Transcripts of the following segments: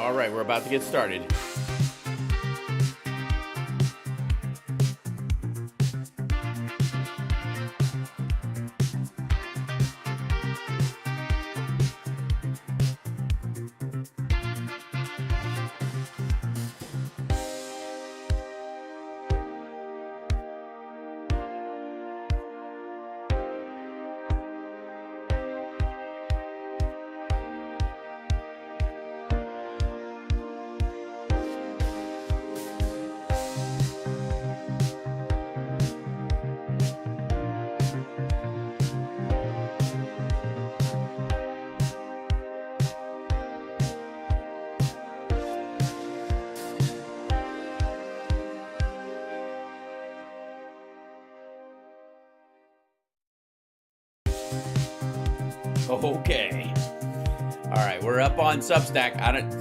All right, we're about to get started. Okay. All right, we're up on Substack.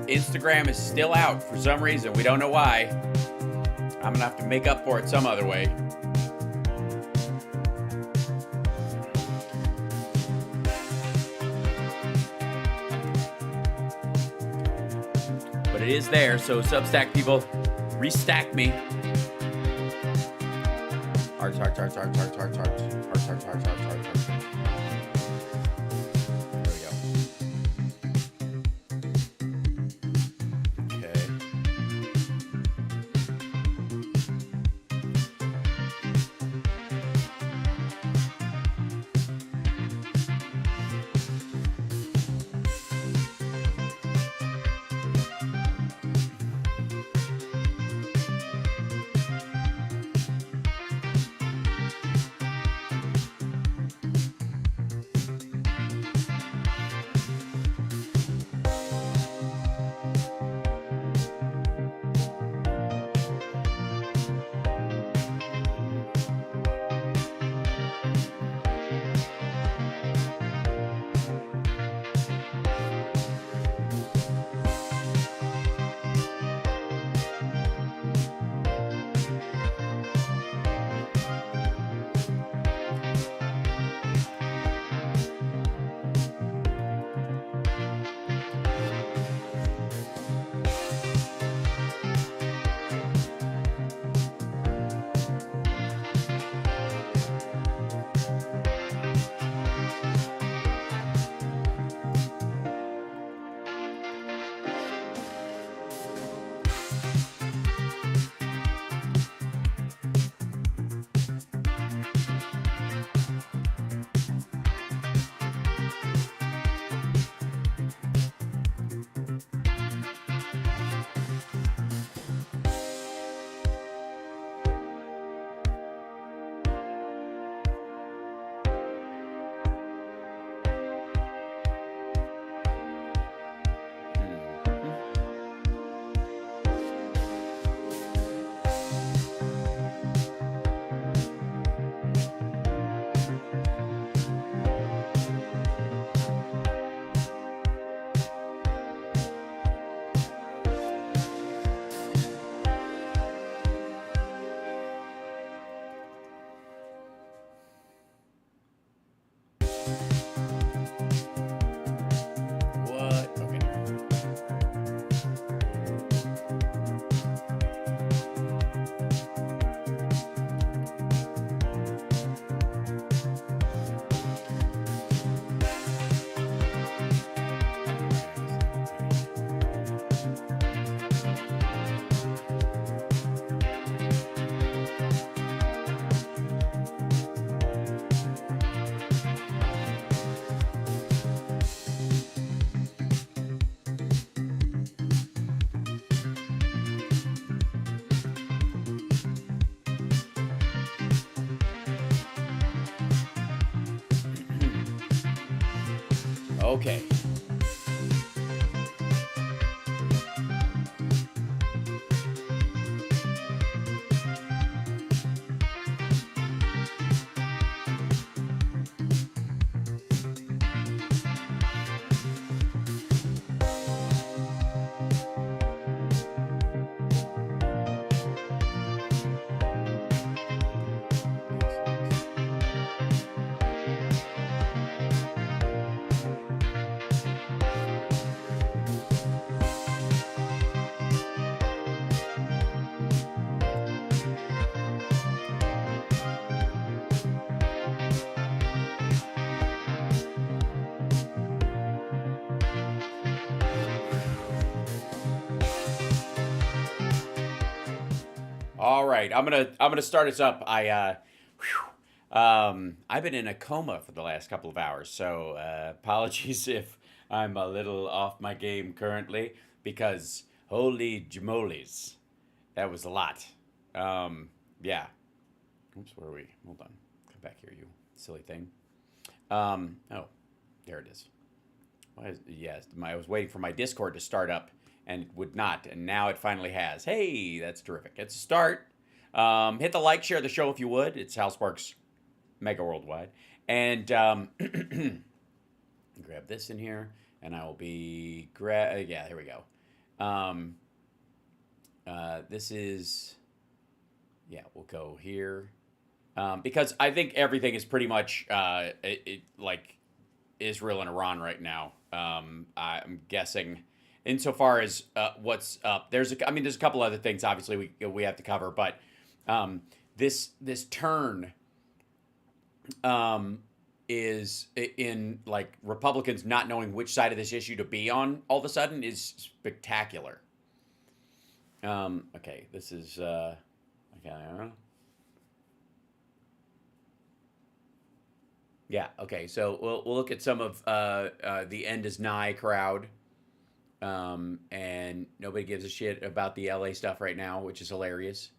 Instagram is still out for some reason. We don't know why. I'm gonna have to make up for it some other way. But it is there, so Substack people, restack me. Hearts. Okay. All right, I'm gonna start us up. I've been in a coma for the last couple of hours, so apologies if I'm a little off my game currently because holy jamolies, that was a lot. Yeah. Oops, where are we? Hold on. Come back here, you silly thing. Oh, there it is. Yes, I was waiting for my Discord to start up and it would not, and now it finally has. Hey, that's terrific. It's a start. Hit the like, share the show if you would. It's Hal Sparks Megaworldwide. And grab this in here, and I will be yeah, here we go. This is, yeah, we'll go here. Because I think everything is pretty much like Israel and Iran right now. I'm guessing, insofar as what's up. There's a couple other things obviously we have to cover, but this turn is in like Republicans not knowing which side of this issue to be on all of a sudden is spectacular. Okay, this is okay. I don't know. Yeah. Okay. So we'll look at some of the end is nigh crowd, and nobody gives a shit about the LA stuff right now, which is hilarious.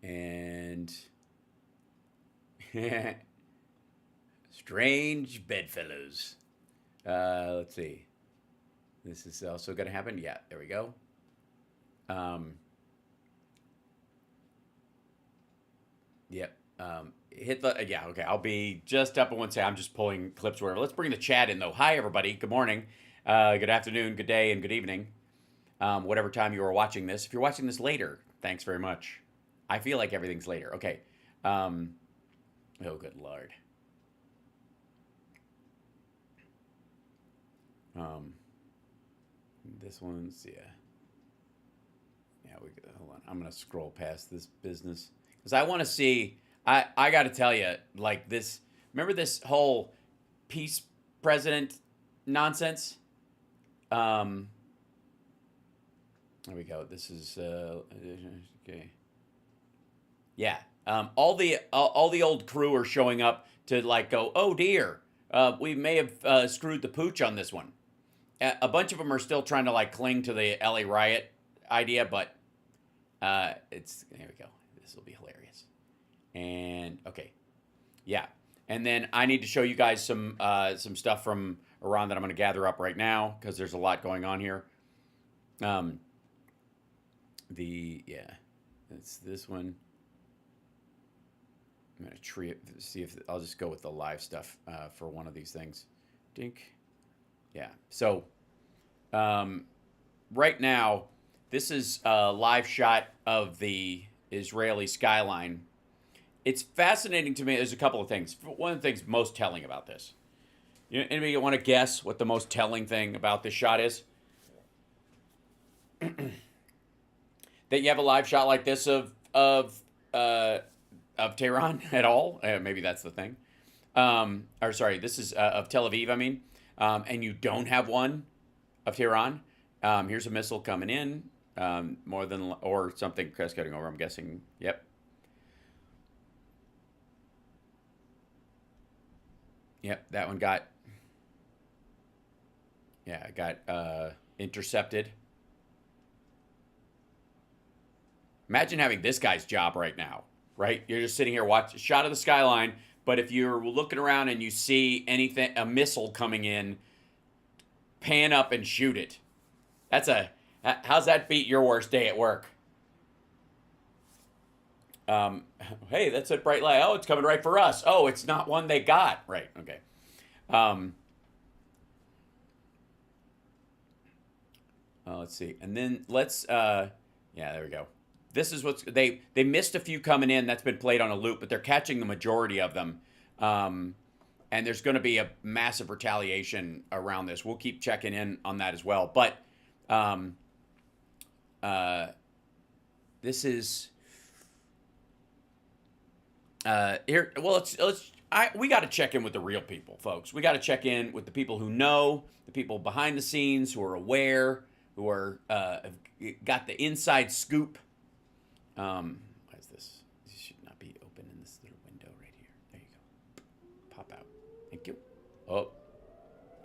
And strange bedfellows. Let's see. This is also going to happen. Yeah. There we go. Yep. Hit the yeah. Okay, I'll be just up at one second. I'm just pulling clips. Where let's bring the chat in though. Hi everybody. Good morning. Good afternoon. Good day and good evening. Whatever time you are watching this. If you're watching this later, thanks very much. I feel like everything's later. Okay. Oh good lord. This one's yeah. Yeah. Hold on. I'm gonna scroll past this business because I want to see. I got to tell you, like this. Remember this whole peace president nonsense? There we go. This is okay. Yeah. All the old crew are showing up to like go. Oh dear, we may have screwed the pooch on this one. A bunch of them are still trying to like cling to the LA riot idea, but it's there we go. This will be hilarious. And okay, yeah, and then I need to show you guys some stuff from Iran that I'm going to gather up right now because there's a lot going on here. Yeah, it's this one. I'm going to see if I'll just go with the live stuff for one of these things. Dink. Yeah. So right now, this is a live shot of the Israeli skyline. It's fascinating to me. There's a couple of things. One of the things most telling about this. Anybody want to guess what the most telling thing about this shot is? That you have a live shot like this of Tehran at all? Maybe that's the thing. Or sorry, this is of Tel Aviv. I mean, and you don't have one of Tehran. Here's a missile coming in. More than or something crest-cutting over. I'm guessing. Yep. Yep, that one got intercepted. Imagine having this guy's job right now, right? You're just sitting here watching a shot of the skyline, but if you're looking around and you see anything, a missile coming in, pan up and shoot it. How's that beat your worst day at work? Hey, that's a bright light. Oh, it's coming right for us. Oh, it's not one they got. Right. Okay. Let's see. And then let's, yeah, there we go. This is what's, they missed a few coming in. That's been played on a loop, but they're catching the majority of them. And there's going to be a massive retaliation around this. We'll keep checking in on that as well. But, this is, here, well, we got to check in with the real people, folks. We got to check in with the people who know, the people behind the scenes who are aware, who are got the inside scoop Why is this? This should not be open in this little window right here. There you go. Pop out. Thank you. Oh,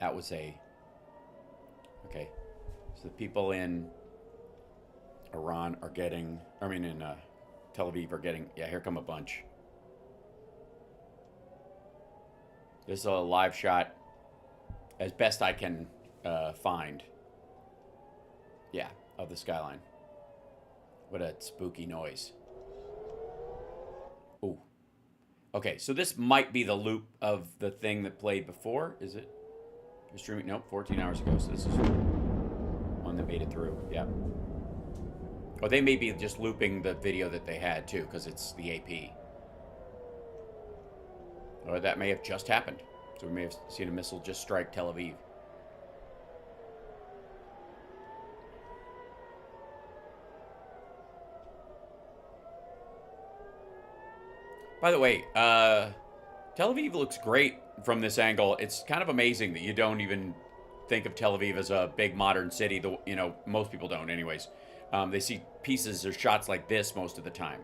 that was a... Okay. So the people in Iran are getting... in Tel Aviv are getting... Yeah, here come a bunch. This is a live shot as best I can find. Yeah, of the skyline. What a spooky noise. Ooh. Okay, so this might be the loop of the thing that played before. Is it? You're streaming? Nope, 14 hours ago. So this is one that made it through. Yeah. Or they may be just looping the video that they had too, because it's the AP. Or that may have just happened. So we may have seen a missile just strike Tel Aviv. By the way, Tel Aviv looks great from this angle. It's kind of amazing that you don't even think of Tel Aviv as a big modern city. Most people don't anyways. They see pieces or shots like this most of the time.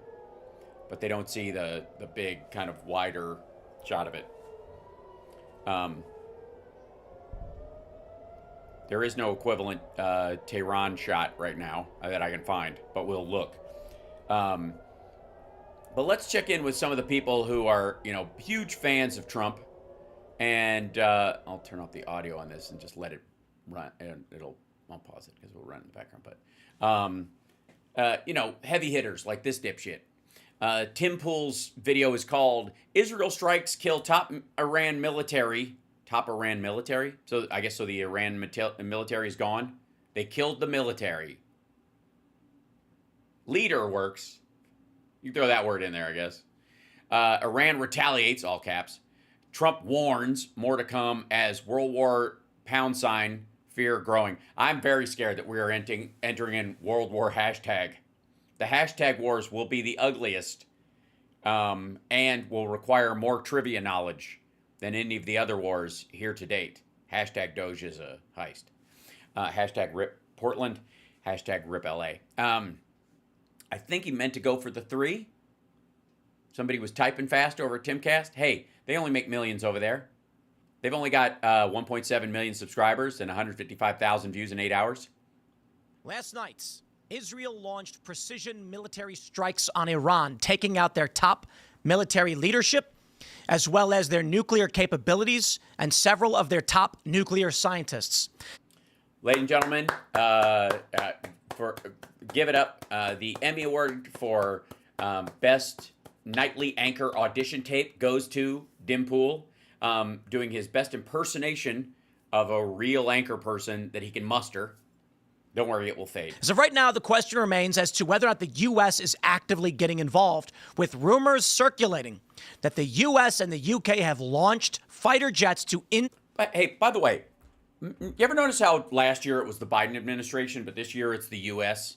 But they don't see the big kind of wider shot of it. There is no equivalent Tehran shot right now that I can find, but we'll look. But let's check in with some of the people who are, huge fans of Trump. And I'll turn off the audio on this and just let it run. And I'll pause it because we'll run in the background. But, heavy hitters like this dipshit. Tim Pool's video is called Israel Strikes Kill Top Iran Military. Top Iran Military? So I guess the Iran military is gone. They killed the military. Leader works. You throw that word in there, I guess. Iran retaliates, all caps. Trump warns, more to come as World War #, fear growing. I'm very scared that we are entering in World War hashtag. The hashtag wars will be the ugliest and will require more trivia knowledge than any of the other wars here to date. Hashtag Doge is a heist. Hashtag RIP Portland. Hashtag RIP LA. I think he meant to go for the 3. Somebody was typing fast over at Timcast. Hey, they only make millions over there. They've only got 1.7 million subscribers and 155,000 views in 8 hours. Last night, Israel launched precision military strikes on Iran, taking out their top military leadership, as well as their nuclear capabilities and several of their top nuclear scientists. Ladies and gentlemen, give it up. The Emmy Award for Best Nightly Anchor Audition Tape goes to Dimpool, doing his best impersonation of a real anchor person that he can muster. Don't worry, it will fade. So right now, the question remains as to whether or not the U.S. is actively getting involved, with rumors circulating that the U.S. and the U.K. have launched fighter jets to... Hey, by the way, you ever notice how last year it was the Biden administration, but this year it's the U.S.?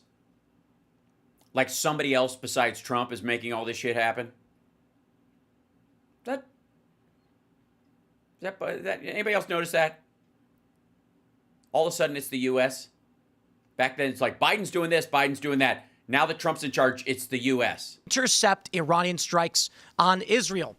Like somebody else besides Trump is making all this shit happen? That anybody else notice that? All of a sudden it's the U.S.? Back then it's like Biden's doing this, Biden's doing that. Now that Trump's in charge, it's the U.S. Intercept Iranian strikes on Israel.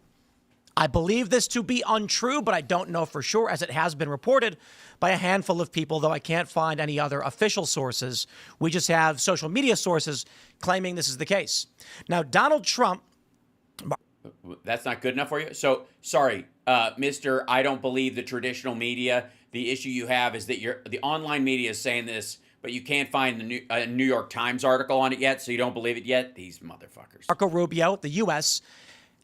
I believe this to be untrue, but I don't know for sure, as it has been reported by a handful of people, though I can't find any other official sources. We just have social media sources claiming this is the case. Now, Donald Trump... That's not good enough for you? So, sorry, Mr. I don't believe the traditional media. The issue you have is that the online media is saying this, but you can't find the New York Times article on it yet, so you don't believe it yet? These motherfuckers. Marco Rubio, the U.S.,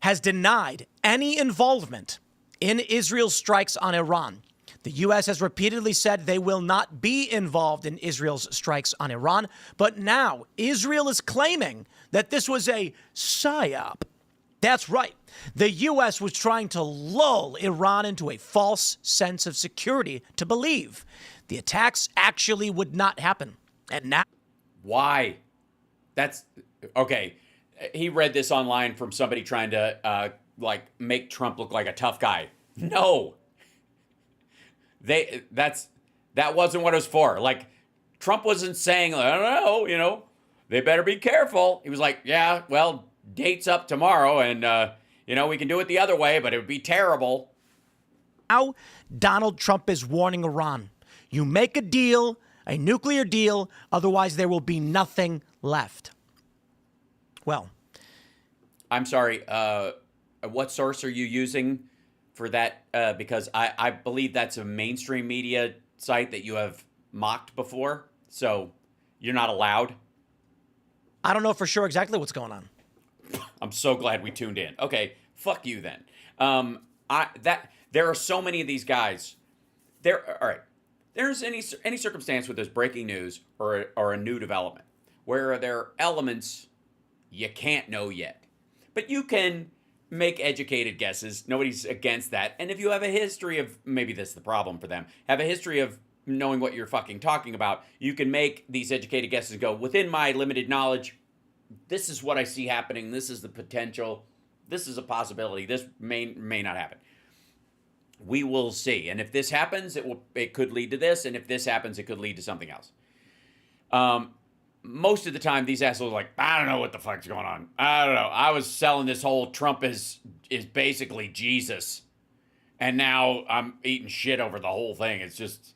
has denied any involvement in Israel's strikes on Iran. The U.S. has repeatedly said they will not be involved in Israel's strikes on Iran, but now Israel is claiming that this was a psyop. That's right. The U.S. was trying to lull Iran into a false sense of security to believe the attacks actually would not happen. And now... Why? That's... Okay. He read this online from somebody trying to, make Trump look like a tough guy. No. That wasn't what it was for. Like, Trump wasn't saying, I don't know, they better be careful. He was like, yeah, well, date's up tomorrow, and, we can do it the other way, but it would be terrible. Now, Donald Trump is warning Iran. You make a deal, a nuclear deal, otherwise there will be nothing left. Well, I'm sorry, what source are you using for that? Because I believe that's a mainstream media site that you have mocked before, so you're not allowed. I don't know for sure exactly what's going on. I'm so glad we tuned in. Okay, fuck you then. There are so many of these guys. All right. There's any circumstance where there's breaking news or a new development where there are elements you can't know yet, but you can make educated guesses. Nobody's against that. And if you have a history of, maybe this is the problem for them, have a history of knowing what you're fucking talking about, you can make these educated guesses and go, within my limited knowledge, this is what I see happening. This is the potential. This is a possibility. This may not happen. We will see. And if this happens, it could lead to this. And if this happens, it could lead to something else. Most of the time, these assholes are like, I don't know what the fuck's going on. I don't know. I was selling this whole Trump is basically Jesus. And now I'm eating shit over the whole thing. It's just,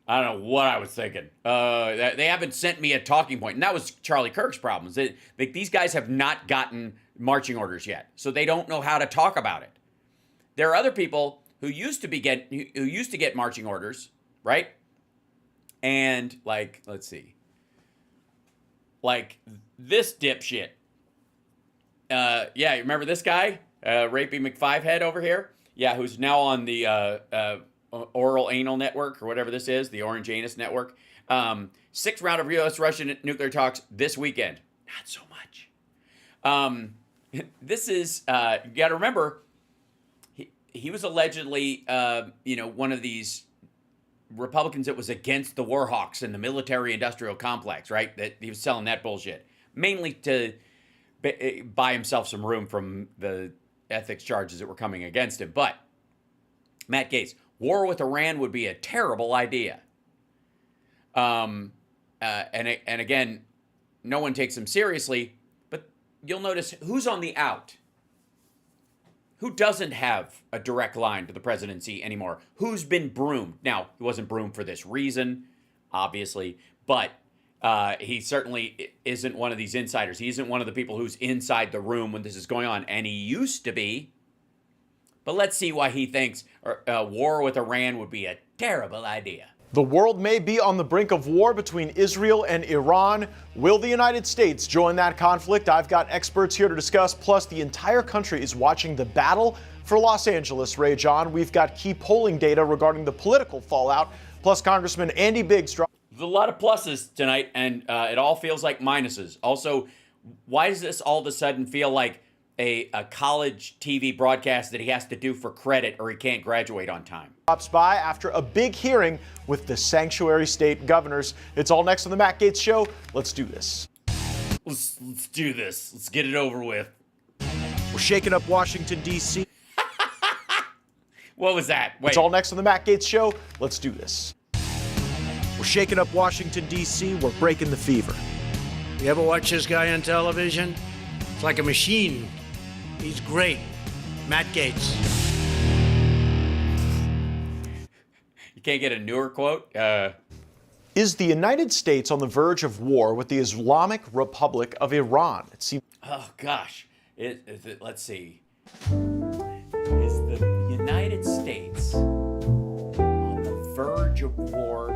I don't know what I was thinking. They haven't sent me a talking point. And that was Charlie Kirk's problem. These guys have not gotten marching orders yet. So they don't know how to talk about it. There are other people who used to get marching orders, right? And let's see. Like this dipshit. Yeah, you remember this guy? Rapey McFivehead over here? Yeah, who's now on the Oral Anal Network or whatever this is, the Orange Anus Network. 6th round of U.S.-Russian nuclear talks this weekend. Not so much. This is, you got to remember, he was allegedly, one of these Republicans that was against the war hawks and the military-industrial complex, right? That he was selling that bullshit, mainly to buy himself some room from the ethics charges that were coming against him. But Matt Gaetz, war with Iran would be a terrible idea. And again, no one takes him seriously. But you'll notice who's on the out. Who doesn't have a direct line to the presidency anymore? Who's been broomed? Now, he wasn't broomed for this reason, obviously, but he certainly isn't one of these insiders. He isn't one of the people who's inside the room when this is going on, and he used to be. But let's see why he thinks a war with Iran would be a terrible idea. The world may be on the brink of war between Israel and Iran. Will the United States join that conflict? I've got experts here to discuss. Plus, the entire country is watching the battle for Los Angeles, Ray John. We've got key polling data regarding the political fallout. Plus, Congressman Andy Biggs. There's a lot of pluses tonight, and it all feels like minuses. Also, why does this all of a sudden feel like a college TV broadcast that he has to do for credit or he can't graduate on time? Drops by after a big hearing with the sanctuary state governors. It's all next on the Matt Gaetz Show. Let's do this. Let's do this. Let's get it over with. We're shaking up Washington, D.C. What was that? Wait. It's all next on the Matt Gaetz Show. Let's do this. We're shaking up Washington, D.C. We're breaking the fever. You ever watch this guy on television? It's like a machine. He's great. Matt Gaetz. You can't get a newer quote? Is the United States on the verge of war with the Islamic Republic of Iran? Oh, gosh. Let's see. Is the United States on the verge of war?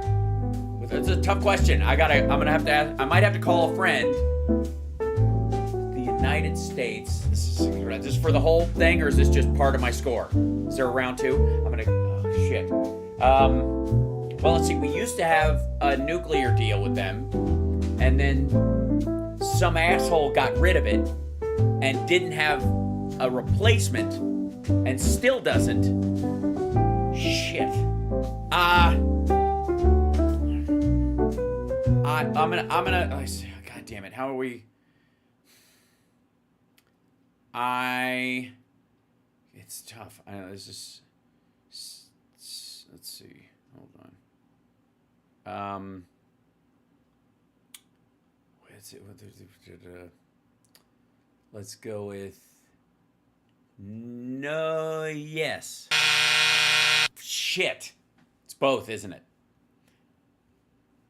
That's a tough question. I might have to call a friend. The United States. Is this for the whole thing, or is this just part of my score? Is there a round two? Oh, shit. Well, let's see. We used to have a nuclear deal with them, and then some asshole got rid of it and didn't have a replacement, and still doesn't. Shit. God damn it. How are we? It's tough. I know this is. Let's see. Hold on. Let's go with no. Yes. Shit. It's both, isn't it?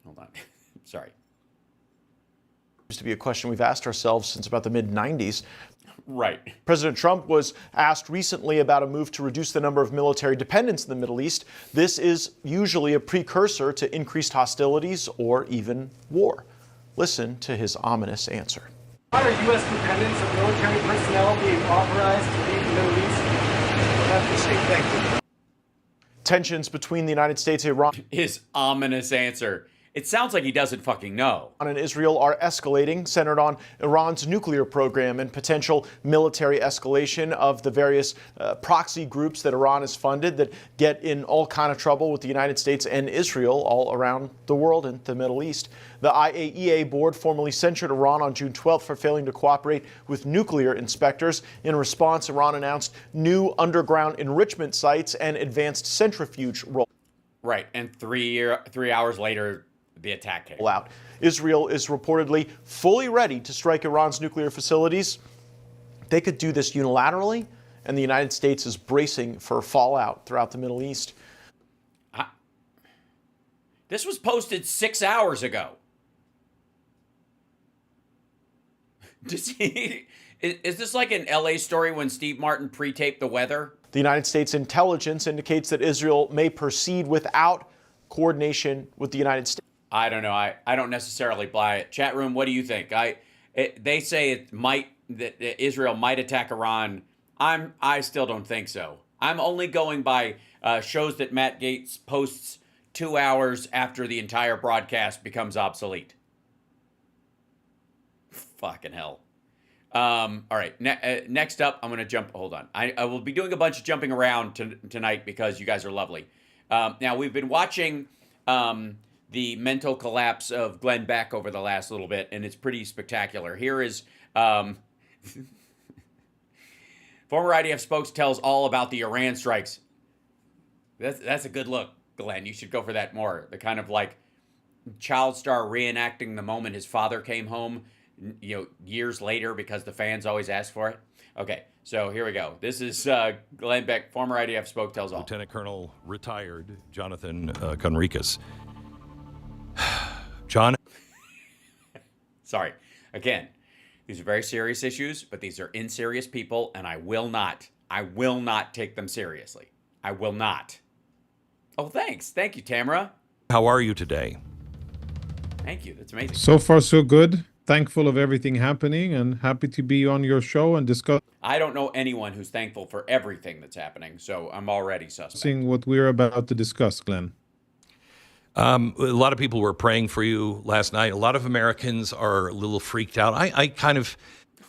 Hold on. Sorry. Used to be a question we've asked ourselves since about the mid-90s. Right. President Trump was asked recently about a move to reduce the number of military dependents in the Middle East. This is usually a precursor to increased hostilities or even war. Listen to his ominous answer. Why are U.S. dependents of military personnel being authorized to leave the Middle East? We'll have to say thank you. Tensions between the United States and Iran. His ominous answer. It sounds like he doesn't fucking know. And Israel are escalating, centered on Iran's nuclear program and potential military escalation of the various proxy groups that Iran has funded that get in all kind of trouble with the United States and Israel all around the world and the Middle East. The IAEA board formally censured Iran on June 12th for failing to cooperate with nuclear inspectors. In response, Iran announced new underground enrichment sites and advanced centrifuge roll. Right, and 3 hours later, the attack came out. Israel is reportedly fully ready to strike Iran's nuclear facilities. They could do this unilaterally, and the United States is bracing for fallout throughout the Middle East. This was posted 6 hours ago. Is this like an LA story when Steve Martin pre-taped the weather? The United States intelligence indicates that Israel may proceed without coordination with the United States. I don't know. I don't necessarily buy it. Chat room, what do you think? They say that Israel might attack Iran. I still don't think so. I'm only going by shows that Matt Gaetz posts 2 hours after the entire broadcast becomes obsolete. Fucking hell. All right. Next up, I'm going to jump. Hold on. I will be doing a bunch of jumping around tonight because you guys are lovely. Now, we've been watching the mental collapse of Glenn Beck over the last little bit, and it's pretty spectacular. Here is former IDF spokes tells all about the Iran strikes. That's a good look, Glenn. You should go for that more. The kind of like child star reenacting the moment his father came home, years later because the fans always ask for it. Okay, so here we go. This is Glenn Beck, former IDF spoke tells all. Lieutenant Colonel retired Jonathan Conricus. John. Sorry. Again, these are very serious issues, but these are inserious people, and I will not take them seriously. I will not. Oh, thanks. Thank you, Tamara. How are you today? Thank you. That's amazing. So far, so good. Thankful of everything happening and happy to be on your show and discussing I don't know anyone who's thankful for everything that's happening, so I'm already suspect. what we're about to discuss, Glenn. A lot of people were praying for you last night. A lot of Americans are a little freaked out. I kind of...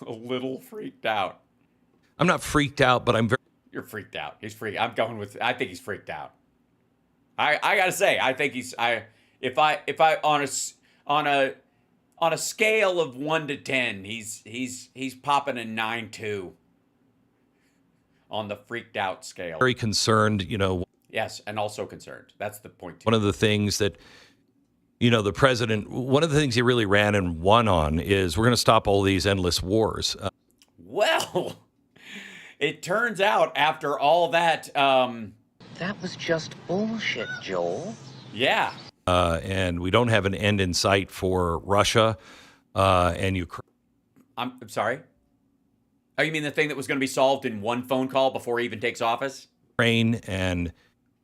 A little freaked out. I'm not freaked out, but I'm very... You're freaked out. He's freaked. I think he's freaked out. I gotta say, I think he's... If I on a scale of 1 to 10, he's popping a 9.2 on the freaked out scale. Very concerned, Yes, and also concerned. That's the point. One of the things that, the president, one of the things he really ran and won on is we're going to stop all these endless wars. Well, it turns out after all that... That was just bullshit, Joel. Yeah. And we don't have an end in sight for Russia and Ukraine. I'm sorry? Oh, you mean the thing that was going to be solved in one phone call before he even takes office? Ukraine and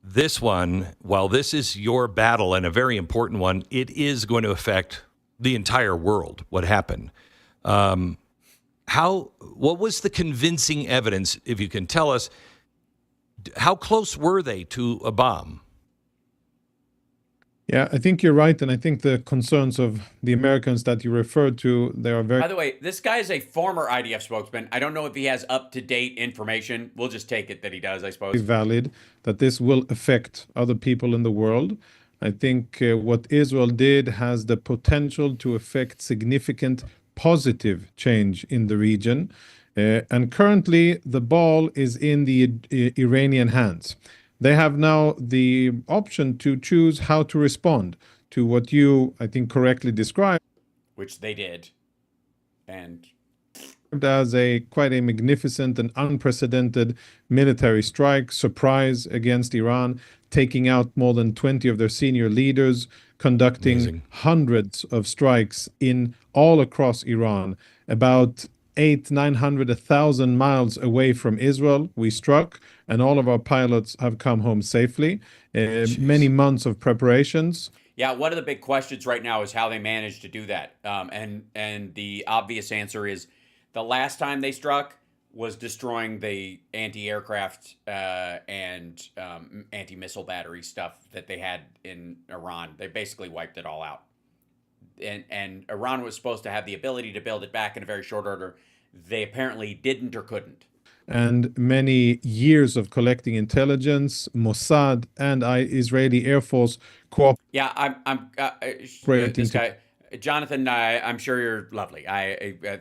this one, while this is your battle and a very important one, it is going to affect the entire world, what happened. What was the convincing evidence, if you can tell us, how close were they to a bomb? Yeah, I think you're right. And I think the concerns of the Americans that you referred to, they are very... By the way, this guy is a former IDF spokesman. I don't know if he has up-to-date information. We'll just take it that he does, I suppose. valid, that this will affect other people in the world. I think what Israel did has the potential to affect significant positive change in the region. And currently, the ball is in the Iranian hands. They have now the option to choose how to respond to what you, I think, correctly described. which they did. And as a quite a magnificent and unprecedented military strike, surprise against Iran, taking out more than 20 of their senior leaders, conducting Amazing. hundreds of strikes in all across Iran, about 900, 1,000 miles away from Israel. We struck, and all of our pilots have come home safely. Many months of preparations. yeah, one of the big questions right now is how they managed to do that. And the obvious answer is the last time they struck was destroying the anti-aircraft and anti-missile battery stuff that they had in Iran. They basically wiped it all out. And Iran was supposed to have the ability to build it back in a very short order. They apparently didn't or couldn't. And many years of collecting intelligence, Mossad and Israeli Air Force cooperating. Yeah, I'm this guy, Jonathan. I'm sure you're lovely.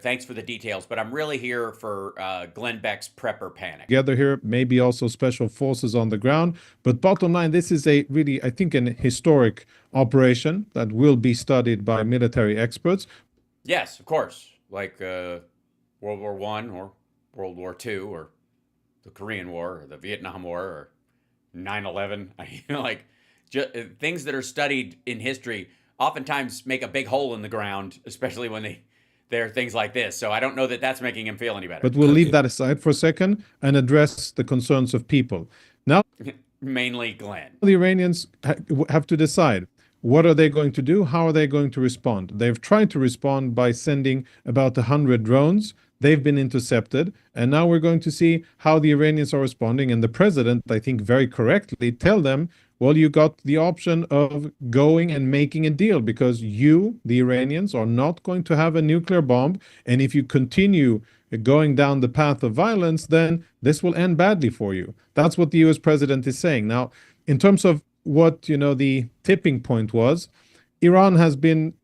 Thanks for the details, but I'm really here for Glenn Beck's prepper panic. Together here, maybe also special forces on the ground. But bottom line, this is a really, I think, an historic operation that will be studied by military experts. Yes, of course, like World War I or World War II or the Korean War or the Vietnam War or 9/11. Like things that are studied in history oftentimes make a big hole in the ground, especially when there are things like this. So I don't know that that's making him feel any better. But we'll leave that aside for a second and address the concerns of people. Now, mainly Glenn. the Iranians have to decide. What are they going to do? How are they going to respond? They've tried to respond by sending about 100 drones. They've been intercepted. And now we're going to see how the Iranians are responding. And the president, I think very correctly, tell them, well, you got the option of going and making a deal because you, the Iranians, are not going to have a nuclear bomb. And if you continue going down the path of violence, then this will end badly for you. That's what the US president is saying. Now, in terms of what, the tipping point was, Iran has been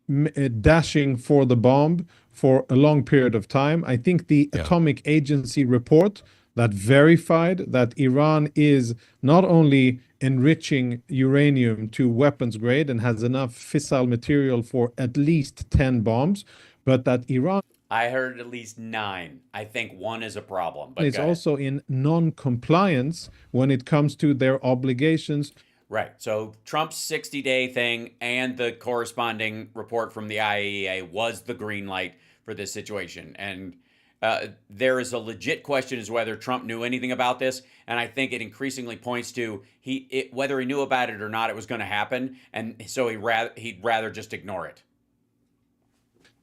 dashing for the bomb for a long period of time. I think the Atomic Agency report that verified that Iran is not only enriching uranium to weapons grade and has enough fissile material for at least 10 bombs, but that Iran I heard at least 9. I think 1 is a problem. But is also in non-compliance when it comes to their obligations. Right. So Trump's 60-day thing and the corresponding report from the IAEA was the green light for this situation. And there is a legit question as whether Trump knew anything about this. And I think it increasingly points to whether he knew about it or not, it was going to happen. And so he'd rather just ignore it.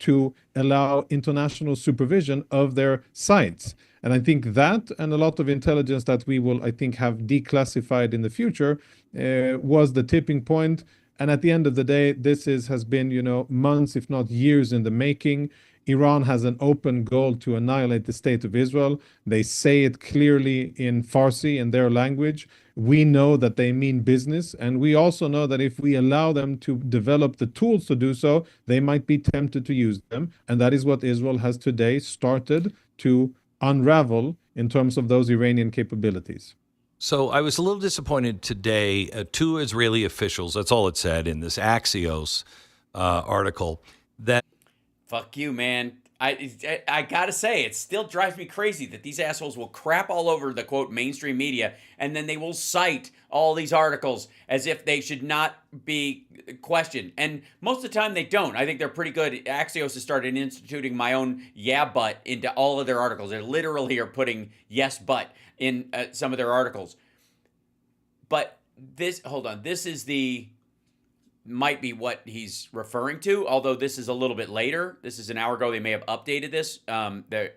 To allow international supervision of their sites. And I think that and a lot of intelligence that we will, I think, have declassified in the future was the tipping point. And at the end of the day, this has been, months, if not years in the making. Iran has an open goal to annihilate the state of Israel. They say it clearly in Farsi, in their language. We know that they mean business. And we also know that if we allow them to develop the tools to do so, they might be tempted to use them. And that is what Israel has today started to unravel in terms of those Iranian capabilities. So I was a little disappointed today. 2 Israeli officials, that's all it said in this Axios article, that fuck you, man. I gotta say, it still drives me crazy that these assholes will crap all over the, quote, mainstream media, and then they will cite all these articles as if they should not be questioned. And most of the time they don't. I think they're pretty good. Axios has started instituting my own yeah, but into all of their articles. They literally are putting yes, but in some of their articles. But this, hold on, this is might be what he's referring to, although this is a little bit later. This is an hour ago. They may have updated this. The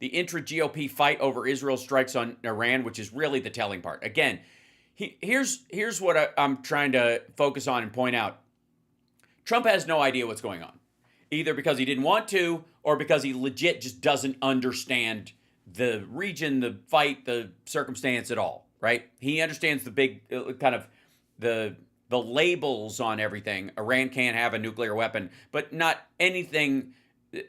intra-GOP fight over Israel strikes on Iran, which is really the telling part. Again, here's what I'm trying to focus on and point out. Trump has no idea what's going on, either because he didn't want to or because he legit just doesn't understand the region, the fight, the circumstance at all, right? He understands the big kind of the labels on everything. Iran can't have a nuclear weapon, but not anything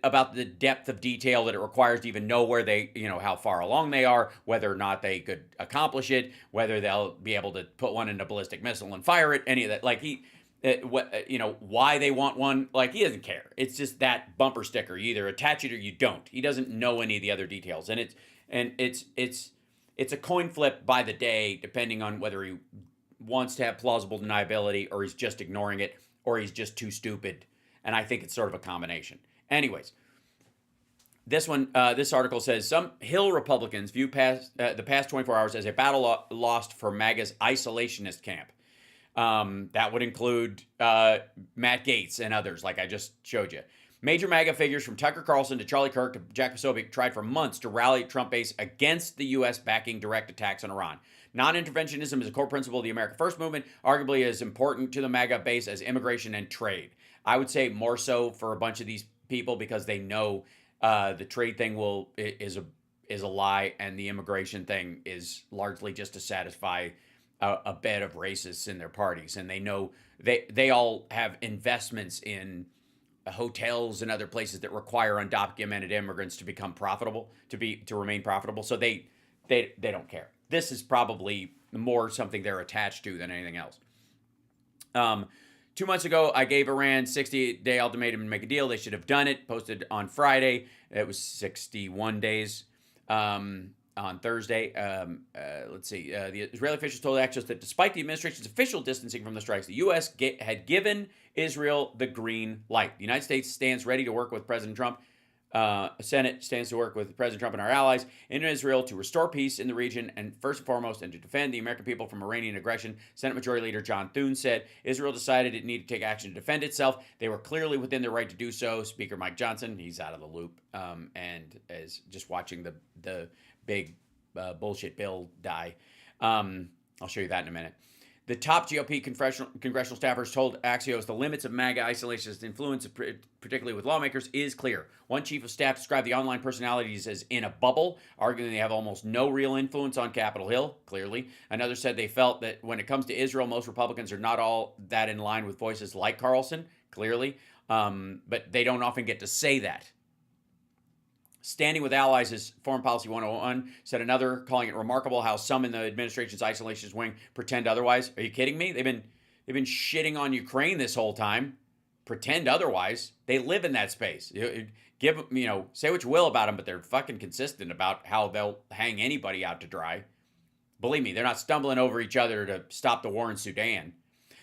about the depth of detail that it requires to even know where they, how far along they are, whether or not they could accomplish it, whether they'll be able to put one in a ballistic missile and fire it, any of that. Like why they want one. Like, he doesn't care. It's just that bumper sticker. You either attach it or you don't. He doesn't know any of the other details, and it's a coin flip by the day, depending on whether he wants to have plausible deniability or he's just ignoring it or he's just too stupid. And I think it's sort of a combination. Anyways, this article says some Hill Republicans view the past 24 hours as a battle lost for MAGA's isolationist camp. That would include Matt Gaetz and others, like I just showed you. Major MAGA figures from Tucker Carlson to Charlie Kirk to Jack Posobiec tried for months to rally Trump base against the U.S. backing direct attacks on Iran. Non-interventionism is a core principle of the America First movement, arguably as important to the MAGA base as immigration and trade. I would say more so for a bunch of these people because they know the trade thing is a lie, and the immigration thing is largely just to satisfy a bed of racists in their parties, and they know they all have investments in hotels and other places that require undocumented immigrants to become profitable, to remain profitable. So they don't care. This is probably more something they're attached to than anything else. 2 months ago, I gave Iran 60-day ultimatum to make a deal. They should have done it. Posted on Friday. It was 61 days on Thursday. Let's see. The Israeli officials told Axios that despite the administration's official distancing from the strikes, the U.S. had given Israel the green light. The United States stands ready to work with President Trump. Senate stands to work with President Trump and our allies in Israel to restore peace in the region and first and foremost, and to defend the American people from Iranian aggression. Senate Majority Leader John Thune said Israel decided it needed to take action to defend itself. They were clearly within their right to do so. Speaker Mike Johnson, he's out of the loop and is just watching the big bullshit bill die. I'll show you that in a minute. The top GOP congressional staffers told Axios the limits of MAGA isolationist influence, particularly with lawmakers, is clear. One chief of staff described the online personalities as in a bubble, arguing they have almost no real influence on Capitol Hill, clearly. Another said they felt that when it comes to Israel, most Republicans are not all that in line with voices like Carlson, clearly, but they don't often get to say that. Standing with allies is Foreign Policy 101, said another, calling it remarkable how some in the administration's isolationist wing pretend otherwise. Are you kidding me? They've been shitting on Ukraine this whole time. Pretend otherwise. They live in that space. Say what you will about them, but they're fucking consistent about how they'll hang anybody out to dry. Believe me, they're not stumbling over each other to stop the war in Sudan.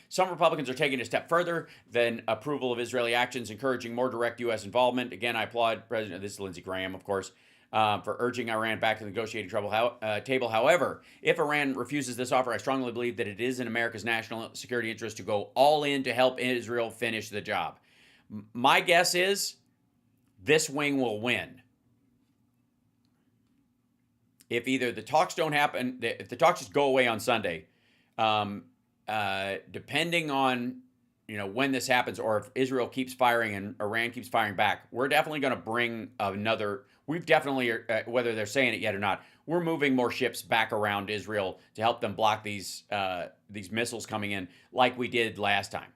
Some Republicans are taking it a step further than approval of Israeli actions, encouraging more direct U.S. involvement. Again, I applaud President, this is Lindsey Graham, of course, for urging Iran back to the negotiating table. However, if Iran refuses this offer, I strongly believe that it is in America's national security interest to go all in to help Israel finish the job. My guess is this wing will win. If either the talks don't happen, if the talks just go away on Sunday, depending on when this happens, or if Israel keeps firing and Iran keeps firing back, we're definitely going to bring another. We've definitely, whether they're saying it yet or not, we're moving more ships back around Israel to help them block these missiles coming in, like we did last time.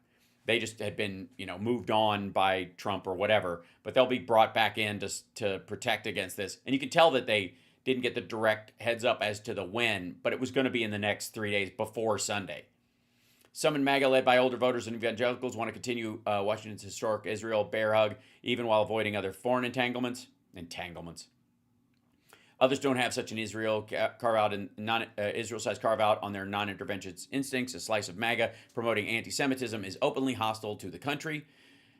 They just had been moved on by Trump or whatever, but they'll be brought back in to protect against this. And you can tell that they didn't get the direct heads up as to the when, but it was going to be in the next 3 days before Sunday. Some in MAGA, led by older voters and evangelicals, want to continue Washington's historic Israel bear hug, even while avoiding other foreign entanglements. Others don't have such an Israel carve-out and Israel-sized carve-out on their non-interventionist instincts. A slice of MAGA promoting anti-Semitism is openly hostile to the country.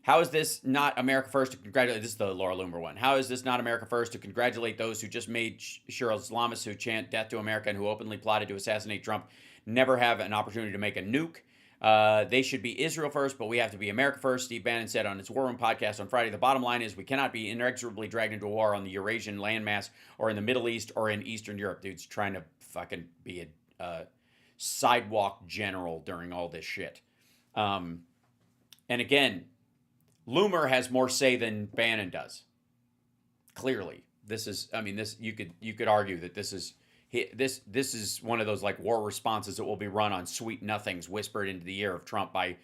How is this not America First to congratulate? This is the Laura Loomer one. How is this not America First to congratulate those who just made sure Islamists who chant death to America and who openly plotted to assassinate Trump never have an opportunity to make a nuke? They should be Israel first, but we have to be America first, Steve Bannon said on his War Room podcast on Friday. The bottom line is we cannot be inexorably dragged into a war on the Eurasian landmass or in the Middle East or in Eastern Europe. Dude's trying to fucking be a sidewalk general during all this shit. And again, Loomer has more say than Bannon does. Clearly. This is, you could argue that this is one of those like war responses that will be run on sweet nothings whispered into the ear of Trump by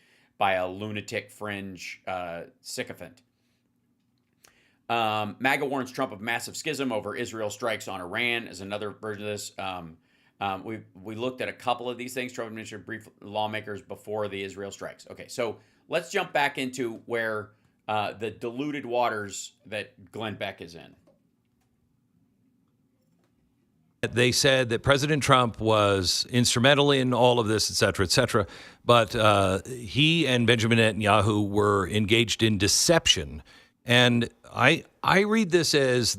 a lunatic fringe sycophant. MAGA warns Trump of massive schism over Israel strikes on Iran is another version of this. We looked at a couple of these things. Trump administration briefed lawmakers before the Israel strikes. Okay, so let's jump back into where the diluted waters that Glenn Beck is in. They said that President Trump was instrumental in all of this, et cetera, but he and Benjamin Netanyahu were engaged in deception. And I read this as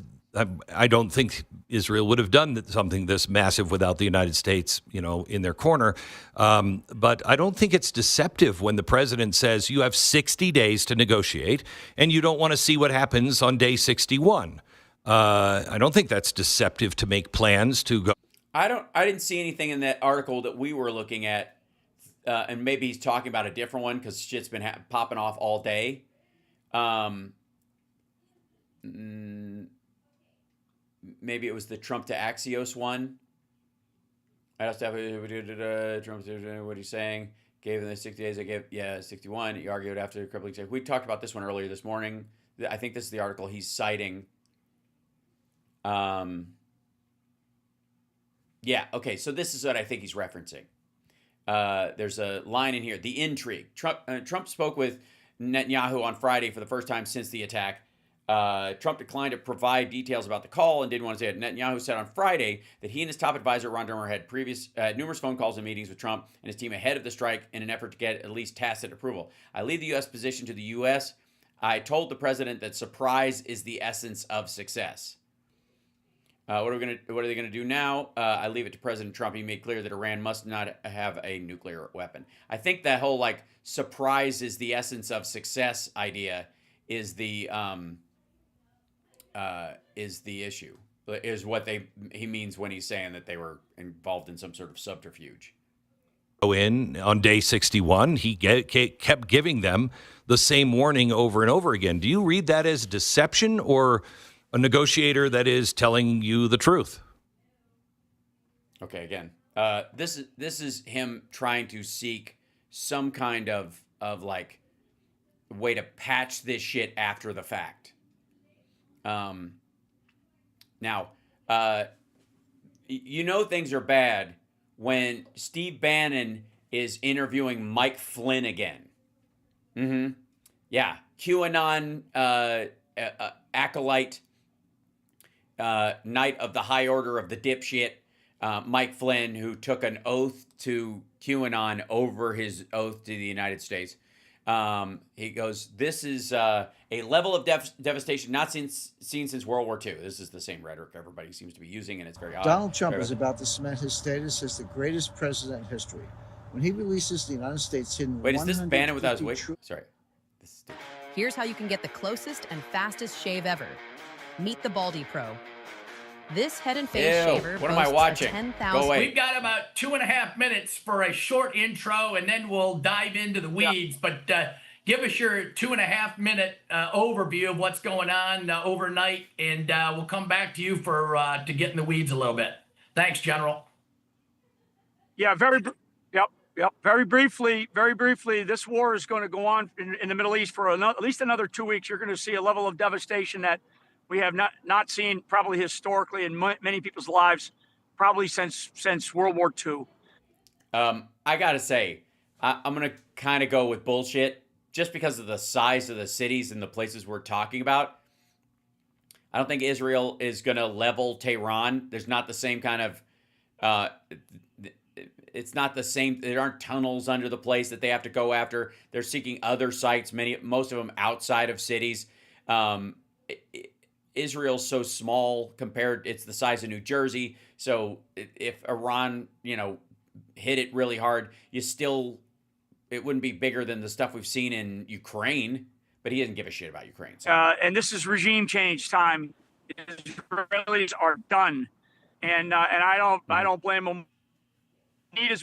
I don't think Israel would have done something this massive without the United States, in their corner. But I don't think it's deceptive when the president says you have 60 days to negotiate and you don't want to see what happens on day 61. I don't think that's deceptive to make plans to go. I didn't see anything in that article that we were looking at, and maybe he's talking about a different one because shit's been popping off all day. Maybe it was the Trump to Axios one. I asked Trump, what he's saying. Gave him the 60 days. I gave 61. He argued after a couple of weeks. We talked about this one earlier this morning. I think this is the article he's citing. Okay, so this is what I think he's referencing. There's a line in here. The intrigue. Trump spoke with Netanyahu on Friday for the first time since the attack. Trump declined to provide details about the call and didn't want to say it. Netanyahu said on Friday that he and his top advisor, Ron Dermer, had numerous phone calls and meetings with Trump and his team ahead of the strike in an effort to get at least tacit approval. I leave the U.S. position to the U.S. I told the president that surprise is the essence of success. What are they gonna do now? I leave it to President Trump. He made clear that Iran must not have a nuclear weapon. I think that whole surprise is the essence of success idea is the issue. Is what he means when he's saying that they were involved in some sort of subterfuge. In on day 61, he kept giving them the same warning over and over again. Do you read that as deception or a negotiator that is telling you the truth? Okay, again, this is him trying to seek some kind of way to patch this shit after the fact. Now, things are bad when Steve Bannon is interviewing Mike Flynn again. Yeah, QAnon acolyte. Knight of the High Order of the Dipshit, Mike Flynn, who took an oath to QAnon over his oath to the United States. He goes, this is a level of devastation not seen since World War II. This is the same rhetoric everybody seems to be using, and it's very odd. Donald Trump is about to cement his status as the greatest president in history. When he releases the United States hidden... Wait, is this Bannon without his wig? Sorry. Here's how you can get the closest and fastest shave ever. Meet the Baldy Pro. This head and face shaver what am I watching? 10,000. We've got about 2.5 minutes for a short intro, and then we'll dive into the weeds. But give us your 2.5 minute overview of what's going on overnight, and we'll come back to you to get in the weeds a little bit. Thanks, General. Yeah, very briefly. This war is going to go on in the Middle East for at least another 2 weeks. You're going to see a level of devastation that we have not seen probably historically in many people's lives, probably since World War II. I gotta say, I'm gonna kind of go with bullshit just because of the size of the cities and the places we're talking about. I don't think Israel is gonna level Tehran. There's not the same kind of, it's not the same. There aren't tunnels under the place that they have to go after. They're seeking other sites, most of them outside of cities. Israel's so small compared, it's the size of New Jersey. So if Iran, hit it really hard, it wouldn't be bigger than the stuff we've seen in Ukraine, but he doesn't give a shit about Ukraine. So. And this is regime change time. Israelis are done. And I don't blame them.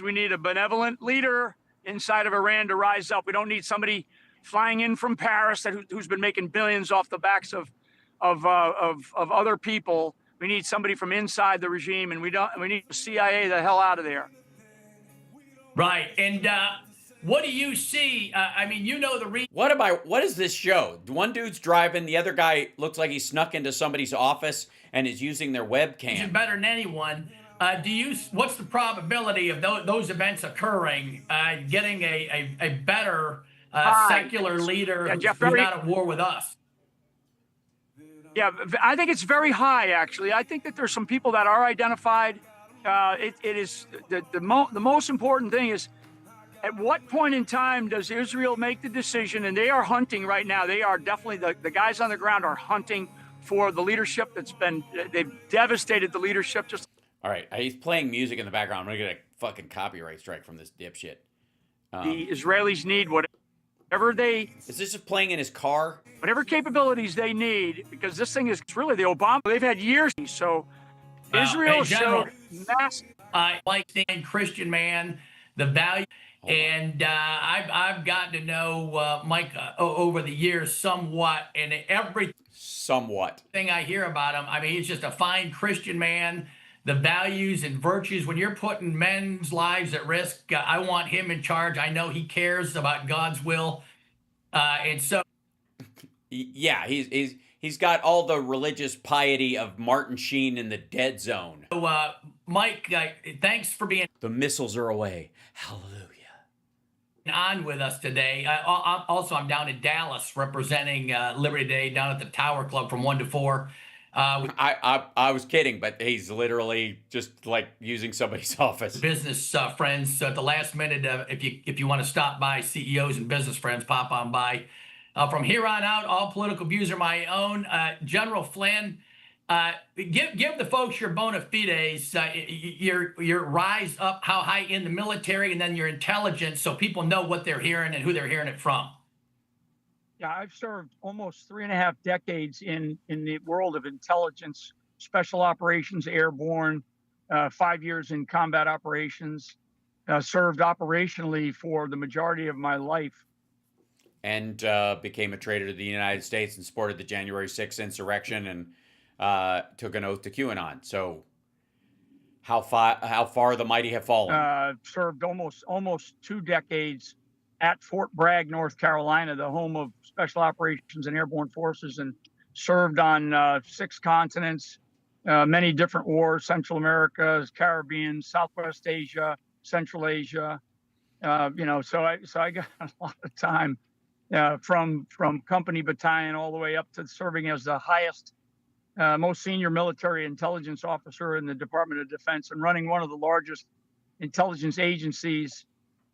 We need a benevolent leader inside of Iran to rise up. We don't need somebody flying in from Paris who's been making billions off the backs of other people. We need somebody from inside the regime, and we need the CIA the hell out of there. Right. And what do you see? What is this show? One dude's driving, the other guy looks like he snuck into somebody's office and is using their webcam. Better than anyone. What's the probability of those events occurring, getting a better secular leader Yeah, Jeff, who's not at war with us? Yeah, I think it's very high, actually. I think that there's some people that are identified. It is the most important thing is, at what point in time does Israel make the decision? And they are hunting right now. They are definitely, the guys on the ground are hunting for the leadership they've devastated the leadership. All right, he's playing music in the background. I'm going to get a fucking copyright strike from this dipshit. The Israelis need whatever they... Is this just playing in his car? Whatever capabilities they need, because this thing is really the Obama. They've had years. So Israel showed massive... I like the Christian man, the value... And I've gotten to know Mike over the years somewhat, and everything I hear about him, I mean, he's just a fine Christian man. The values and virtues, when you're putting men's lives at risk, I want him in charge. I know he cares about God's will, and so yeah, he's got all the religious piety of Martin Sheen in the Dead Zone. So, Mike, thanks for being. The missiles are away. Hallelujah. On with us today. Also, I'm down in Dallas representing Liberty Day down at the Tower Club from 1 to 4. I was kidding, but he's literally just like using somebody's office. Business friends. So at the last minute, if you want to stop by, CEOs and business friends, pop on by. From here on out, all political views are my own. General Flynn, give the folks your bona fides, your rise up, how high in the military, and then your intelligence, so people know what they're hearing and who they're hearing it from. Yeah, I've served almost 3.5 decades in the world of intelligence, special operations, airborne, 5 years in combat operations, served operationally for the majority of my life. And became a traitor to the United States and supported the January 6th insurrection and took an oath to QAnon. So how far the mighty have fallen? Served almost 2 decades at Fort Bragg, North Carolina, the home of Special Operations and Airborne Forces, and served on 6 continents, many different wars: Central America, Caribbean, Southwest Asia, Central Asia. So I got a lot of time from company battalion all the way up to serving as the highest, most senior military intelligence officer in the Department of Defense, and running one of the largest intelligence agencies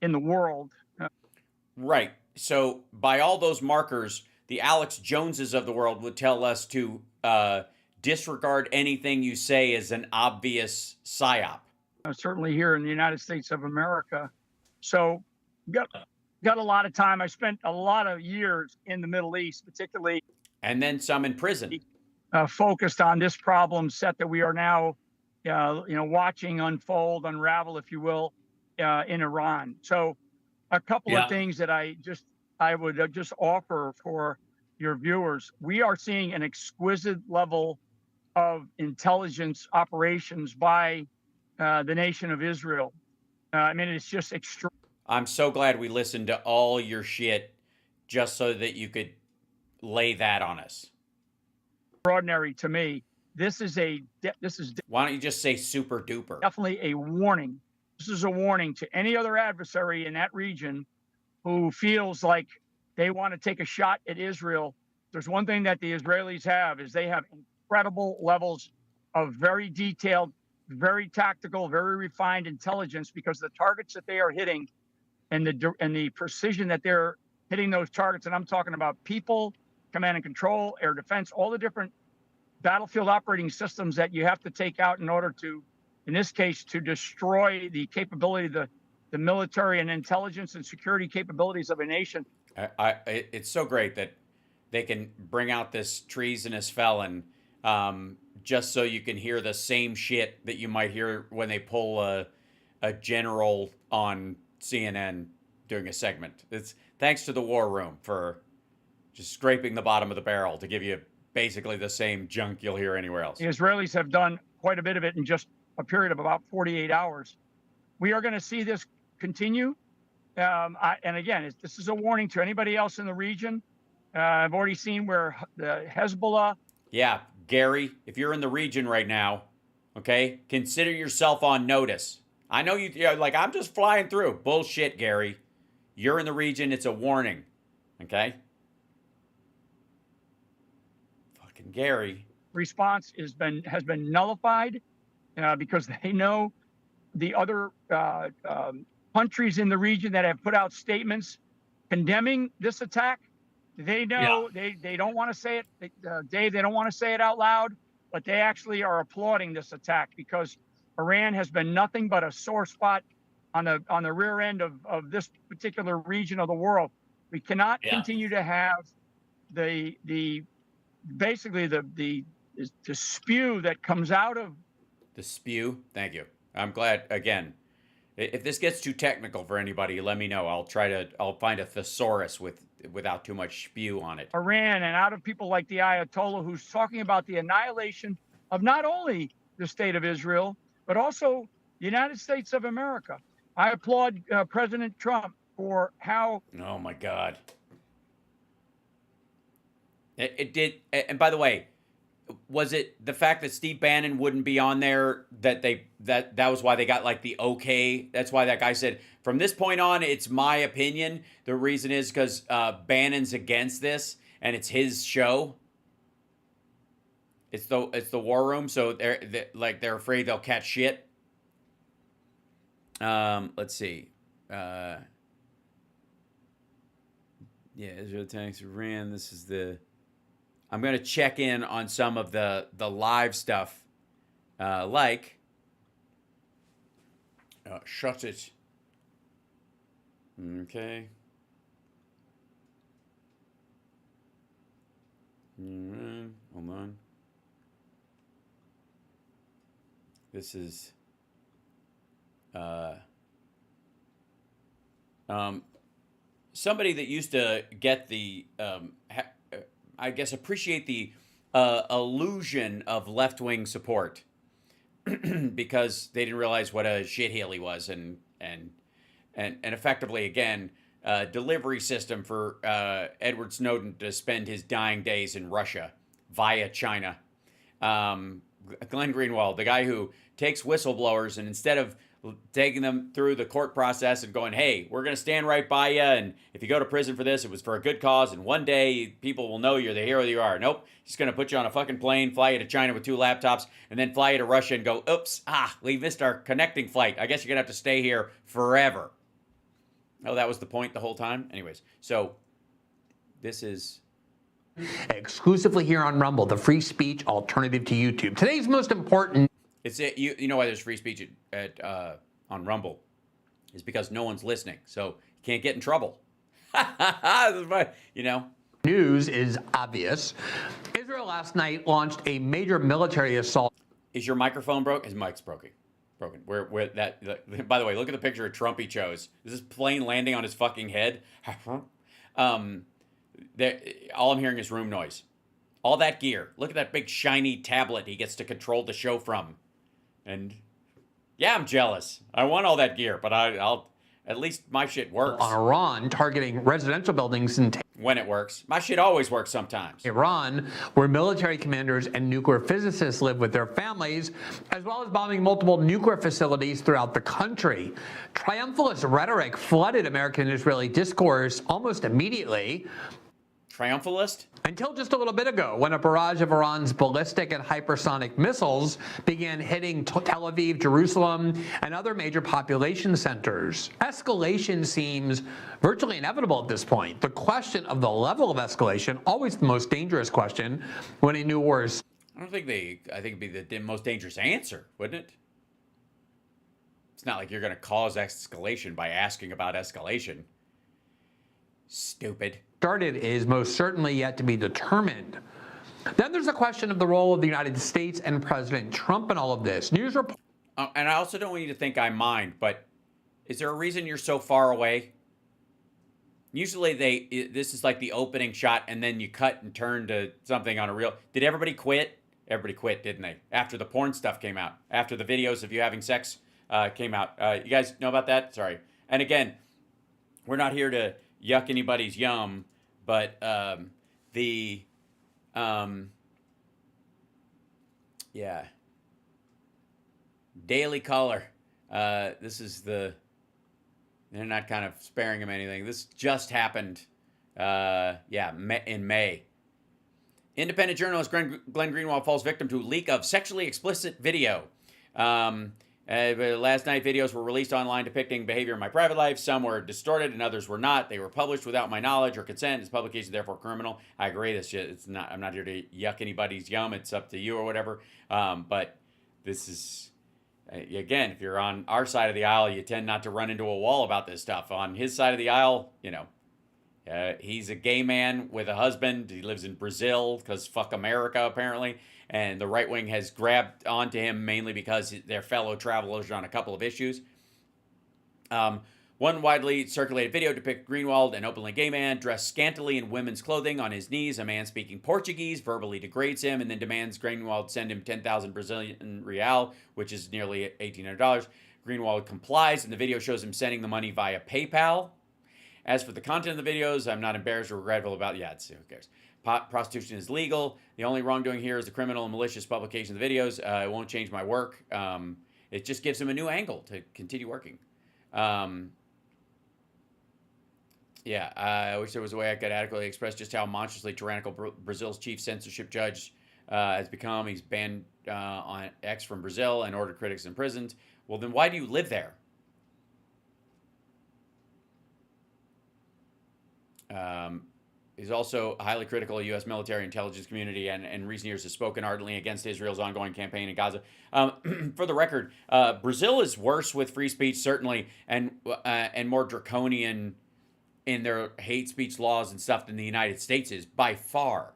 in the world. Right. So by all those markers, the Alex Joneses of the world would tell us to disregard anything you say as an obvious psyop. Certainly here in the United States of America. So got a lot of time. I spent a lot of years in the Middle East, particularly. And then some in prison. Focused on this problem set that we are now, watching unravel, if you will, in Iran. So a couple of things that I would just offer for your viewers. We are seeing an exquisite level of intelligence operations by the nation of Israel. I mean, it's just extreme. I'm so glad we listened to all your shit just so that you could lay that on us. Extraordinary to me. This is why don't you just say super duper? Definitely a warning. This is a warning to any other adversary in that region who feels like they want to take a shot at Israel. There's one thing that the Israelis have, is they have incredible levels of very detailed, very tactical, very refined intelligence, because the targets that they are hitting and the precision that they're hitting those targets, and I'm talking about people, command and control, air defense, all the different battlefield operating systems that you have to take out in order to, in this case, to destroy the capability, the military and intelligence and security capabilities of a nation. It's so great that they can bring out this treasonous felon just so you can hear the same shit that you might hear when they pull a general on CNN doing a segment. It's thanks to the War Room for just scraping the bottom of the barrel to give you basically the same junk you'll hear anywhere else. The Israelis have done quite a bit of it in just a period of about 48 hours. We are going to see this continue. And again, this is a warning to anybody else in the region. I've already seen where the Hezbollah. Yeah, Gary, if you're in the region right now, Okay? Consider yourself on notice. I know you're like, I'm just flying through. Bullshit, Gary. You're in the region. It's a warning. Okay? Fucking Gary. Response has been nullified because they know the other countries in the region that have put out statements condemning this attack. They know they don't want to say it, Dave. They don't want to say it out loud, but they actually are applauding this attack because Iran has been nothing but a sore spot on the rear end of this particular region of the world. We cannot continue to have the spew that comes out of the spew. Thank you. I'm glad. Again, if this gets too technical for anybody, let me know. I'll find a thesaurus without too much spew on it. Iran and out of people like the Ayatollah, who's talking about the annihilation of not only the state of Israel, but also the United States of America. I applaud President Trump for how... Oh, my God. It did. And by the way, was it the fact that Steve Bannon wouldn't be on there that was why they got like the okay? That's why that guy said, from this point on, it's my opinion. The reason is because Bannon's against this and it's his show. It's the war room, so they're afraid they'll catch shit. Let's see. Israel attacks Iran. This is the... I'm going to check in on some of the live stuff, shut it. Okay. Hold on. This is somebody that used to get the I guess appreciate the illusion of left-wing support because they didn't realize what a shitheel he was, and effectively again delivery system for Edward Snowden to spend his dying days in Russia via China. Glenn Greenwald, the guy who takes whistleblowers and instead of taking them through the court process and going, hey, we're going to stand right by you, and if you go to prison for this, it was for a good cause, and one day people will know you're the hero you are. Nope, he's going to put you on a fucking plane, fly you to China with 2 laptops, and then fly you to Russia and go, oops, we missed our connecting flight. I guess you're going to have to stay here forever. Oh, that was the point the whole time? Anyways, so this is... exclusively here on Rumble, the free speech alternative to YouTube. Today's most important... It's you know why there's free speech on Rumble is because no one's listening, so you can't get in trouble. You know, news is obvious. Israel last night launched a major military assault. Is your microphone broke? His mic's broken. Where that? By the way, look at the picture of Trump he chose. Is this plane landing on his fucking head? All I'm hearing is room noise. All that gear. Look at that big shiny tablet he gets to control the show from. And yeah, I'm jealous. I want all that gear, but I'll at least my shit works. On Iran targeting residential buildings in when it works. My shit always works sometimes. Iran, where military commanders and nuclear physicists live with their families, as well as bombing multiple nuclear facilities throughout the country. Triumphalist rhetoric flooded American and Israeli discourse almost immediately. Triumphalist? Until just a little bit ago, when a barrage of Iran's ballistic and hypersonic missiles began hitting Tel Aviv, Jerusalem, and other major population centers. Escalation seems virtually inevitable at this point. The question of the level of escalation, always the most dangerous question when a new war is... I think it'd be the most dangerous answer, wouldn't it? It's not like you're going to cause escalation by asking about escalation. Stupid. Started is most certainly yet to be determined. Then there's the question of the role of the United States and President Trump in all of this. News report. And I also don't want you to think I mind, but is there a reason you're so far away? Usually this is like the opening shot and then you cut and turn to something on a reel. Did everybody quit? Everybody quit, didn't they? After the porn stuff came out, after the videos of you having sex came out. You guys know about that? Sorry. And again, we're not here to yuck anybody's yum, but Daily Caller. This is the... They're not kind of sparing him anything. This just happened, in May. Independent journalist Glenn Greenwald falls victim to leak of sexually explicit video. Last night, videos were released online depicting behavior in my private life. Some were distorted and others were not. They were published without my knowledge or consent. This publication is therefore criminal. I agree. This shit, it's not. I'm not here to yuck anybody's yum. It's up to you or whatever. But this is, again, if you're on our side of the aisle, you tend not to run into a wall about this stuff. On his side of the aisle, he's a gay man with a husband. He lives in Brazil because fuck America, apparently. And the right wing has grabbed onto him mainly because they're fellow travelers on a couple of issues. One widely circulated video depicts Greenwald, an openly gay man, dressed scantily in women's clothing. On his knees, a man speaking Portuguese verbally degrades him and then demands Greenwald send him 10,000 Brazilian real, which is nearly $1,800. Greenwald complies, and the video shows him sending the money via PayPal. As for the content of the videos, I'm not embarrassed or regretful about. Who cares? Prostitution is legal. The only wrongdoing here is the criminal and malicious publication of the videos. It won't change my work. It just gives him a new angle to continue working. I wish there was a way I could adequately express just how monstrously tyrannical Brazil's chief censorship judge has become. He's banned on X from Brazil and ordered critics imprisoned. Well, then why do you live there? He's also highly critical of the U.S. military intelligence community and in recent years has spoken ardently against Israel's ongoing campaign in Gaza. For the record, Brazil is worse with free speech, certainly, and more draconian in their hate speech laws and stuff than the United States is, by far.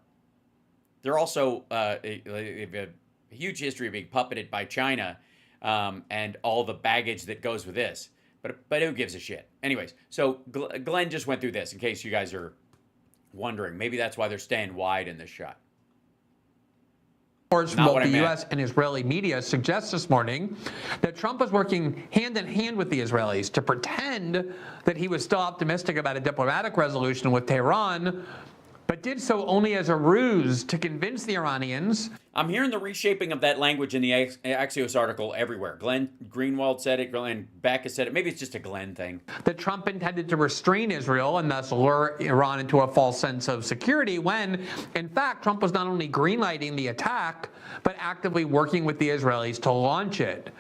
They're also they have a huge history of being puppeted by China and all the baggage that goes with this. But who gives a shit? Anyways, so Glenn just went through this in case you guys are wondering. Maybe that's why they're staying wide in this shot. Reports from both the U.S. and Israeli media suggest this morning that Trump was working hand in hand with the Israelis to pretend that he was still optimistic about a diplomatic resolution with Tehran, but did so only as a ruse to convince the Iranians. I'm hearing the reshaping of that language in the Axios article everywhere. Glenn Greenwald said it, Glenn Beck has said it. Maybe it's just a Glenn thing. That Trump intended to restrain Israel and thus lure Iran into a false sense of security when, in fact, Trump was not only greenlighting the attack, but actively working with the Israelis to launch it.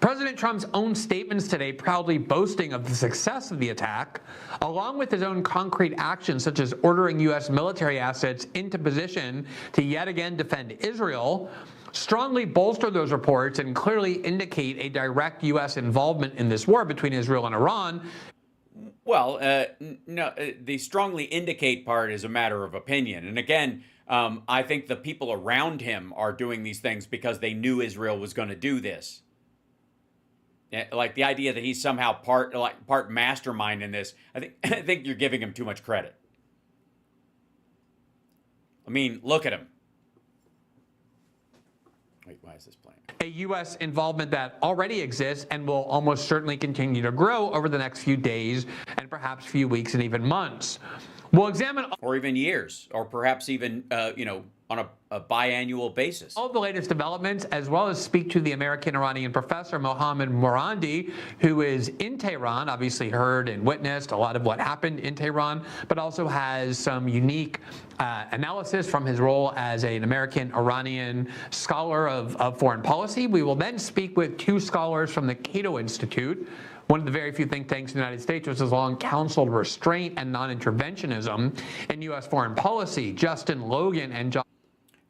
President Trump's own statements today proudly boasting of the success of the attack, along with his own concrete actions such as ordering U.S. military assets into position to yet again defend Israel, strongly bolster those reports and clearly indicate a direct U.S. involvement in this war between Israel and Iran. Well, no, the strongly indicate part is a matter of opinion. And again, I think the people around him are doing these things because they knew Israel was going to do this. Like the idea that he's somehow part mastermind in this, I think you're giving him too much credit. I mean, look at him. Wait, why is this playing? A U.S. involvement that already exists and will almost certainly continue to grow over the next few days and perhaps few weeks and even months. We'll examine, or even years, or perhaps even on a biannual basis. All the latest developments, as well as speak to the American-Iranian professor Mohammad Morandi, who is in Tehran, obviously heard and witnessed a lot of what happened in Tehran, but also has some unique analysis from his role as an American-Iranian scholar of foreign policy. We will then speak with two scholars from the Cato Institute, one of the very few think tanks in the United States which has long counseled restraint and non-interventionism in U.S. foreign policy. Justin Logan and John.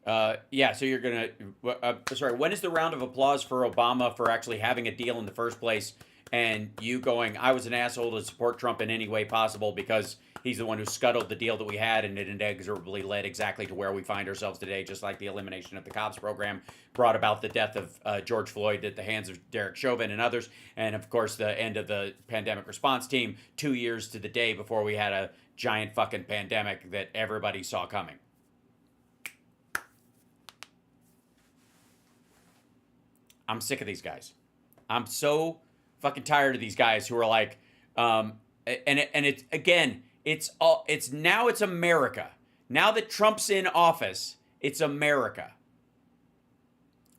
So you're going to... sorry, when is the round of applause for Obama for actually having a deal in the first place and you going, I was an asshole to support Trump in any way possible because he's the one who scuttled the deal that we had and it inexorably led exactly to where we find ourselves today, just like the elimination of the cops program brought about the death of George Floyd at the hands of Derek Chauvin and others, and of course the end of the pandemic response team 2 years to the day before we had a giant fucking pandemic that everybody saw coming. I'm sick of these guys. I'm so fucking tired of these guys who are like, it's again, it's America. Now that Trump's in office, it's America.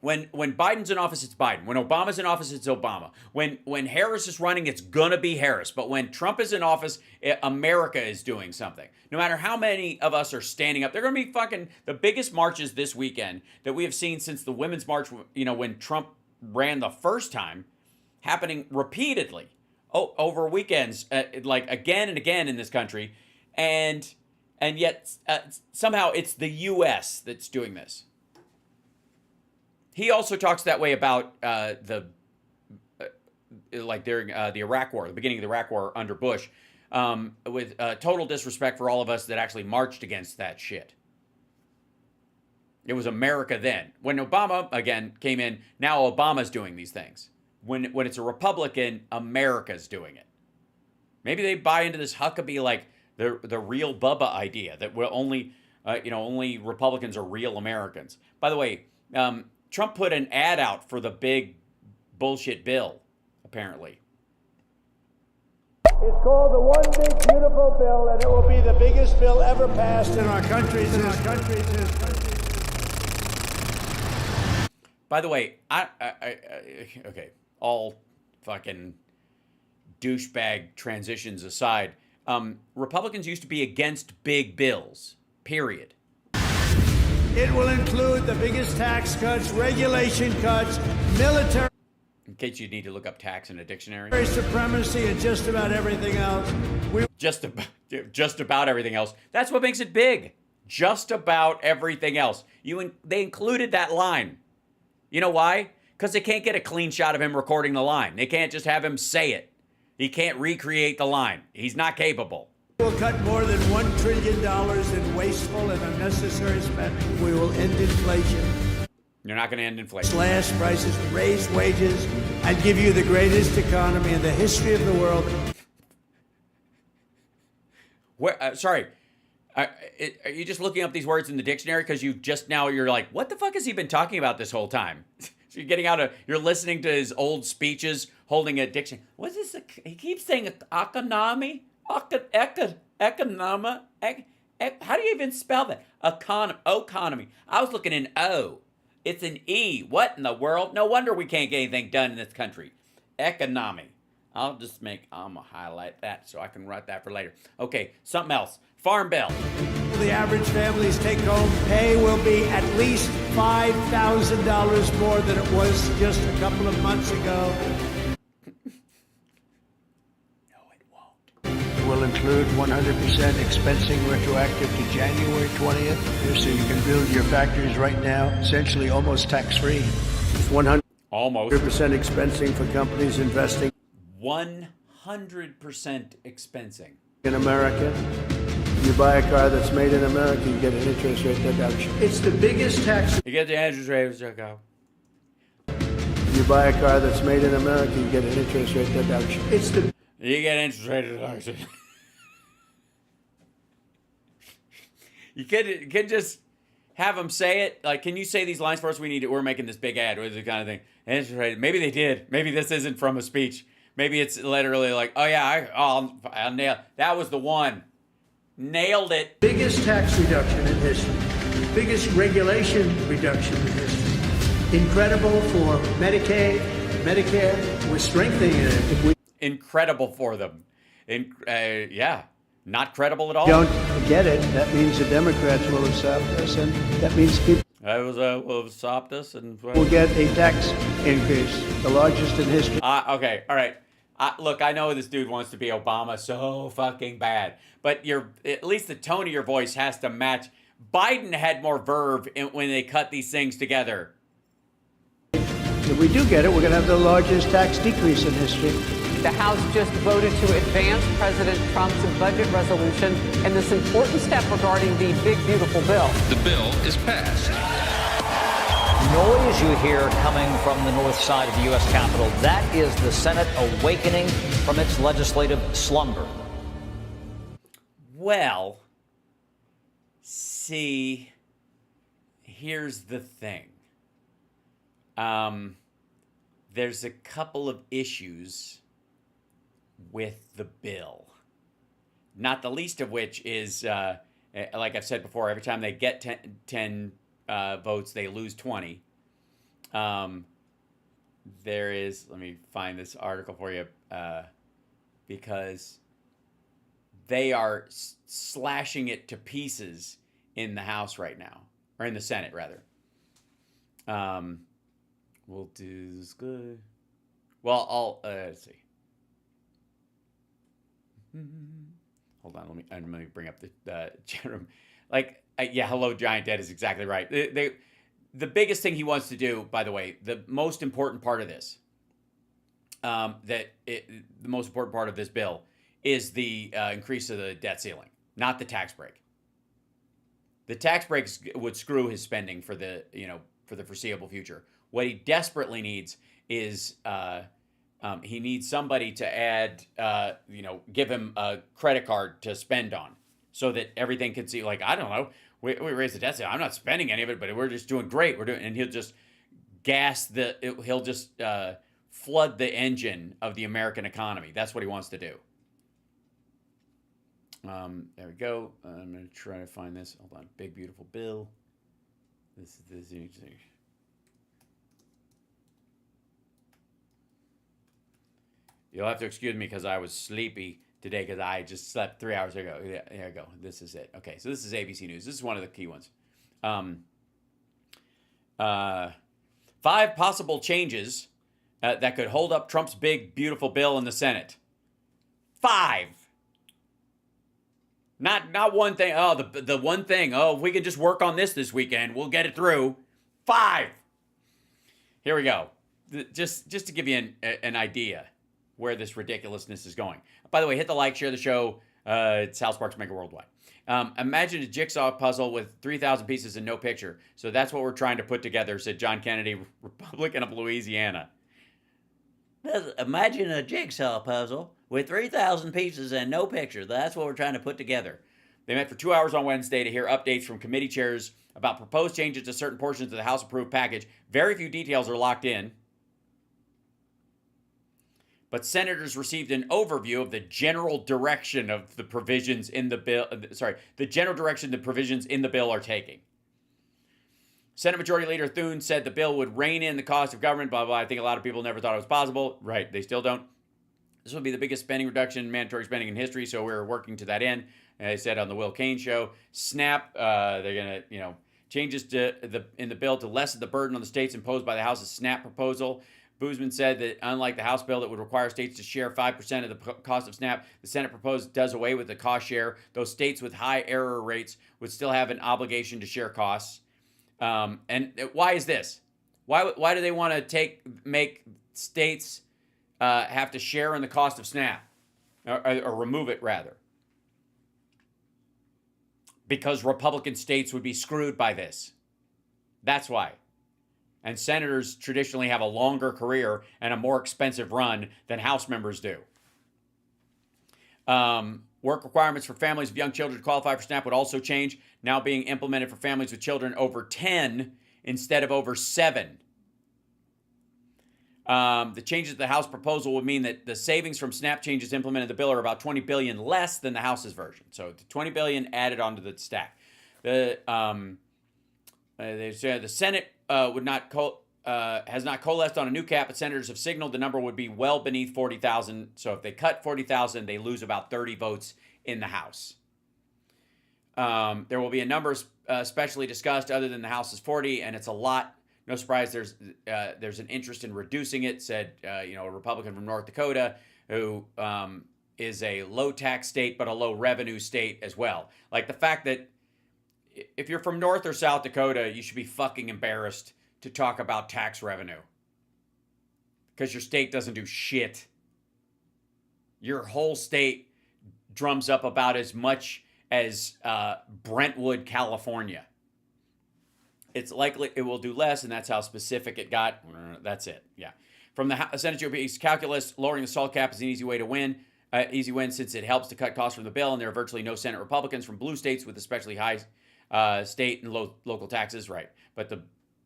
When Biden's in office, it's Biden. When Obama's in office, it's Obama. When Harris is running, it's gonna be Harris. But when Trump is in office, America is doing something. No matter how many of us are standing up, they're gonna be fucking the biggest marches this weekend that we have seen since the Women's March. You know, when Trump ran the first time, happening repeatedly over weekends, like again and again in this country, and yet somehow it's the U.S. that's doing this. He also talks that way about during the Iraq War, the beginning of the Iraq War under Bush, with total disrespect for all of us that actually marched against that shit. It was America then. When Obama, again, came in, now Obama's doing these things. When it's a Republican, America's doing it. Maybe they buy into this Huckabee, like the real Bubba idea, that we're only Republicans are real Americans. By the way, Trump put an ad out for the big bullshit bill, apparently. It's called the One Big Beautiful Bill, and it will be the biggest bill ever passed in our country's history. By the way, okay, all fucking douchebag transitions aside, Republicans used to be against big bills, period. It will include the biggest tax cuts, regulation cuts, military In case you need to look up tax in a dictionary. supremacy, and just about everything else. Just about everything else. That's what makes it big. Just about everything else. They included that line. You know why? Because they can't get a clean shot of him recording the line. They can't just have him say it. He can't recreate the line. He's not capable. We will cut more than $1 trillion in wasteful and unnecessary spending. We will end inflation. You're not going to end inflation. Slash prices, raise wages, and give you the greatest economy in the history of the world. Sorry. Are you just looking up these words in the dictionary because you're like, what the fuck has he been talking about this whole time? So you're listening to his old speeches, holding a dictionary. What's this? He keeps saying economy, economy. How do you even spell that? Economy. I was looking in O. It's an E. What in the world? No wonder we can't get anything done in this country. Economy. I'm gonna highlight that so I can write that for later. Okay, something else. Farm Bill. The average family's take-home pay will be at least $5,000 more than it was just a couple of months ago. It will include 100% expensing retroactive to January 20th, so you can build your factories right now, essentially almost tax-free. It's 100% expensing for companies investing 100% expensing in America. You buy a car that's made in America, you get an interest rate deduction. It's the biggest tax. You get the interest rate deduction. You buy a car that's made in America, you get an interest rate deduction. You get interest rate deduction. You can just have them say it. Like, can you say these lines for us? We're making this big ad. Or this kind of thing. Interest rate. Maybe they did. Maybe this isn't from a speech. Maybe it's literally like, oh yeah, I'll nail. That was the one. Nailed it. Biggest tax reduction in history. Biggest regulation reduction in history. Incredible for Medicaid, Medicare. We're strengthening it. Incredible for them. Yeah. Not credible at all. Don't get it. That means the Democrats will have stopped us, and that means people will have stopped us, and will get a tax increase, the largest in history. Okay, all right. Look, I know this dude wants to be Obama so fucking bad, but at least the tone of your voice has to match. Biden had more verve when they cut these things together. If we do get it, we're going to have the largest tax decrease in history. The House just voted to advance President Trump's budget resolution and this important step regarding the big, beautiful bill. The bill is passed. Noise you hear coming from the north side of the U.S. Capitol, that is the Senate awakening from its legislative slumber. Well, see, here's the thing. There's a couple of issues with the bill. Not the least of which is, like I've said before, every time they get 10 votes, they lose 20. There is, let me find this article for you, because they are slashing it to pieces in the House right now, or in the Senate rather. We'll do this good. Well, I'll let's see. Hold on, let me bring up the chat room. Yeah, hello, Giant Dead is exactly right. The biggest thing he wants to do, by the way, the most important part of this, the most important part of this bill is the increase of the debt ceiling, not the tax break. The tax breaks would screw his spending for the foreseeable future. What he desperately needs is he needs somebody to add, give him a credit card to spend on, so that everything can see. Like, I don't know, we raised the debt ceiling. I'm not spending any of it, but we're just doing great. And he'll just he'll just flood the engine of the American economy. That's what he wants to do. There we go. I'm going to try to find this. Hold on. Big, beautiful bill. This is interesting. You'll have to excuse me because I was sleepy today because I just slept 3 hours ago. Yeah, there you go. This is it. Okay, so this is ABC News. This is one of the key ones. 5 possible changes that could hold up Trump's big, beautiful bill in the Senate. 5. Not one thing. Oh, the one thing. Oh, if we can just work on this weekend, we'll get it through. 5. Here we go. Just to give you an idea where this ridiculousness is going. By the way, hit the like, share the show. It's Hal Sparks Megaworldwide. Imagine a jigsaw puzzle with 3,000 pieces and no picture. So that's what we're trying to put together, said John Kennedy, Republican of Louisiana. Imagine a jigsaw puzzle with 3,000 pieces and no picture. That's what we're trying to put together. They met for 2 hours on Wednesday to hear updates from committee chairs about proposed changes to certain portions of the House-approved package. Very few details are locked in. But senators received an overview of the general direction of the provisions in the bill. The general direction the provisions in the bill are taking. Senate Majority Leader Thune said the bill would rein in the cost of government, blah, blah. I think a lot of people never thought it was possible. Right, they still don't. This will be the biggest spending reduction in mandatory spending in history, so we're working to that end. And I said on the Will Cain show, SNAP, they're going to, changes in the bill to lessen the burden on the states imposed by the House's SNAP proposal. Boozman said that unlike the House bill that would require states to share 5% of the cost of SNAP, the Senate proposed does away with the cost share. Those states with high error rates would still have an obligation to share costs. And why is this? Why do they want to make states have to share in the cost of SNAP, or remove it rather? Because Republican states would be screwed by this. That's why. And senators traditionally have a longer career and a more expensive run than House members do. Work requirements for families of young children to qualify for SNAP would also change, now being implemented for families with children over 10 instead of over 7. The changes to the House proposal would mean that the savings from SNAP changes implemented in the bill are about $20 billion less than the House's version. So the $20 billion added onto the stack. They say the Senate has not coalesced on a new cap, but senators have signaled the number would be well beneath 40,000. So if they cut 40,000, they lose about 30 votes in the House. There will be a number specially discussed other than the House's 40, and it's a lot. No surprise, there's an interest in reducing it, said a Republican from North Dakota who is a low-tax state but a low-revenue state as well. Like the fact that if you're from North or South Dakota, you should be fucking embarrassed to talk about tax revenue. Because your state doesn't do shit. Your whole state drums up about as much as Brentwood, California. It's likely it will do less, and that's how specific it got. That's it, yeah. From the Senate GOP's calculus, lowering the SALT cap is an easy way to win. Easy win since it helps to cut costs from the bill, and there are virtually no Senate Republicans from blue states with especially high state and local taxes, right? But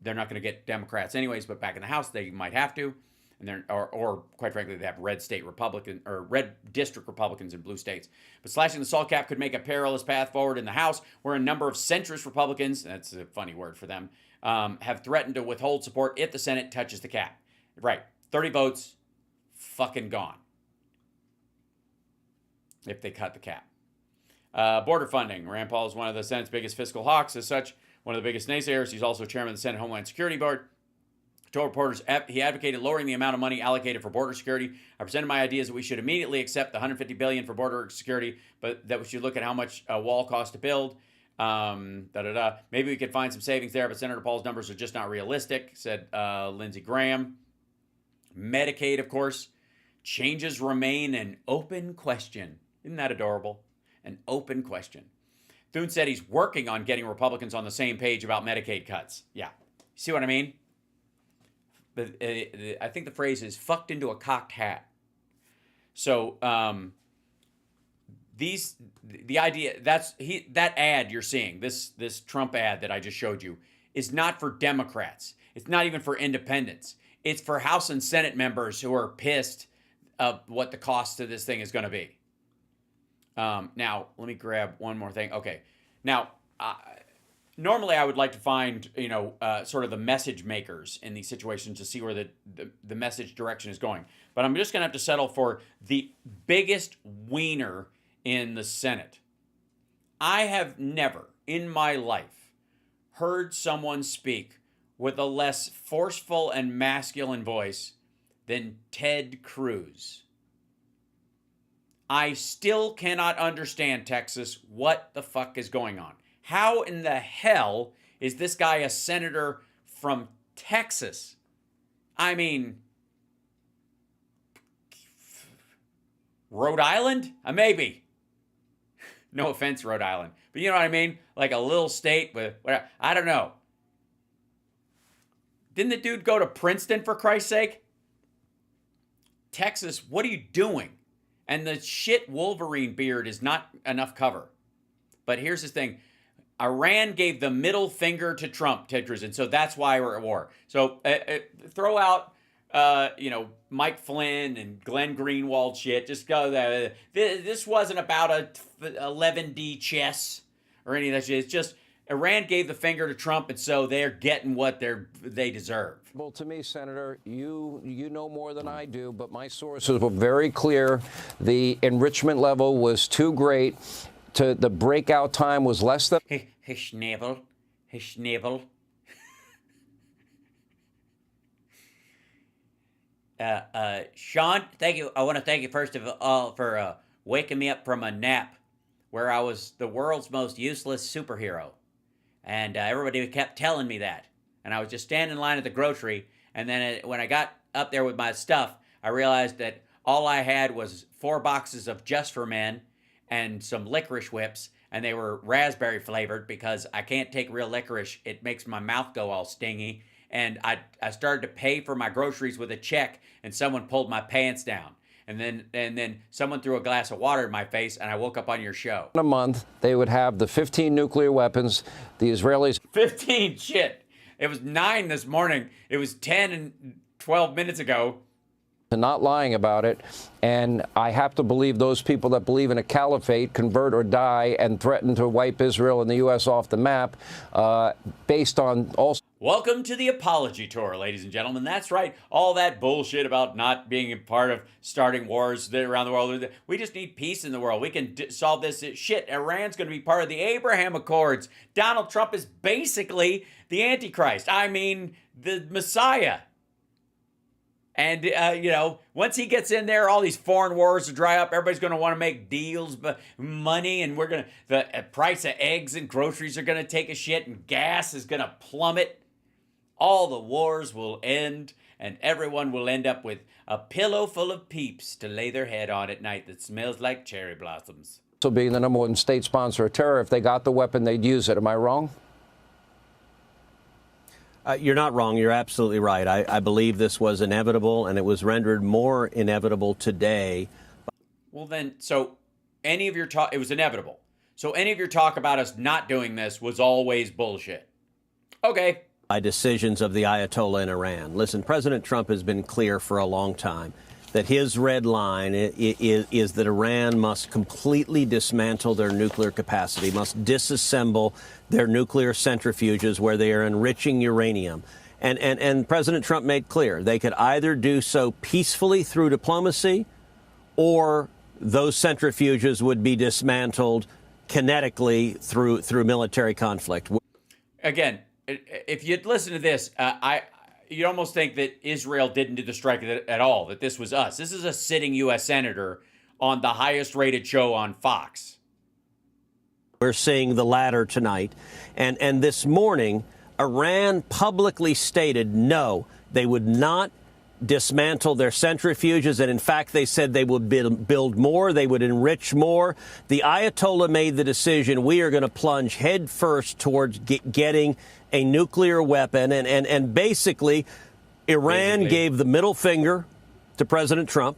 they're not going to get Democrats anyways. But back in the House, they might have to, and or quite frankly, they have red state Republican or red district Republicans in blue states. But slashing the SALT cap could make a perilous path forward in the House, where a number of centrist Republicans—that's a funny word for them— have threatened to withhold support if the Senate touches the cap. Right. 30 votes, fucking gone. If they cut the cap. Border funding. Rand Paul is one of the Senate's biggest fiscal hawks. As such, one of the biggest naysayers. He's also chairman of the Senate Homeland Security Board. Told reporters he advocated lowering the amount of money allocated for border security. I presented my ideas that we should immediately accept the $150 billion for border security, but that we should look at how much a wall costs to build. Maybe we could find some savings there, but Senator Paul's numbers are just not realistic, said Lindsey Graham. Medicaid, of course, changes remain an open question. Isn't that adorable? An open question. Thune said he's working on getting Republicans on the same page about Medicaid cuts. Yeah. See what I mean? I think the phrase is fucked into a cocked hat. So the idea that ad you're seeing, this Trump ad that I just showed you, is not for Democrats. It's not even for independents. It's for House and Senate members who are pissed of what the cost of this thing is going to be. Now, let me grab one more thing. Okay. Now, normally I would like to find, sort of the message makers in these situations to see where the message direction is going. But I'm just going to have to settle for the biggest wiener in the Senate. I have never in my life heard someone speak with a less forceful and masculine voice than Ted Cruz. I still cannot understand, Texas, what the fuck is going on. How in the hell is this guy a senator from Texas? I mean, Rhode Island? Maybe. No offense, Rhode Island. But you know what I mean? Like a little state with, I don't know. Didn't the dude go to Princeton, for Christ's sake? Texas, what are you doing? And the shit Wolverine beard is not enough cover. But here's the thing. Iran gave the middle finger to Trump, Ted Cruz, and so that's why we're at war. So throw out, Mike Flynn and Glenn Greenwald shit. Just go there. This wasn't about a 11D chess or any of that shit. It's just Iran gave the finger to Trump, and so they're getting what they deserve. Well, to me, Senator, you know more than I do, but my sources were very clear. The enrichment level was too great. The breakout time was less than... His navel. Sean, thank you. I want to thank you first of all for waking me up from a nap where I was the world's most useless superhero. And everybody kept telling me that. And I was just standing in line at the grocery. And then when I got up there with my stuff, I realized that all I had was 4 boxes of Just for Men and some licorice whips. And they were raspberry flavored because I can't take real licorice. It makes my mouth go all stingy. And I started to pay for my groceries with a check. And someone pulled my pants down. And then someone threw a glass of water in my face, and I woke up on your show. In a month, they would have the 15 nuclear weapons. The Israelis... 15? Shit. It was 9 this morning. It was 10 and 12 minutes ago. Not lying about it. And I have to believe those people that believe in a caliphate, convert or die, and threaten to wipe Israel and the U.S. off the map based on also... Welcome to the apology tour, ladies and gentlemen. That's right. All that bullshit about not being a part of starting wars around the world. We just need peace in the world. We can solve this shit. Iran's going to be part of the Abraham Accords. Donald Trump is basically the Antichrist. I mean, the Messiah. And, once he gets in there, all these foreign wars will dry up. Everybody's going to want to make deals, but money, and the price of eggs and groceries are going to take a shit, and gas is going to plummet. All the wars will end, and everyone will end up with a pillow full of peeps to lay their head on at night that smells like cherry blossoms. So being the number one state sponsor of terror, if they got the weapon, they'd use it. Am I wrong? You're not wrong. You're absolutely right. I believe this was inevitable, and it was rendered more inevitable today. Well, then, so any of your talk, it was inevitable. So any of your talk about us not doing this was always bullshit. Okay. By decisions of the Ayatollah in Iran. Listen, President Trump has been clear for a long time. that his red line is that Iran must completely dismantle their nuclear capacity, must disassemble their nuclear centrifuges where they are enriching uranium. And President Trump made clear they could either do so peacefully through diplomacy, or those centrifuges would be dismantled kinetically through military conflict. Again, if you'd listen to this, you'd almost think that Israel didn't do the strike at all, that this was us. This is a sitting U.S. senator on the highest rated show on Fox. We're seeing the latter tonight. And this morning, Iran publicly stated no, they would not dismantle their centrifuges. And in fact, they said they would build more, they would enrich more. The Ayatollah made the decision, we are going to plunge headfirst towards getting a nuclear weapon. And basically, Iran gave the middle finger to President Trump.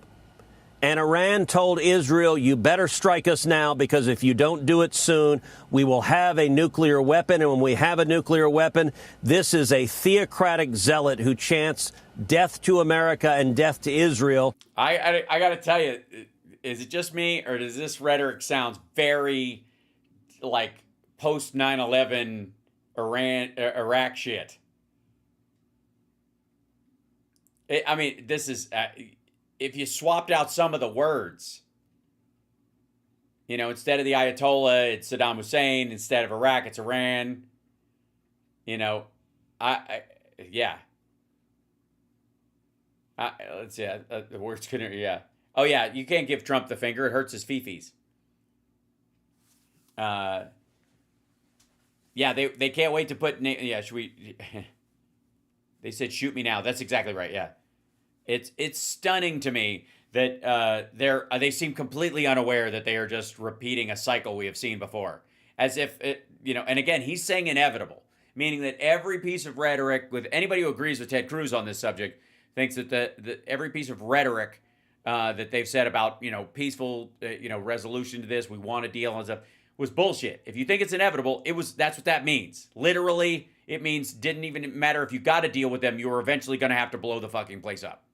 And Iran told Israel, you better strike us now, because if you don't do it soon, we will have a nuclear weapon. And when we have a nuclear weapon, this is a theocratic zealot who chants death to America and death to Israel. I got to tell you, is it just me, or does this rhetoric sound very like post 9/11 Iraq shit? I mean, this is... if you swapped out some of the words, you know, instead of the Ayatollah, it's Saddam Hussein. Instead of Iraq, it's Iran. You know, yeah. Let's see. The words couldn't, yeah. Oh, yeah, you can't give Trump the finger. It hurts his fifis. Yeah, they can't wait to put, yeah, should we, they said shoot me now. That's exactly right, yeah. It's stunning to me that they seem completely unaware that they are just repeating a cycle we have seen before, as if and again, he's saying inevitable, meaning that every piece of rhetoric, with anybody who agrees with Ted Cruz on this subject, thinks that every piece of rhetoric that they've said about peaceful resolution to this, we want a deal and stuff, was bullshit. If you think it's inevitable, that's what that means. Literally, it means didn't even matter if you got to deal with them, you were eventually going to have to blow the fucking place up.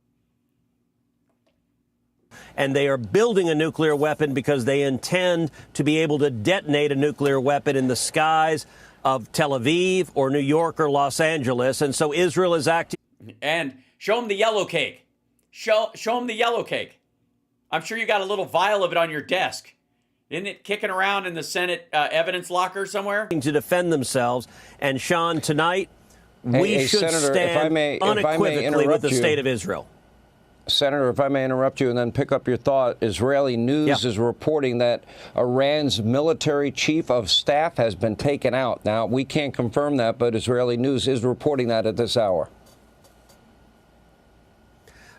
And they are building a nuclear weapon because they intend to be able to detonate a nuclear weapon in the skies of Tel Aviv or New York or Los Angeles. And so Israel is acting. And show them the yellow cake. Show them the yellow cake. I'm sure you got a little vial of it on your desk. Isn't it kicking around in the Senate evidence locker somewhere? To defend themselves. And Sean, tonight, we should Senator, stand unequivocally with the state of Israel. Senator, if I may interrupt you and then pick up your thought, Israeli news is reporting that Iran's military chief of staff has been taken out. Now, we can't confirm that, but Israeli news is reporting that at this hour.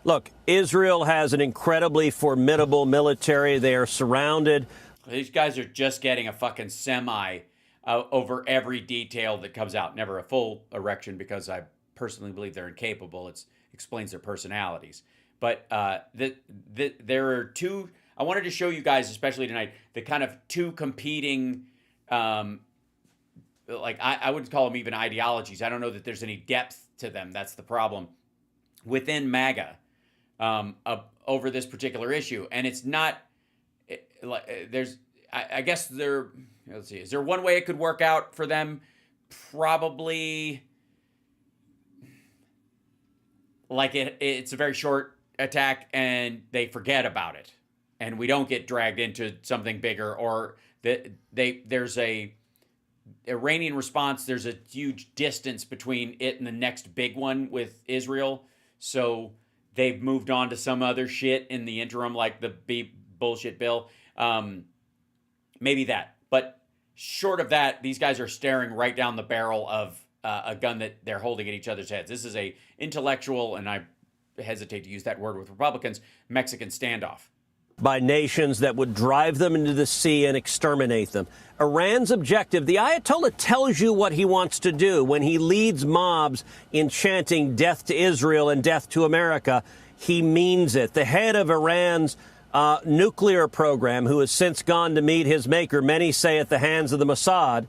Look, Israel has an incredibly formidable military. They are surrounded. These guys are just getting a fucking semi over every detail that comes out. Never a full erection, because I personally believe they're incapable. It explains their personalities. But there are two, I wanted to show you guys, especially tonight, the kind of two competing, I wouldn't call them even ideologies. I don't know that there's any depth to them. That's the problem within MAGA over this particular issue. And it's not, I guess let's see, is there one way it could work out for them? Probably, like it's a very short attack and they forget about it and we don't get dragged into something bigger, or there's a Iranian response, there's a huge distance between it and the next big one with Israel, so they've moved on to some other shit in the interim, like the bullshit bill, maybe that. But short of that, these guys are staring right down the barrel of a gun that they're holding at each other's heads. This is a intellectual, and I hesitate to use that word with Republicans, Mexican standoff. By nations that would drive them into the sea and exterminate them. Iran's objective, the Ayatollah tells you what he wants to do when he leads mobs in chanting death to Israel and death to America. He means it. The head of Iran's nuclear program, who has since gone to meet his maker, many say at the hands of the Mossad,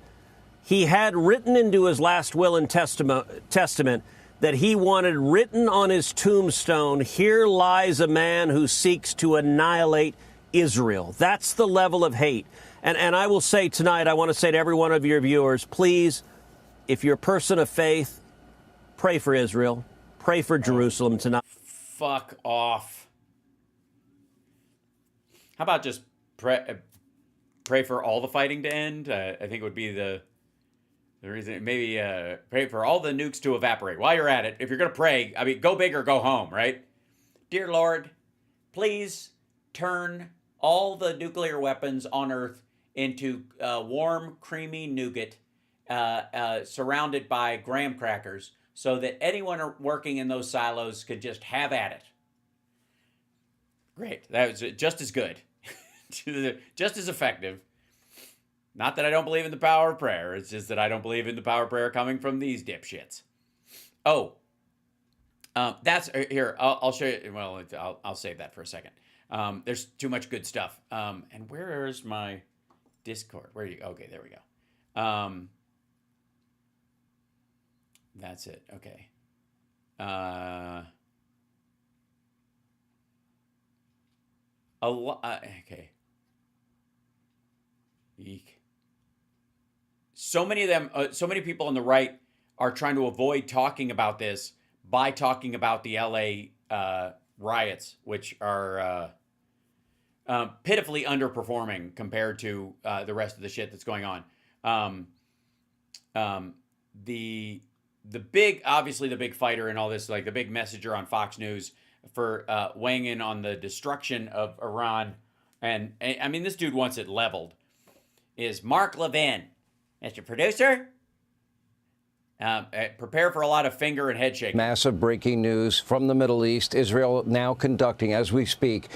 he had written into his last will and testament that he wanted written on his tombstone, "Here lies a man who seeks to annihilate Israel." That's the level of hate. And I will say tonight, I want to say to every one of your viewers, please, if you're a person of faith, pray for Israel. Pray for Jerusalem tonight. Fuck off. How about just pray for all the fighting to end? I think it would be the reason. Maybe pray for all the nukes to evaporate. While you're at it, if you're going to pray, I mean, go big or go home, right? Dear Lord, please turn all the nuclear weapons on Earth into warm, creamy nougat surrounded by graham crackers so that anyone working in those silos could just have at it. Great. That was just as good. Just as effective. Not that I don't believe in the power of prayer. It's just that I don't believe in the power of prayer coming from these dipshits. Oh. That's here. I'll show you. Well, I'll save that for a second. There's too much good stuff. And where is my Discord? Where are you? Okay, there we go. That's it. Okay. Okay. Eek. So many of them, so many people on the right are trying to avoid talking about this by talking about the LA riots, which are pitifully underperforming compared to the rest of the shit that's going on. The big, obviously the big fighter in all this, like the big messenger on Fox News for weighing in on the destruction of Iran, and I mean, this dude wants it leveled, is Mark Levin. Mr. Producer, prepare for a lot of finger and head shaking. Massive breaking news from the Middle East. Israel now conducting, as we speak,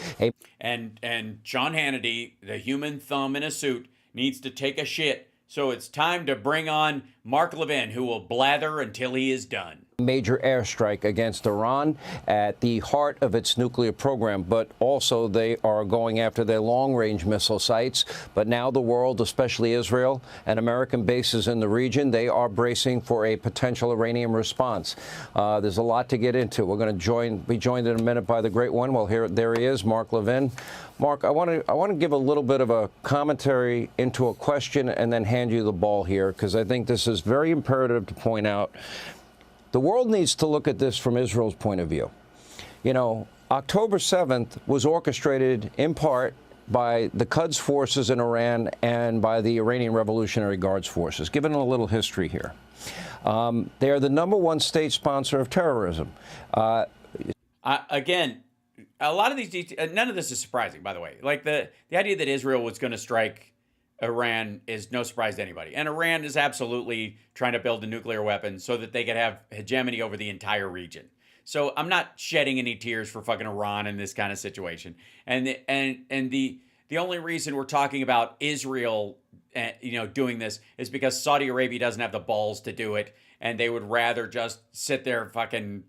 And Sean Hannity, the human thumb in a suit, needs to take a shit. So it's time to bring on Mark Levin, who will blather until he is done. Major airstrike against Iran at the heart of its nuclear program, but also they are going after their long-range missile sites. But now the world, especially Israel and American bases in the region, they are bracing for a potential Iranian response. There's a lot to get into. We're going to be joined in a minute by the great one. Well, there he is, Mark Levin. Mark, I want to give a little bit of a commentary into a question and then hand you the ball here, because I think this is very imperative to point out. The world needs to look at this from Israel's point of view. You know, October 7th was orchestrated in part by the Quds forces in Iran and by the Iranian Revolutionary Guards forces. Given a little history here. They are the #1 state sponsor of terrorism. Again, a lot of these details, none of this is surprising, by the way. Like the idea that Israel was going to strike Iran is no surprise to anybody. And Iran is absolutely trying to build a nuclear weapon so that they could have hegemony over the entire region. So I'm not shedding any tears for fucking Iran in this kind of situation. And the only reason we're talking about Israel, doing this is because Saudi Arabia doesn't have the balls to do it, and they would rather just sit there fucking,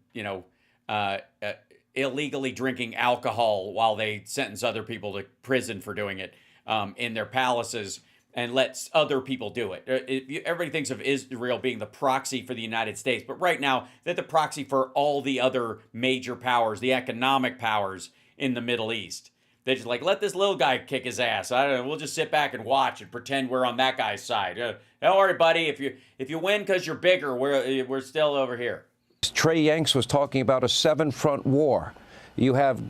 illegally drinking alcohol while they sentence other people to prison for doing it. In their palaces and lets other people do it. Everybody thinks of Israel being the proxy for the United States, but right now they're the proxy for all the other major powers, the economic powers in the Middle East. They're just like, let this little guy kick his ass. I don't know. We'll just sit back and watch and pretend we're on that guy's side. Don't worry, buddy. If you win because you're bigger, we're still over here. Trey Yanks was talking about a 7-front war. You have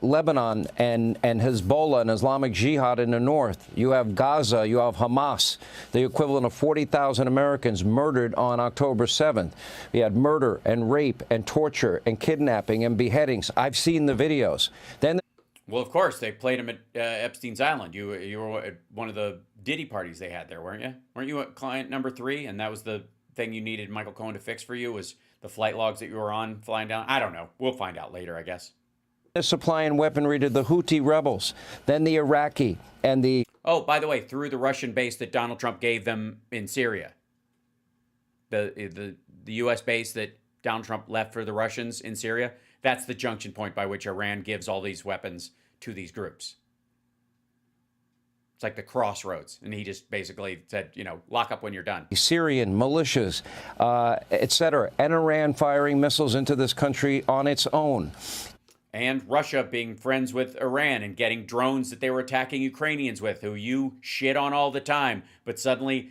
Lebanon and Hezbollah and Islamic Jihad in the north. You have Gaza. You have Hamas, the equivalent of 40,000 Americans murdered on October 7th. You had murder and rape and torture and kidnapping and beheadings. I've seen the videos. Well, of course, they played him at Epstein's Island. You were at one of the Diddy parties they had there, weren't you? Weren't you at client number 3? And that was the thing you needed Michael Cohen to fix for you, was the flight logs that you were on flying down? I don't know. We'll find out later, I guess. Supplying weaponry to the Houthi rebels, then the Iraqi and the... Oh, by the way, through the Russian base that Donald Trump gave them in Syria. The U.S. base that Donald Trump left for the Russians in Syria, that's the junction point by which Iran gives all these weapons to these groups. It's like the crossroads. And he just basically said, lock up when you're done. Syrian militias, etc., and Iran firing missiles into this country on its own. And Russia being friends with Iran and getting drones that they were attacking Ukrainians with, who you shit on all the time. But suddenly,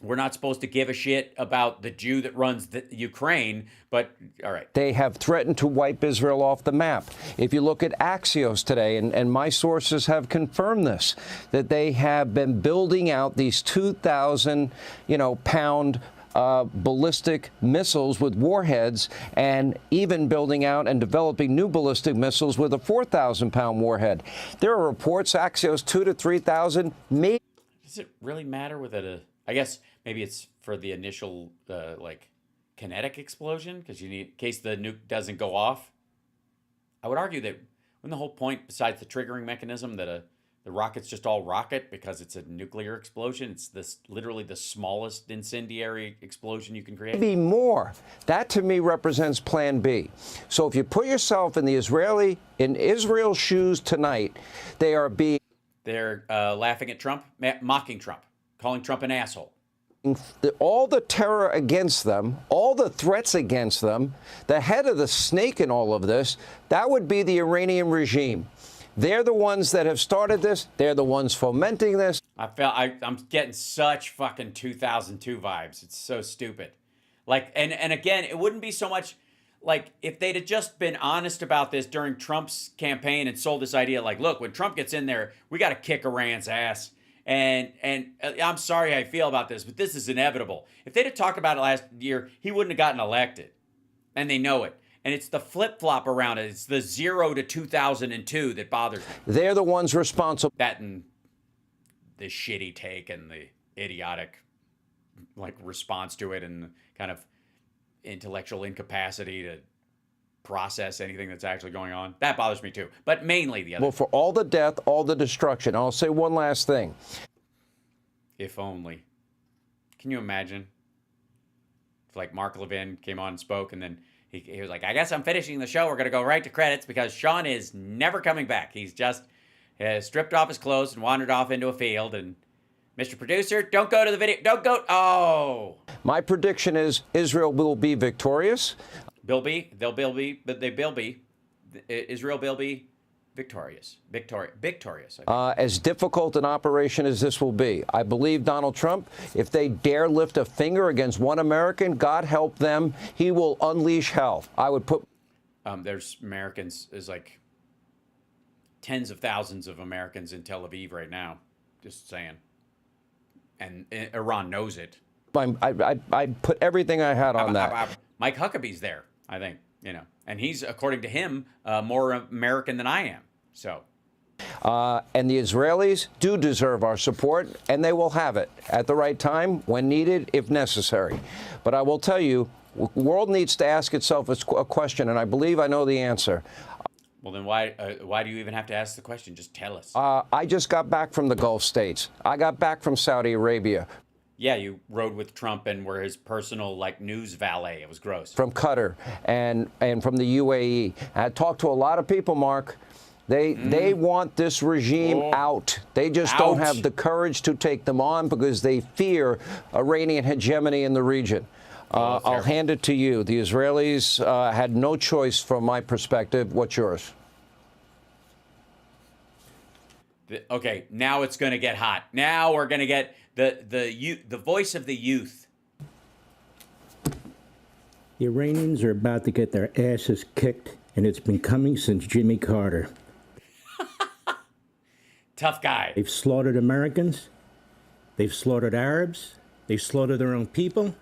we're not supposed to give a shit about the Jew that runs the Ukraine, but all right. They have threatened to wipe Israel off the map. If you look at Axios today, and my sources have confirmed this, that they have been building out these 2,000, pound ballistic missiles with warheads, and even building out and developing new ballistic missiles with a 4,000-pound warhead. There are reports, Axios, 2,000 to 3,000. Does it really matter with it? I guess maybe it's for the initial kinetic explosion, because you need in case the nuke doesn't go off. I would argue that when the whole point, besides the triggering mechanism, that the rocket's just all rocket because it's a nuclear explosion. It's literally the smallest incendiary explosion you can create. Maybe more. That to me represents Plan B. So if you put yourself in Israel's shoes tonight, they're laughing at Trump, mocking Trump, calling Trump an asshole. All the terror against them, all the threats against them, the head of the snake in all of this, that would be the Iranian regime. They're the ones that have started this. They're the ones fomenting this. I'm getting such fucking 2002 vibes. It's so stupid. And again, it wouldn't be so much like if they'd have just been honest about this during Trump's campaign and sold this idea look, when Trump gets in there, we got to kick Iran's ass. And I'm sorry how I feel about this, but this is inevitable. If they'd have talked about it last year, he wouldn't have gotten elected. And they know it. And it's the flip-flop around it. It's the 0 to 2002 that bothers me. They're the ones responsible. That and the shitty take and the idiotic response to it and kind of intellectual incapacity to process anything that's actually going on. That bothers me too. But mainly the other. Well, for all the death, all the destruction. I'll say one last thing. If only. Can you imagine if Mark Levin came on and spoke and then he was like, I guess I'm finishing the show. We're going to go right to credits because Sean is never coming back. He's just stripped off his clothes and wandered off into a field. And Mr. Producer, don't go to the video. Don't go. Oh. My prediction is Israel will be victorious. They'll be. Israel will be victorious. Victorious. As difficult an operation as this will be. I believe Donald Trump, if they dare lift a finger against one American, God help them, he will unleash hell. I would put... There's tens of thousands of Americans in Tel Aviv right now. Just saying. And Iran knows it. I put everything I had on that. Mike Huckabee's there, I think, and he's, according to him, more American than I am. So, and the Israelis do deserve our support, and they will have it at the right time, when needed, if necessary. But I will tell you, the world needs to ask itself a question, and I believe I know the answer. Well, then why do you even have to ask the question? Just tell us. I just got back from the Gulf states. I got back from Saudi Arabia. Yeah, you rode with Trump and were his personal news valet. It was gross. From Qatar and from the UAE. I talked to a lot of people, Mark. They want this regime out. They just don't have the courage to take them on because they fear Iranian hegemony in the region. I'll hand it to you. The Israelis had no choice from my perspective. What's yours? Okay, now it's going to get hot. Now we're going to get the voice of the youth. The Iranians are about to get their asses kicked, and it's been coming since Jimmy Carter. Tough guy. They've slaughtered Americans. They've slaughtered Arabs. They've slaughtered their own people.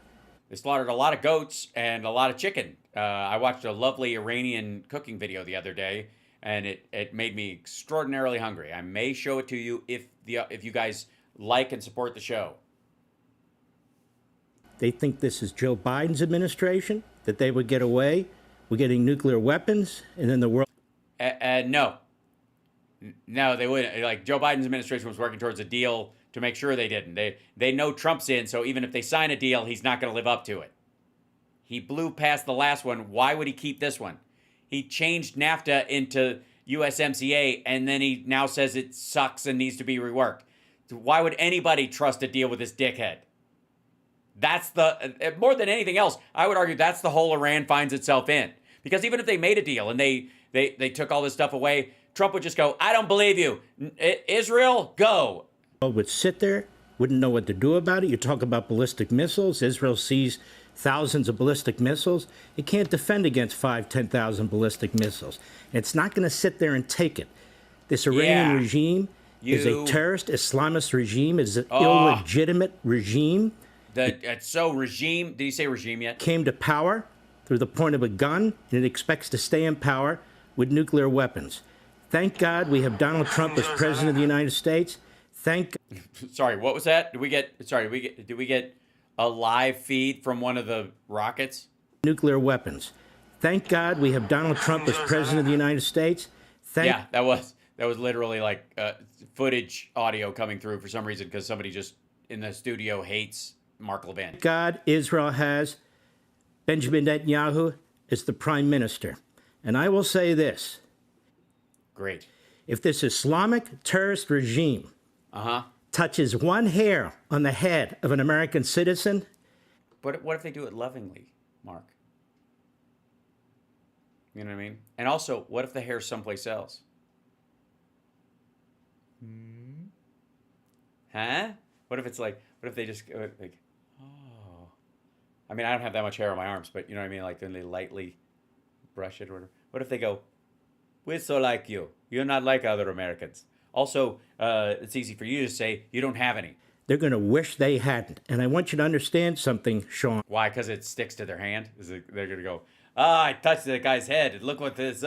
They slaughtered a lot of goats and a lot of chicken. I watched a lovely Iranian cooking video the other day, and it made me extraordinarily hungry. I may show it to you if you guys like and support the show. They think this is Joe Biden's administration, that they would get away with getting nuclear weapons, and then the world... No, they wouldn't. Joe Biden's administration was working towards a deal to make sure they didn't. They know Trump's in, so even if they sign a deal, he's not going to live up to it. He blew past the last one. Why would he keep this one? He changed NAFTA into USMCA, and then he now says it sucks and needs to be reworked. Why would anybody trust a deal with this dickhead? That's the, more than anything else, I would argue that's the hole Iran finds itself in. Because even if they made a deal and they took all this stuff away, Trump would just go, I don't believe you. Israel, go. Would sit there, wouldn't know what to do about it. You talk about ballistic missiles. Israel sees thousands of ballistic missiles. It can't defend against 10,000 ballistic missiles. And it's not going to sit there and take it. This Iranian regime is a terrorist Islamist regime, is an illegitimate regime. Did he say regime yet? Came to power through the point of a gun, and it expects to stay in power with nuclear weapons. Thank God we have Donald Trump as president of the United States. Sorry, what was that? Did we get a live feed from one of the rockets? Nuclear weapons. Thank God we have Donald Trump as president of the United States. Yeah, that was literally like footage audio coming through for some reason because somebody just in the studio hates Mark Levin. God, Israel has Benjamin Netanyahu as the prime minister. And I will say this. Great. If this Islamic terrorist regime touches one hair on the head of an American citizen. But what if they do it lovingly, Mark? You know what I mean? And also, what if the hair's someplace else? Huh? What if it's like, what if they just go like, oh. I mean, I don't have that much hair on my arms, but you know what I mean? Like, then they lightly brush it or whatever. What if they go, we're so like you. You're not like other Americans. Also, it's easy for you to say you don't have any. They're going to wish they hadn't. And I want you to understand something, Sean. Why? Because it sticks to their hand? They're going to go, I touched that guy's head. And look what this,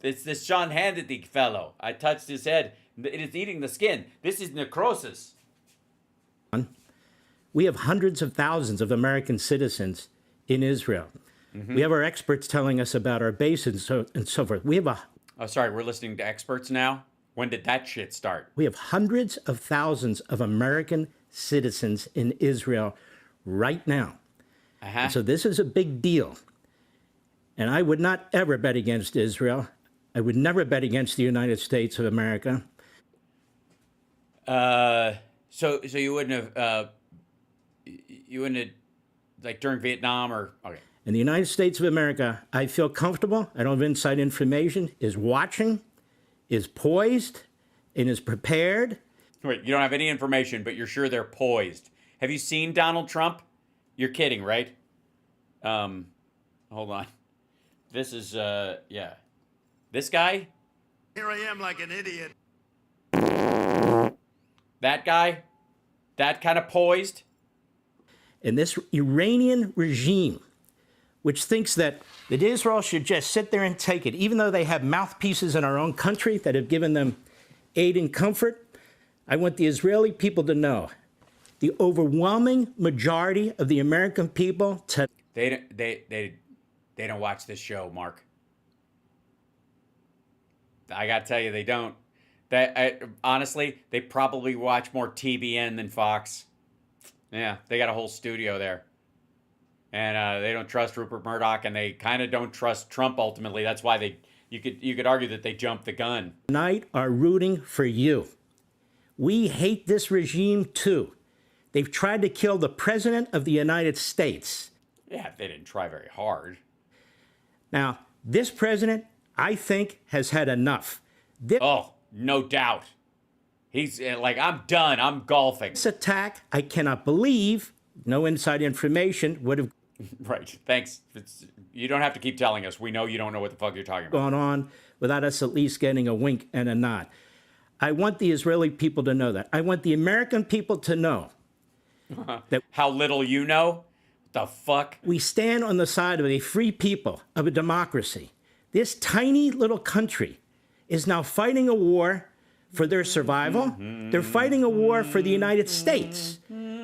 it's this Sean Hannity fellow. I touched his head. It is eating the skin. This is necrosis. We have hundreds of thousands of American citizens in Israel. We have our experts telling us about our base and so forth. We have Oh, sorry, we're listening to experts now? When did that shit start? We have hundreds of thousands of American citizens in Israel right now. So this is a big deal. And I would not ever bet against Israel. I would never bet against the United States of America. So you wouldn't have, like during Vietnam or, okay. And the United States of America, I feel comfortable, I don't have inside information, is watching, is poised, and is prepared. Wait, you don't have any information, but you're sure they're poised. Have you seen Donald Trump? You're kidding, right? Hold on. This is, yeah. This guy? Here I am like an idiot. That guy? That kind of poised? And this Iranian regime, which thinks that Israel should just sit there and take it, even though they have mouthpieces in our own country that have given them aid and comfort. I want the Israeli people to know the overwhelming majority of the American people They don't watch this show, Mark. I gotta tell you, they don't. Honestly, they probably watch more TBN than Fox. Yeah, they got a whole studio there. And they don't trust Rupert Murdoch, and they kind of don't trust Trump ultimately. That's why you could argue that they jumped the gun. Tonight are rooting for you. We hate this regime too. They've tried to kill the President of the United States. Yeah, they didn't try very hard. Now, this president, I think, has had enough. Oh, no doubt. He's like, I'm done. I'm golfing. This attack, I cannot believe, no inside information, would have... Right. Thanks. You don't have to keep telling us. We know you don't know what the fuck you're talking about. Gone on without us at least getting a wink and a nod. I want the Israeli people to know that. I want the American people to know that... How little you know? The fuck? We stand on the side of a free people, of a democracy. This tiny little country is now fighting a war for their survival. They're fighting a war for the United States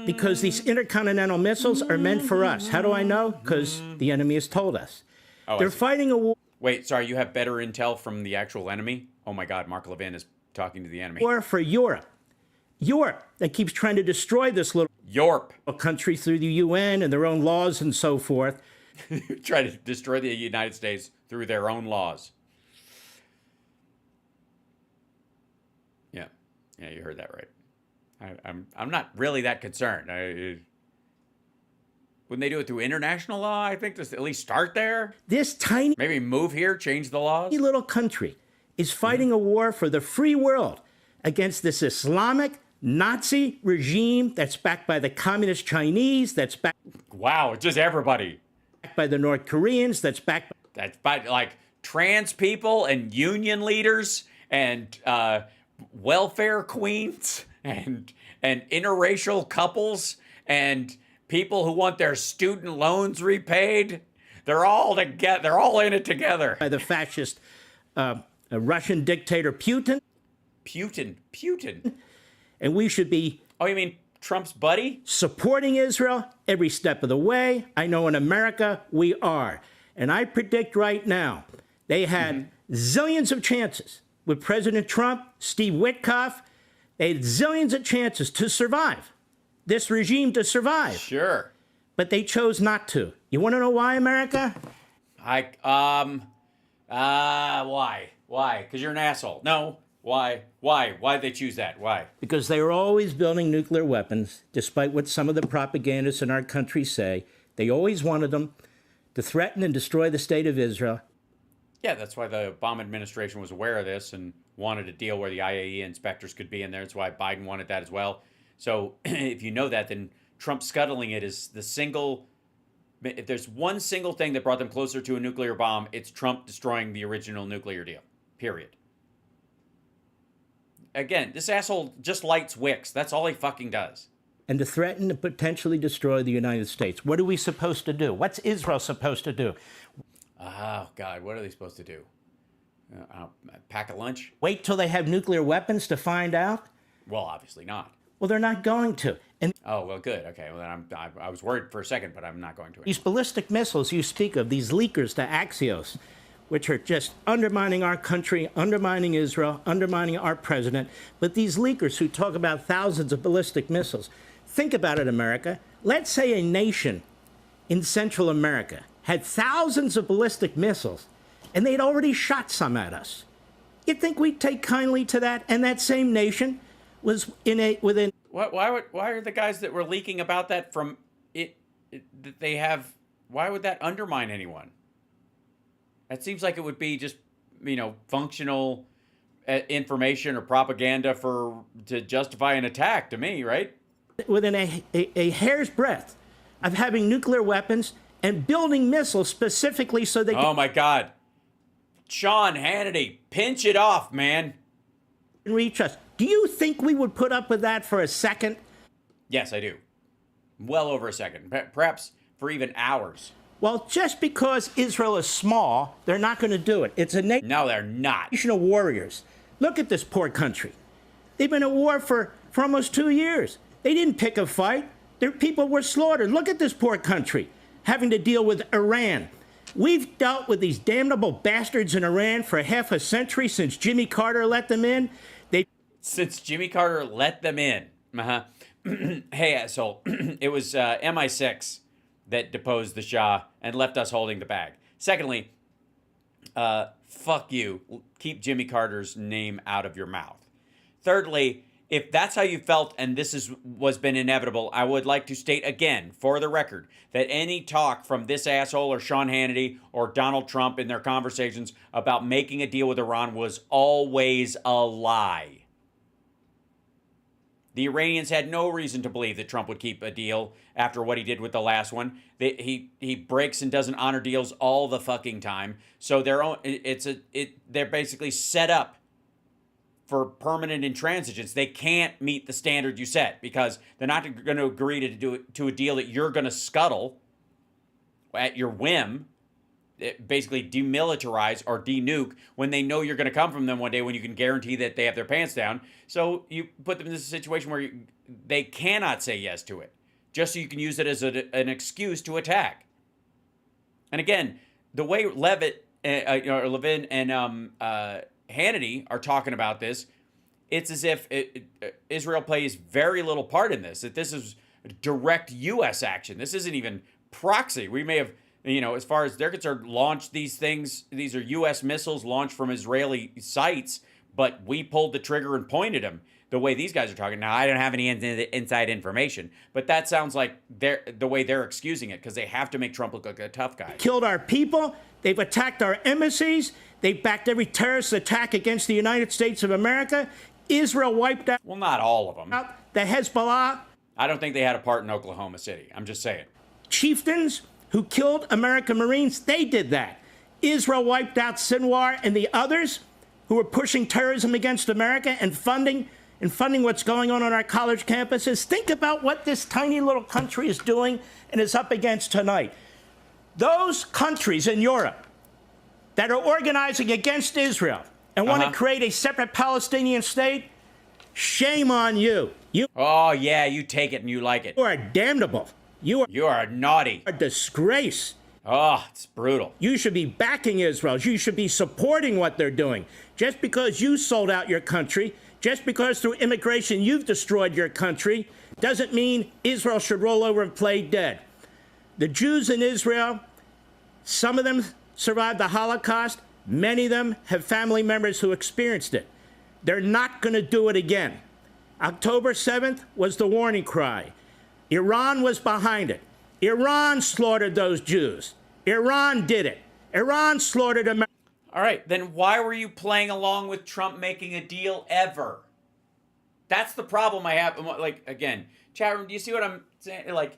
because these intercontinental missiles are meant for us. How do I know? Because the enemy has told us. Oh, they're fighting a war. Wait, sorry, you have better intel from the actual enemy? Oh my God, Mark Levin is talking to the enemy. War for Europe. Europe that keeps trying to destroy this little country through the UN and their own laws and so forth. Try to destroy the United States through their own laws. Yeah, you heard that right. I'm not really that concerned. Wouldn't they do it through international law? I think just at least start there. This tiny, maybe move here, change the laws. Little country is fighting a war for the free world against this Islamic Nazi regime that's backed by the communist Chinese, that's backed. Wow, just everybody. Backed by the North Koreans, that's backed. That's by like trans people and union leaders and welfare queens and interracial couples and people who want their student loans repaid. They're all together. They're all in it together. By the fascist Russian dictator Putin. Putin. And we should be. Oh, you mean Trump's buddy? Supporting Israel every step of the way. I know in America we are. And I predict right now they had zillions of chances with President Trump, Steve Witkoff. They had zillions of chances to survive. This regime to survive. Sure. But they chose not to. You want to know why, America? Why? Why? Because you're an asshole. No. Why? Why'd they choose that? Why? Because they were always building nuclear weapons, despite what some of the propagandists in our country say. They always wanted them to threaten and destroy the state of Israel. Yeah, that's why the Obama administration was aware of this and wanted a deal where the IAEA inspectors could be in there. That's why Biden wanted that as well. So if you know that, then Trump scuttling it is the single... If there's one single thing that brought them closer to a nuclear bomb, it's Trump destroying the original nuclear deal. Period. Again, this asshole just lights wicks. That's all he fucking does. And to threaten and potentially destroy the United States. What are we supposed to do? What's Israel supposed to do? Oh, God, what are they supposed to do? Pack a lunch? Wait till they have nuclear weapons to find out? Well, obviously not. Well, they're not going to. And oh, well, good. Okay, well, then I was worried for a second, but I'm not going to. These ballistic missiles you speak of, these leakers to Axios, which are just undermining our country, undermining Israel, undermining our president. But these leakers who talk about thousands of ballistic missiles, think about it, America. Let's say a nation in Central America had thousands of ballistic missiles, and they'd already shot some at us. You'd think we'd take kindly to that? And that same nation was within. Why are the guys that were leaking about that from it that they have? Why would that undermine anyone? That seems like it would be just, functional information or propaganda to justify an attack to me, right? Within a hair's breadth of having nuclear weapons and building missiles specifically so they can... Oh, my God. Sean Hannity, pinch it off, man. ...reach us. Do you think we would put up with that for a second? Yes, I do. Well over a second. Perhaps for even hours. Well, just because Israel is small, they're not going to do it. It's a nation. No, they're not. Nation of warriors. Look at this poor country. They've been at war for almost 2 years. They didn't pick a fight. Their people were slaughtered. Look at this poor country having to deal with Iran. We've dealt with these damnable bastards in Iran for half a century since Jimmy Carter let them in. Since Jimmy Carter let them in. Hey, asshole. It was MI6 that deposed the Shah and left us holding the bag. Secondly, fuck you. Keep Jimmy Carter's name out of your mouth. Thirdly, if that's how you felt and this was been inevitable, I would like to state again, for the record, that any talk from this asshole or Sean Hannity or Donald Trump in their conversations about making a deal with Iran was always a lie. The Iranians had no reason to believe that Trump would keep a deal after what he did with the last one. He breaks and doesn't honor deals all the fucking time. So they're basically set up for permanent intransigence. They can't meet the standard you set because they're not going to agree to a deal that you're going to scuttle at your whim. Basically demilitarize or denuke when they know you're going to come from them one day when you can guarantee that they have their pants down. So you put them in this situation where they cannot say yes to it, just so you can use it as an excuse to attack. And again, the way Levvin and Hannity are talking about this, it's as if Israel plays very little part in this, that this is direct U.S. action. This isn't even proxy. We may have... as far as they're concerned, launched these things. These are U.S. missiles launched from Israeli sites, but we pulled the trigger and pointed them the way these guys are talking. Now, I don't have any inside information, but that sounds like the way they're excusing it because they have to make Trump look like a tough guy. Killed our people. They've attacked our embassies. They've backed every terrorist attack against the United States of America. Israel wiped out. Well, not all of them. The Hezbollah. I don't think they had a part in Oklahoma City. I'm just saying. Chieftains who killed American Marines, they did that. Israel wiped out Sinwar and the others who were pushing terrorism against America and funding what's going on our college campuses. Think about what this tiny little country is doing and is up against tonight. Those countries in Europe that are organizing against Israel and want to create a separate Palestinian state, shame on you. Oh, yeah, you take it and you like it. You are damnable. You are naughty. A disgrace. Oh, it's brutal. You should be backing Israel. You should be supporting what they're doing. Just because you sold out your country, just because through immigration you've destroyed your country, doesn't mean Israel should roll over and play dead. The Jews in Israel, some of them survived the Holocaust. Many of them have family members who experienced it. They're not going to do it again. October 7th was the warning cry. Iran was behind it. Iran slaughtered those Jews. Iran did it. Iran slaughtered America. All right, then why were you playing along with Trump making a deal ever? That's the problem I have. Like, again, chat room, do you see what I'm saying? Like,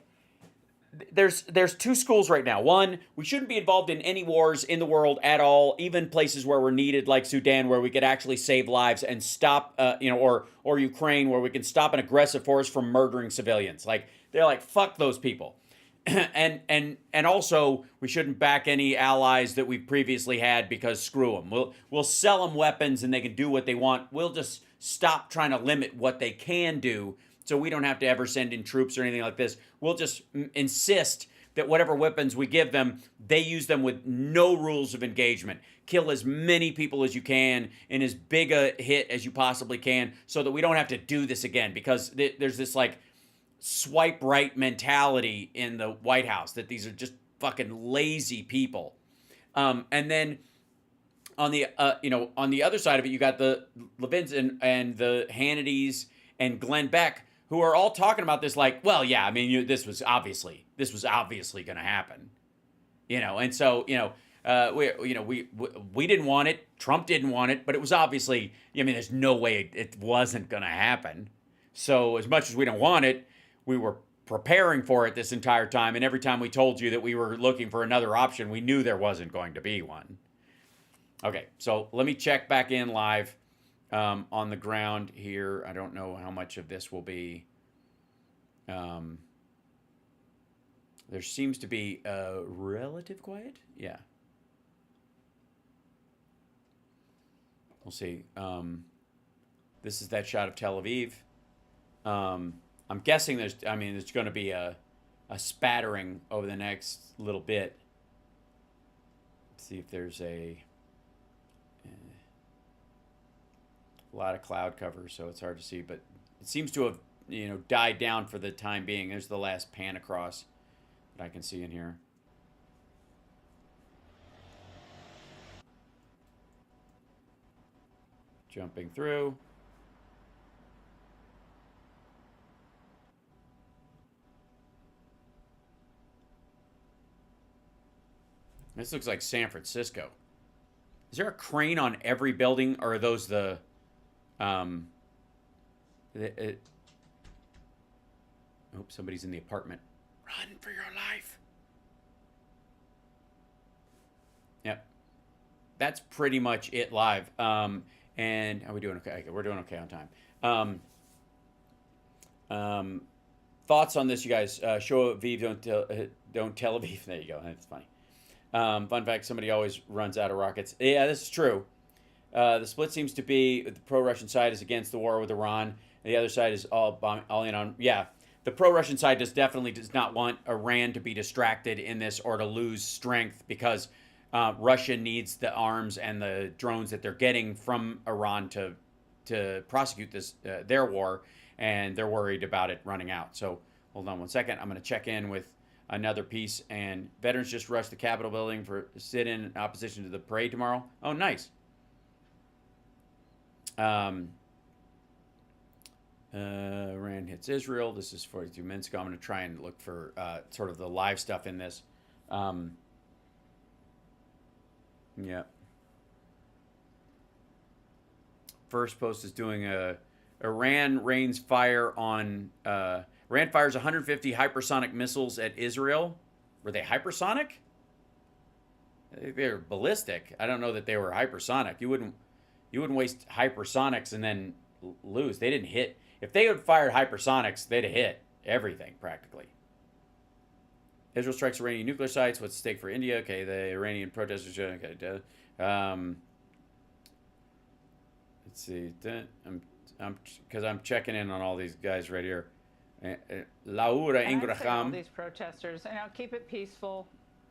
there's two schools right now. One, we shouldn't be involved in any wars in the world at all, even places where we're needed, like Sudan, where we could actually save lives and stop, or Ukraine, where we can stop an aggressive force from murdering civilians. Like, they're like, fuck those people. and also, we shouldn't back any allies that we've previously had because screw them. We'll sell them weapons and they can do what they want. We'll just stop trying to limit what they can do so we don't have to ever send in troops or anything like this. We'll just insist that whatever weapons we give them, they use them with no rules of engagement. Kill as many people as you can in as big a hit as you possibly can so that we don't have to do this again because there's this like swipe right mentality in the White House that these are just fucking lazy people. And then on the other side of it, you got the Levvins and the Hannitys and Glenn Beck, who are all talking about this like, well, yeah, I mean, this was obviously going to happen, and so we didn't want it, Trump didn't want it, but it was obviously, I mean, there's no way it wasn't going to happen. So as much as we don't want it, we were preparing for it this entire time, and every time we told you that we were looking for another option, we knew there wasn't going to be one. Okay, so let me check back in live. On the ground here. I don't know how much of this will be. There seems to be relative quiet. Yeah. We'll see. This is that shot of Tel Aviv. I'm guessing there's going to be a spattering over the next little bit. Let's see if there's a lot of cloud cover, so it's hard to see, but it seems to have, died down for the time being. There's the last pan across that I can see in here. Jumping through. This looks like San Francisco. Is there a crane on every building, or are those the somebody's in the apartment. Run for your life. Yep. That's pretty much it live. And are we doing okay? We're doing okay on time. Thoughts on this, you guys? Show Aviv, don't tell Aviv. There you go. That's funny. Fun fact, somebody always runs out of rockets. Yeah, this is true. The split seems to be the pro-Russian side is against the war with Iran. And the other side is all in on. Yeah, the pro-Russian side definitely does not want Iran to be distracted in this or to lose strength because Russia needs the arms and the drones that they're getting from Iran to prosecute this their war, and they're worried about it running out. So hold on one second. I'm going to check in with another piece. And veterans just rushed the Capitol building for sit-in opposition to the parade tomorrow. Oh, nice. Iran hits Israel. This is 42 minutes ago. I'm going to try and look for sort of the live stuff in this. Yeah. First post is doing Iran rains fire on Iran fires 150 hypersonic missiles at Israel. Were they hypersonic? I think they were ballistic. I don't know that they were hypersonic. You wouldn't waste hypersonics and then lose. They didn't hit. If they had fired hypersonics, they'd have hit everything practically. Israel strikes Iranian nuclear sites. What's at stake for India? Okay, the Iranian protesters. Okay, let's see. Because I'm checking in on all these guys right here. Laura All Ingraham. these protesters, keep it peaceful.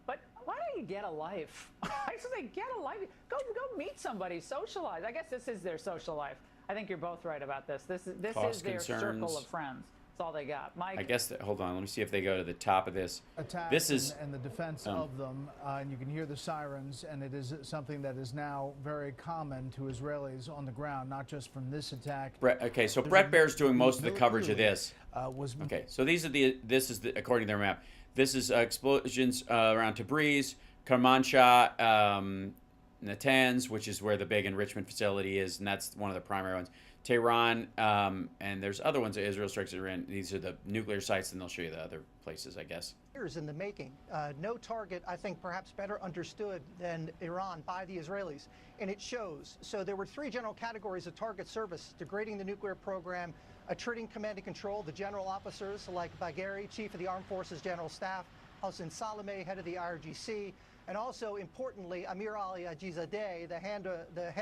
But why don't you get a life? I just say get a life. Go meet somebody, socialize. I guess this is their social life. I think you're both right about this. This is their circle of friends. That's all they got. Mike. I guess hold on. Let me see if they go to the top of this. This is and the defense of them, and you can hear the sirens, and it is something that is now very common to Israelis on the ground, not just from this attack. Okay, so Brett Baer's doing most of the coverage of this. Okay, so this is according to their map. This is explosions around Tabriz, Kermanshah, Natanz, which is where the big enrichment facility is, and that's one of the primary ones. Tehran, and there's other ones that Israel strikes Iran. These are the nuclear sites, and they'll show you the other places, I guess. Years in the making. No target, I think, perhaps better understood than Iran by the Israelis, and it shows. So there were 3 general categories of target service: degrading the nuclear program, attriting command and control, the general officers like Bagheri, Chief of the Armed Forces General Staff, Hossein Saleh, head of the IRGC, and also, importantly, Amir Ali Ajizadeh, the head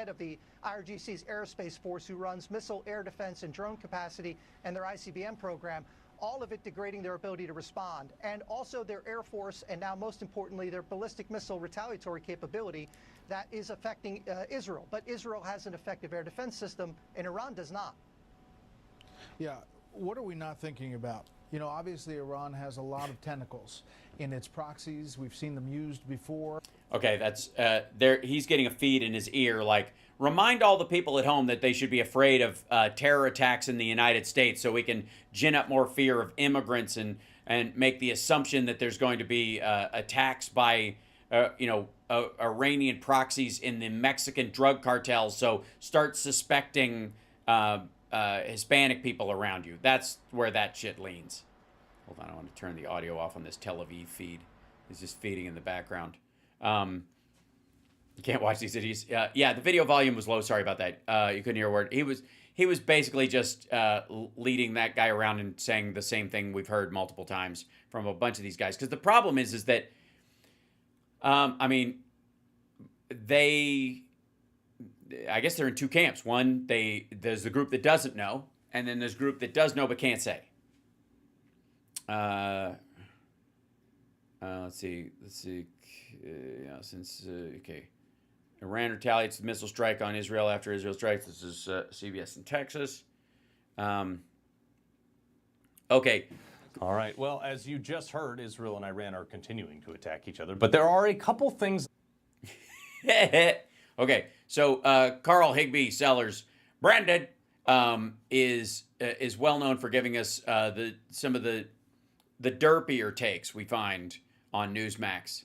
of the IRGC's aerospace force, who runs missile, air defense, and drone capacity and their ICBM program, all of it degrading their ability to respond. And also their air force, and now most importantly, their ballistic missile retaliatory capability that is affecting Israel. But Israel has an effective air defense system, and Iran does not. Yeah, what are we not thinking about? You know, obviously Iran has a lot of tentacles in its proxies. We've seen them used before. Okay, that's there. He's getting a feed in his ear, like, remind all the people at home that they should be afraid of terror attacks in the United States, so we can gin up more fear of immigrants and make the assumption that there's going to be attacks by Iranian proxies in the Mexican drug cartels. So start suspecting Hispanic people around you. That's where that shit leans. Hold on, I want to turn the audio off on this Tel Aviv feed. It's just feeding in the background. You can't watch these idiots. Yeah, the video volume was low. Sorry about that. You couldn't hear a word. He was basically just leading that guy around and saying the same thing we've heard multiple times from a bunch of these guys. Because the problem is that, I guess they're in 2 camps. One, there's the group that doesn't know, and then there's a group that does know but can't say. Let's see. Okay. Iran retaliates the missile strike on Israel after Israel strikes. This is CBS in Texas. Okay. All right. Well, as you just heard, Israel and Iran are continuing to attack each other, but there are a couple things. Okay, so Carl Higbee Sellers, Brandon, is well known for giving us some of the derpier takes we find on Newsmax.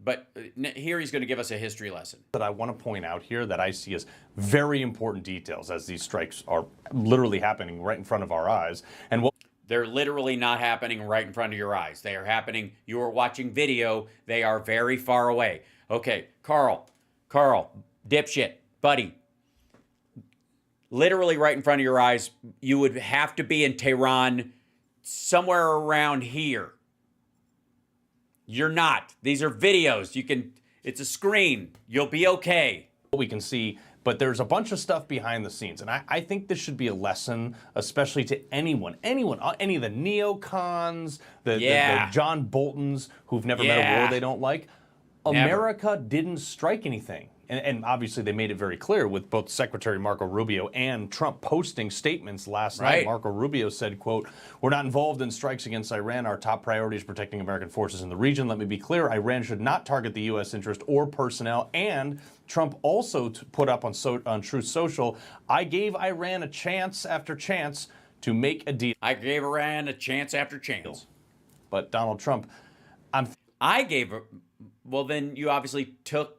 But here he's going to give us a history lesson. That I want to point out here that I see as very important details as these strikes are literally happening right in front of our eyes. And they're literally not happening right in front of your eyes. They are happening. You are watching video. They are very far away. Okay, Carl, dipshit, buddy. Literally right in front of your eyes. You would have to be in Tehran somewhere around here. You're not. These are videos. It's a screen. You'll be okay. We can see, but there's a bunch of stuff behind the scenes. And I think this should be a lesson, especially to anyone, any of the neocons, the John Boltons who've never met a war they don't like. America didn't strike anything. And obviously they made it very clear with both Secretary Marco Rubio and Trump posting statements last night. Marco Rubio said, quote, "We're not involved in strikes against Iran. Our top priority is protecting American forces in the region. Let me be clear, Iran should not target the U.S. interest or personnel." And Trump also put up on Truth Social, "I gave Iran a chance after chance to make a deal." I gave Iran a chance after chance. But Donald Trump, well, then you obviously took,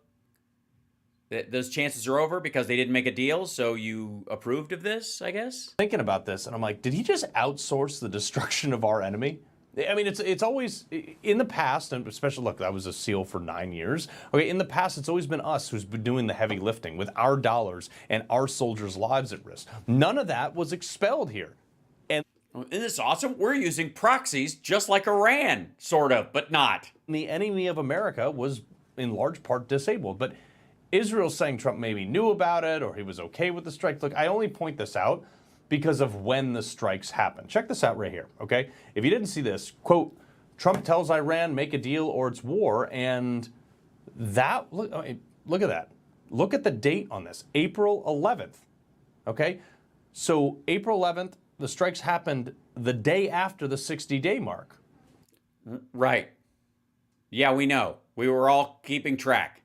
those chances are over because they didn't make a deal, so you approved of this, I guess? Thinking about this, and I'm like, did he just outsource the destruction of our enemy? I mean, it's always, in the past, and especially, look, I was a SEAL for 9 years. Okay, in the past, it's always been us who's been doing the heavy lifting with our dollars and our soldiers' lives at risk. None of that was expelled here. And isn't this awesome? We're using proxies just like Iran, sort of, but not. The enemy of America was in large part disabled. But Israel's saying Trump maybe knew about it or he was okay with the strike. Look, I only point this out because of when the strikes happened. Check this out right here, okay? If you didn't see this, quote, "Trump tells Iran make a deal or it's war," and that, look at that. Look at the date on this, April 11th, okay? So April 11th, the strikes happened the day after the 60-day mark. Right. Yeah, we know. We were all keeping track.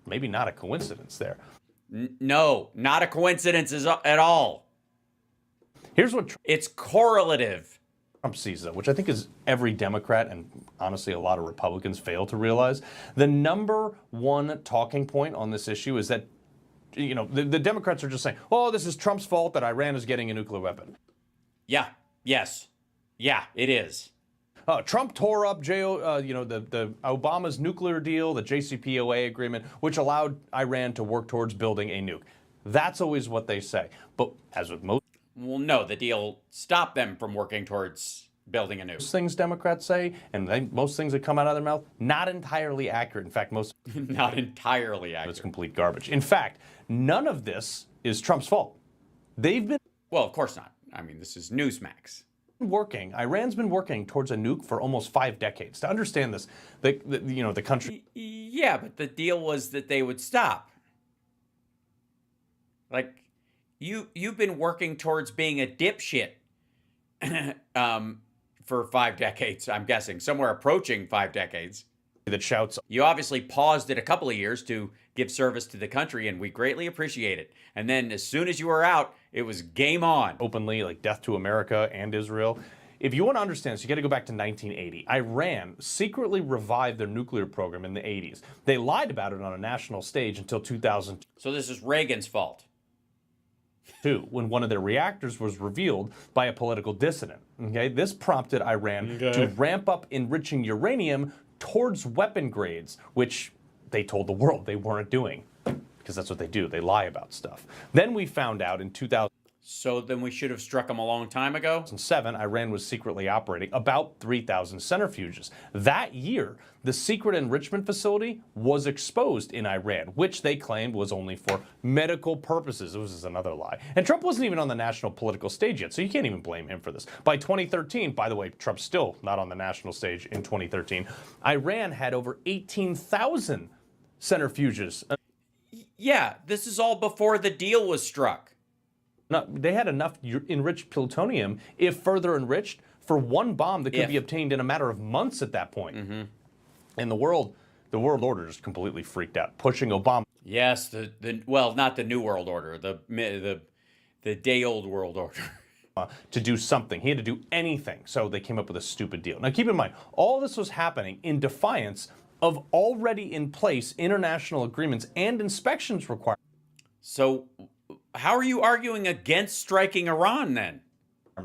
Maybe not a coincidence there. No, not a coincidence at all. Here's what it's correlative. Trump sees, though, which I think is every Democrat and honestly a lot of Republicans fail to realize. The number one talking point on this issue is that, you know, the Democrats are just saying, "Oh, this is Trump's fault that Iran is getting a nuclear weapon." Yeah. Yes. Yeah, it is. Trump tore up the Obama's nuclear deal, the JCPOA agreement, which allowed Iran to work towards building a nuke. That's always what they say. But as with most... Well, no, the deal stopped them from working towards building a nuke. Most things Democrats say, and most things that come out of their mouth, not entirely accurate. In fact, most... Not entirely accurate. It's complete garbage. In fact, none of this is Trump's fault. They've been... Well, of course not. I mean, this is Newsmax. Iran's been working towards a nuke for almost 5 decades. To understand this, the country... Yeah, but the deal was that they would stop. Like, you've been working towards being a dipshit for 5 decades, I'm guessing. Somewhere approaching 5 decades. That shouts... You obviously paused it a couple of years to give service to the country, and we greatly appreciate it. And then as soon as you were out, it was game on. Openly, like death to America and Israel. If you want to understand this, you got to go back to 1980. Iran secretly revived their nuclear program in the 80s. They lied about it on a national stage until 2002. So this is Reagan's fault. When one of their reactors was revealed by a political dissident. Okay, this prompted Iran to ramp up enriching uranium towards weapon grades, which they told the world they weren't doing, because that's what they do. They lie about stuff. Then we found out in 2000. So then we should have struck them a long time ago? 2007, Iran was secretly operating about 3,000 centrifuges. That year, the secret enrichment facility was exposed in Iran, which they claimed was only for medical purposes. This is another lie. And Trump wasn't even on the national political stage yet, so you can't even blame him for this. By 2013, by the way, Trump's still not on the national stage in 2013, Iran had over 18,000 centrifuges. Yeah, this is all before the deal was struck. No, they had enough enriched plutonium, if further enriched, for one bomb that could be obtained in a matter of months at that point. Mm-hmm. And the world order just completely freaked out, pushing Obama. Yes, well, not the New World Order, the day-old world order. To do something. He had to do anything. So they came up with a stupid deal. Now, keep in mind, all this was happening in defiance of already in place international agreements and inspections requirements. So how are you arguing against striking Iran then?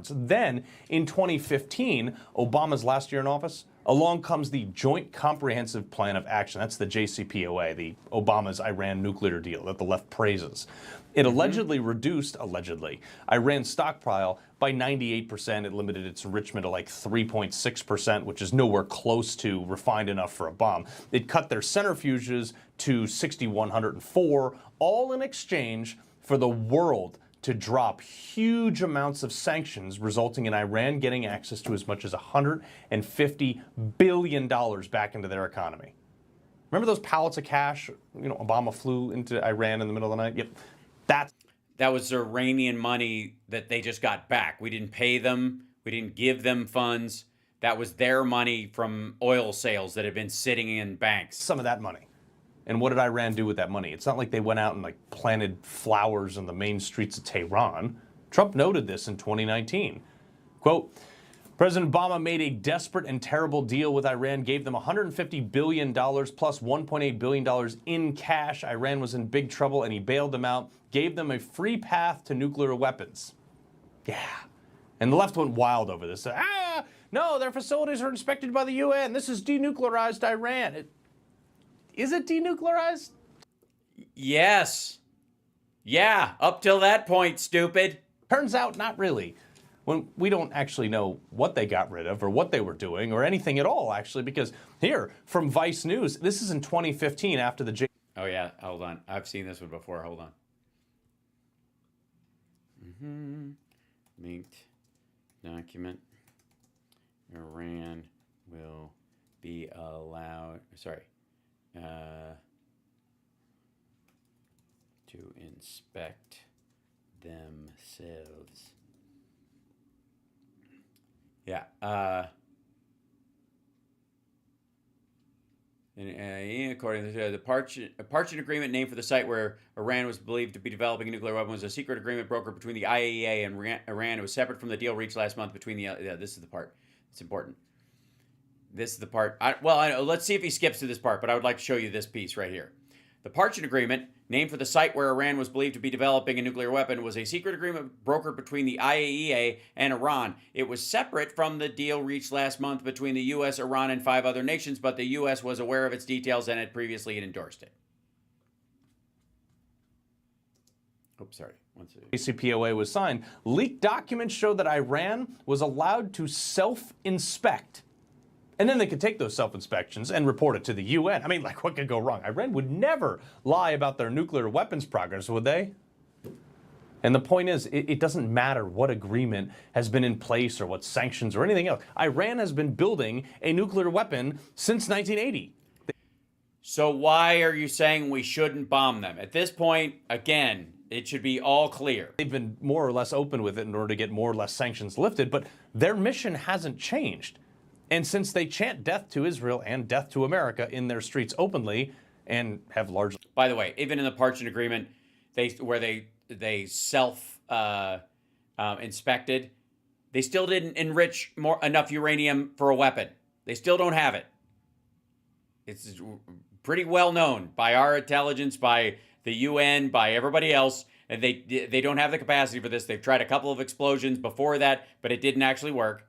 Then, in 2015, Obama's last year in office, along comes the Joint Comprehensive Plan of Action. That's the JCPOA, the Obama's Iran nuclear deal that the left praises. It allegedly reduced, Iran's stockpile by 98%. It limited its enrichment to like 3.6%, which is nowhere close to refined enough for a bomb. It cut their centrifuges to 6,104, all in exchange for the world to drop huge amounts of sanctions, resulting in Iran getting access to as much as $150 billion back into their economy. Remember those pallets of cash? Obama flew into Iran in the middle of the night. Yep, that was Iranian money that they just got back. We didn't pay them. We didn't give them funds. That was their money from oil sales that had been sitting in banks. Some of that money. And what did Iran do with that money? It's not like they went out and planted flowers on the main streets of Tehran. Trump noted this in 2019. Quote, President Obama made a desperate and terrible deal with Iran, gave them $150 billion plus $1.8 billion in cash. Iran was in big trouble and he bailed them out, gave them a free path to nuclear weapons. Yeah. And the left went wild over this. No, their facilities are inspected by the UN. This is denuclearized Iran. Is it denuclearized? Yes. Yeah, up till that point, stupid. Turns out not really. When we don't actually know what they got rid of or what they were doing or anything at all, actually, because here from Vice News, this is in 2015 after the Oh, yeah, hold on. I've seen this one before. Hold on. Linked document. Iran will be allowed, to inspect themselves. Yeah. According to the Parchin Agreement, named for the site where Iran was believed to be developing a nuclear weapon, was a secret agreement brokered between the IAEA and Iran. It was separate from the deal reached last month between the. This is the part. It's important. This is the part. Let's see if he skips to this part, but I would like to show you this piece right here. The Parchin Agreement, named for the site where Iran was believed to be developing a nuclear weapon, was a secret agreement brokered between the IAEA and Iran. It was separate from the deal reached last month between the U.S., Iran, and 5 other nations, but the U.S. was aware of its details and had previously endorsed it. Oops, sorry. JCPOA was signed. Leaked documents show that Iran was allowed to self-inspect. And then they could take those self-inspections and report it to the UN. I mean, what could go wrong? Iran would never lie about their nuclear weapons progress, would they? And the point is, it doesn't matter what agreement has been in place or what sanctions or anything else. Iran has been building a nuclear weapon since 1980. So why are you saying we shouldn't bomb them? At this point, again, it should be all clear. They've been more or less open with it in order to get more or less sanctions lifted, but their mission hasn't changed. And since they chant death to Israel and death to America in their streets openly and have largely... By the way, even in the Parchin Agreement, where they self-inspected, they still didn't enrich enough uranium for a weapon. They still don't have it. It's pretty well known by our intelligence, by the UN, by everybody else. And they don't have the capacity for this. They've tried a couple of explosions before that, but it didn't actually work.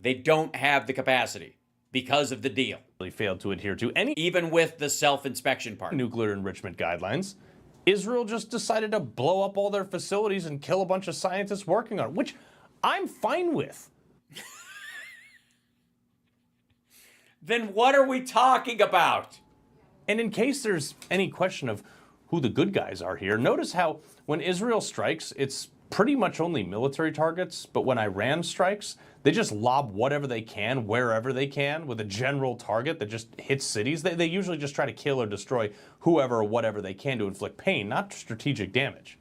They don't have the capacity because of the deal. They failed to adhere to any, even with the self-inspection part, nuclear enrichment guidelines. Israel just decided to blow up all their facilities and kill a bunch of scientists working on it, which I'm fine with. Then what are we talking about? And in case there's any question of who the good guys are here, notice how when Israel strikes, it's pretty much only military targets, but when Iran strikes, they just lob whatever they can, wherever they can, with a general target that just hits cities. They usually just try to kill or destroy whoever or whatever they can to inflict pain, not strategic damage.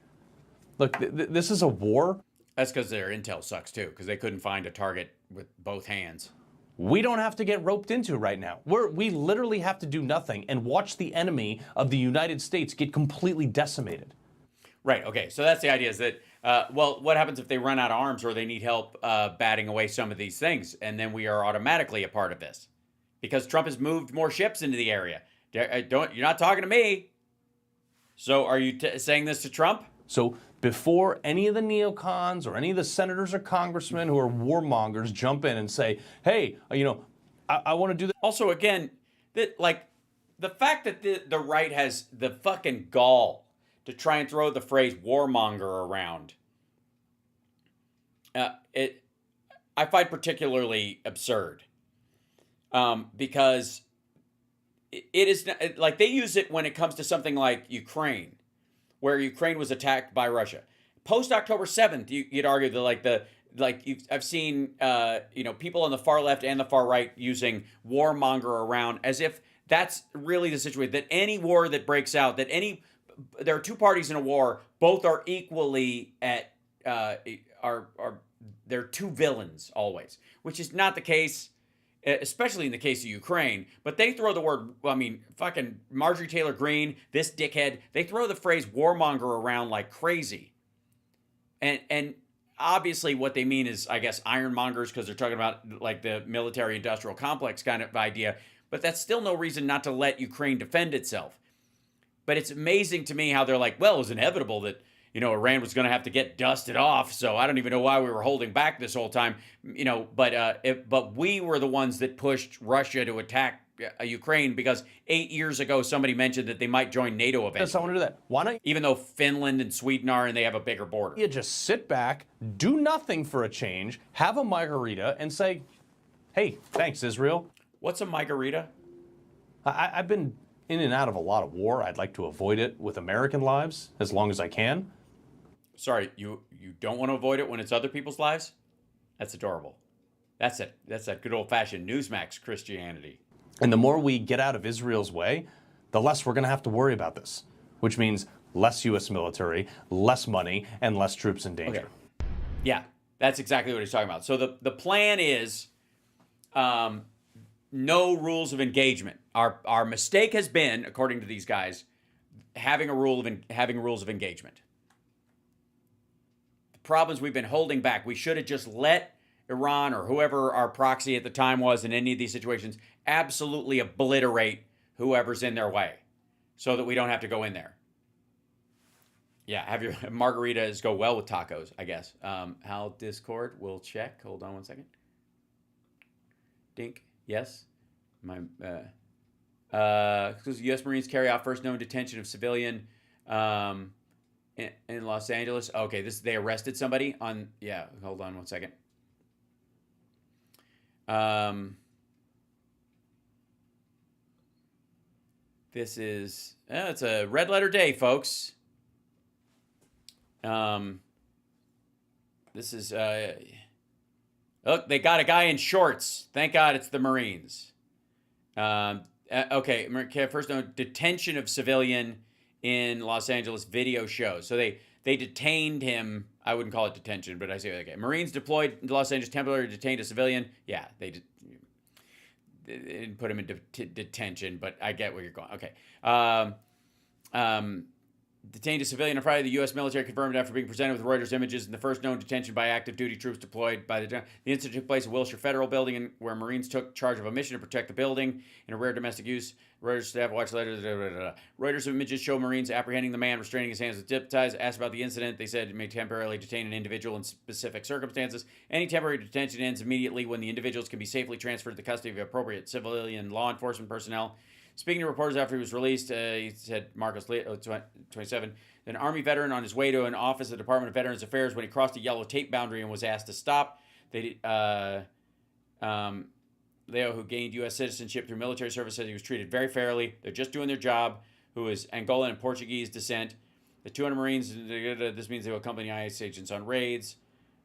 Look, this is a war. That's because their intel sucks too, because they couldn't find a target with both hands. We don't have to get roped into right now. We literally have to do nothing and watch the enemy of the United States get completely decimated. Right, okay, so that's the idea, is that, what happens if they run out of arms or they need help batting away some of these things? And then we are automatically a part of this. Because Trump has moved more ships into the area. You're not talking to me. So are you saying this to Trump? So before any of the neocons or any of the senators or congressmen who are warmongers jump in and say, hey, I want to do that. Also, again, the fact that the right has the fucking gall to try and throw the phrase warmonger around, I find particularly absurd. Because it is like they use it when it comes to something like Ukraine, where Ukraine was attacked by Russia. Post October 7th, you'd argue that I've seen people on the far left and the far right using warmonger around as if That's really the situation. That any war that breaks out, there are two parties in a war, both are equally at they're two villains always, which is not the case, especially in the case of Ukraine. But they throw the word, fucking Marjorie Taylor Greene, this dickhead, they throw the phrase warmonger around like crazy. And obviously what they mean is, I guess, ironmongers, because they're talking about like the military industrial complex kind of idea. But that's still no reason not to let Ukraine defend itself. But it's amazing to me how they're like, well, it was inevitable that, Iran was going to have to get dusted off. So I don't even know why we were holding back this whole time, but we were the ones that pushed Russia to attack Ukraine because 8 years ago, somebody mentioned that they might join NATO eventually. Yes, I want to do that. Why not? Even though Finland and Sweden are and they have a bigger border. You just sit back, do nothing for a change, have a margarita and say, hey, thanks, Israel. What's a margarita? I've been in and out of a lot of war. I'd like to avoid it with American lives as long as I can. Sorry, you don't want to avoid it when it's other people's lives? That's adorable. That's it. That's that good old-fashioned Newsmax Christianity. And the more we get out of Israel's way, the less we're going to have to worry about this, which means less U.S. military, less money, and less troops in danger. Okay. Yeah, that's exactly what he's talking about. So the plan is no rules of engagement. Our mistake has been, according to these guys, having rules of engagement. Problems we've been holding back. We should have just let Iran or whoever our proxy at the time was in any of these situations absolutely obliterate whoever's in their way so that we don't have to go in there. Yeah, have your margaritas go well with tacos, I guess. How Discord will check. Hold on one second. Dink. Yes. U.S. Marines carry out first known detention of civilian in Los Angeles. Okay, they arrested somebody on, yeah, hold on one second. This is, it's a red letter day, folks. This is, look, they got a guy in shorts. Thank God it's the Marines. Okay, first known detention of civilian in Los Angeles video shows. So they detained him. I wouldn't call it detention, but I say, okay. Marines deployed to Los Angeles temporarily detained a civilian. Yeah, they didn't put him in detention, but I get where you're going. Okay. Detained a civilian on Friday. The U.S. military confirmed after being presented with Reuters images in the first known detention by active duty troops deployed by the incident took place at Wilshire Federal Building, where Marines took charge of a mission to protect the building in a rare domestic use. Reuters staff watched later. Reuters images show Marines apprehending the man, restraining his hands with zip ties. Asked about the incident, they said it may temporarily detain an individual in specific circumstances. Any temporary detention ends immediately when the individuals can be safely transferred to the custody of appropriate civilian law enforcement personnel. Speaking to reporters after he was released, he said, Marcos, 27, an Army veteran on his way to an office of the Department of Veterans Affairs when he crossed a yellow tape boundary and was asked to stop. Leo, who gained U.S. citizenship through military service, said he was treated very fairly. They're just doing their job, who is Angolan and Portuguese descent. The 200 Marines, this means they will accompany ICE agents on raids.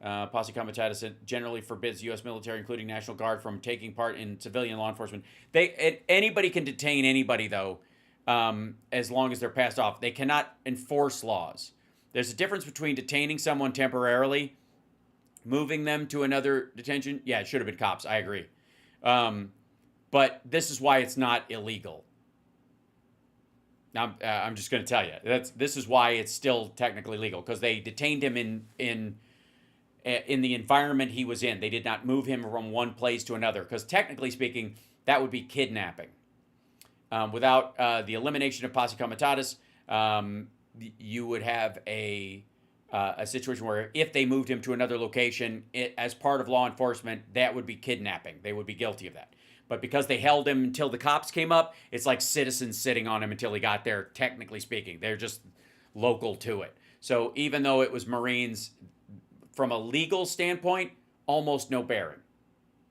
Posse Comitatus generally forbids U.S. military, including National Guard, from taking part in civilian law enforcement. Anybody can detain anybody, though, as long as they're passed off. They cannot enforce laws. There's a difference between detaining someone temporarily, moving them to another detention. Yeah, it should have been cops. I agree. But this is why it's not illegal. Now, I'm just going to tell you. This is why it's still technically legal, because they detained him in the environment he was in. They did not move him from one place to another, because technically speaking, that would be kidnapping. Without the elimination of posse comitatus, you would have a situation where if they moved him to another location as part of law enforcement, that would be kidnapping. They would be guilty of that. But because they held him until the cops came up, it's like citizens sitting on him until he got there, technically speaking. They're just local to it. So even though it was Marines, from a legal standpoint, almost no bearing,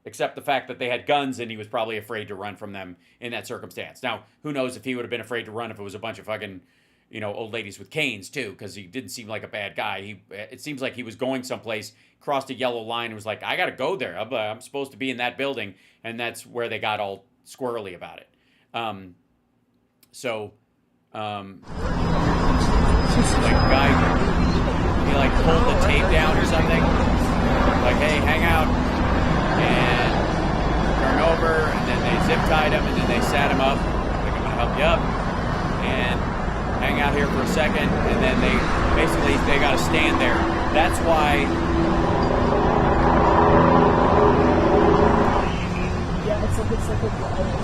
except the fact that they had guns and he was probably afraid to run from them in that circumstance. Now, who knows if he would have been afraid to run if it was a bunch of fucking, old ladies with canes too, because he didn't seem like a bad guy. It seems like he was going someplace, crossed a yellow line, and was like, I got to go there. I'm supposed to be in that building, and that's where they got all squirrely about it. Like guy, he like pulled the tape down or something. Like, hey, hang out and turn over, and then they zip tied him, and then they sat him up. Like, I'm gonna help you up and hang out here for a second, and then they got to stand there. That's why.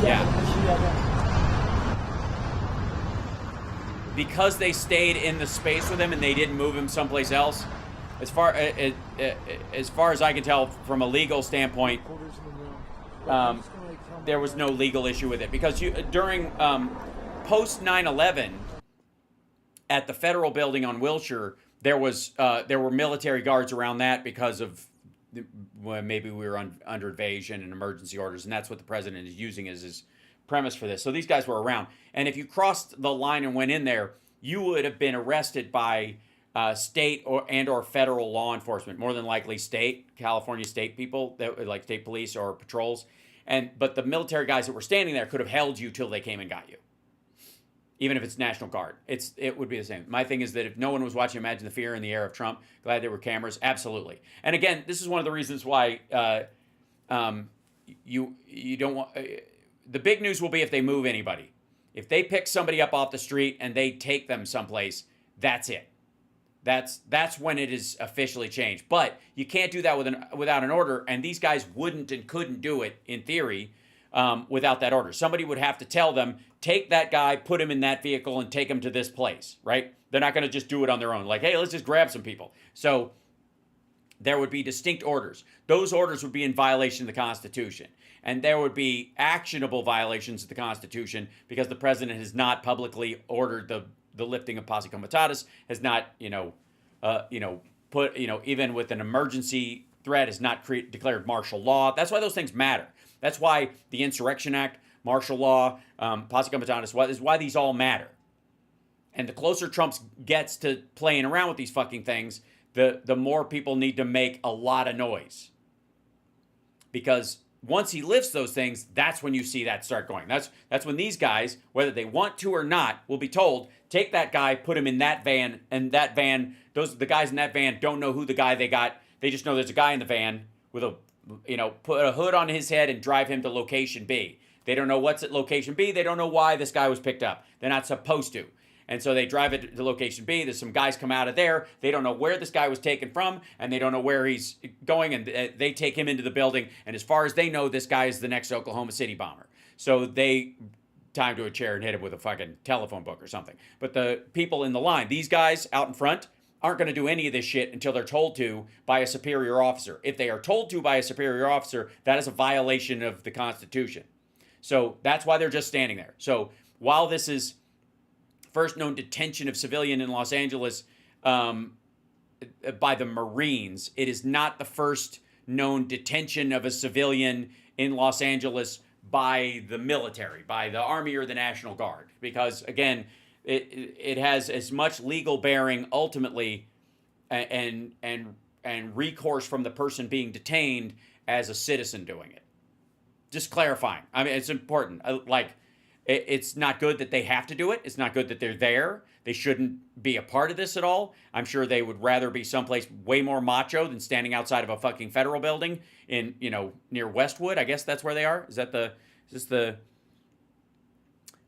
Yeah. Because they stayed in the space with him and they didn't move him someplace else. As far as I can tell, from a legal standpoint, there was no legal issue with it, because during post 9/11 at the federal building on Wilshire, there were military guards around that because of maybe we were under invasion and emergency orders, and that's what the president is using as his premise for this. So these guys were around, and if you crossed the line and went in there, you would have been arrested by state or federal law enforcement, more than likely California state people, like state police or patrols. But the military guys that were standing there could have held you till they came and got you. Even if it's National Guard, it would be the same. My thing is that if no one was watching, imagine the fear in the air of Trump. Glad there were cameras, absolutely. And again, this is one of the reasons why you don't want. The big news will be if they move anybody. If they pick somebody up off the street and they take them someplace, that's it. That's when it is officially changed. But you can't do that without an order, and these guys wouldn't and couldn't do it in theory without that order. Somebody would have to tell them, take that guy, put him in that vehicle, and take him to this place, right? They're not going to just do it on their own. Like, hey, let's just grab some people. So there would be distinct orders. Those orders would be in violation of the Constitution. And there would be actionable violations of the Constitution because the president has not publicly ordered the lifting of posse comitatus, has not, even with an emergency threat, has not declared martial law. That's why those things matter. That's why the Insurrection Act, martial law, posse comitatus, is why these all matter. And the closer Trump gets to playing around with these fucking things, the more people need to make a lot of noise. Because once he lifts those things, that's when you see that start going. That's when these guys, whether they want to or not, will be told, take that guy, put him in that van, and that van, the guys in that van don't know who the guy they got. They just know there's a guy in the van with put a hood on his head and drive him to location B. They don't know what's at location B. They don't know why this guy was picked up. They're not supposed to. And so they drive it to location B. There's some guys come out of there. They don't know where this guy was taken from, and they don't know where he's going, and they take him into the building. And as far as they know, this guy is the next Oklahoma City bomber. So they tie him to a chair and hit him with a fucking telephone book or something. But the people in the line, these guys out in front, aren't going to do any of this shit until they're told to by a superior officer. If they are told to by a superior officer, that is a violation of the Constitution. So that's why they're just standing there. So while this is first known detention of civilian in Los Angeles by the Marines, it is not the first known detention of a civilian in Los Angeles by the military, by the Army or the National Guard. Because, again, it has as much legal bearing ultimately and recourse from the person being detained as a citizen doing it. Just clarifying. I mean, it's important. It's not good that they have to do it. It's not good that they're there. They shouldn't be a part of this at all. I'm sure they would rather be someplace way more macho than standing outside of a fucking federal building in, near Westwood. I guess that's where they are. Is this the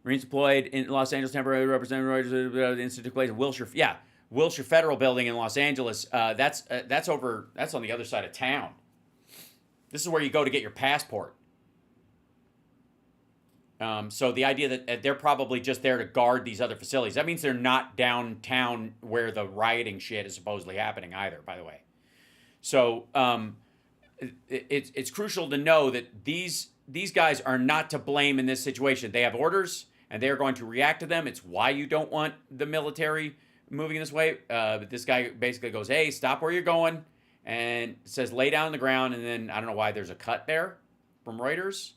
Marines deployed in Los Angeles, temporary representative, the incident took place in Wilshire. Yeah, Wilshire Federal Building in Los Angeles. That's on the other side of town. This is where you go to get your passport. So the idea that they're probably just there to guard these other facilities, that means they're not downtown where the rioting shit is supposedly happening either, by the way. So it's crucial to know that these guys are not to blame in this situation. They have orders, and they're going to react to them. It's why you don't want the military moving this way. But this guy basically goes, hey, stop where you're going, and says lay down on the ground, and then I don't know why there's a cut there from Reuters.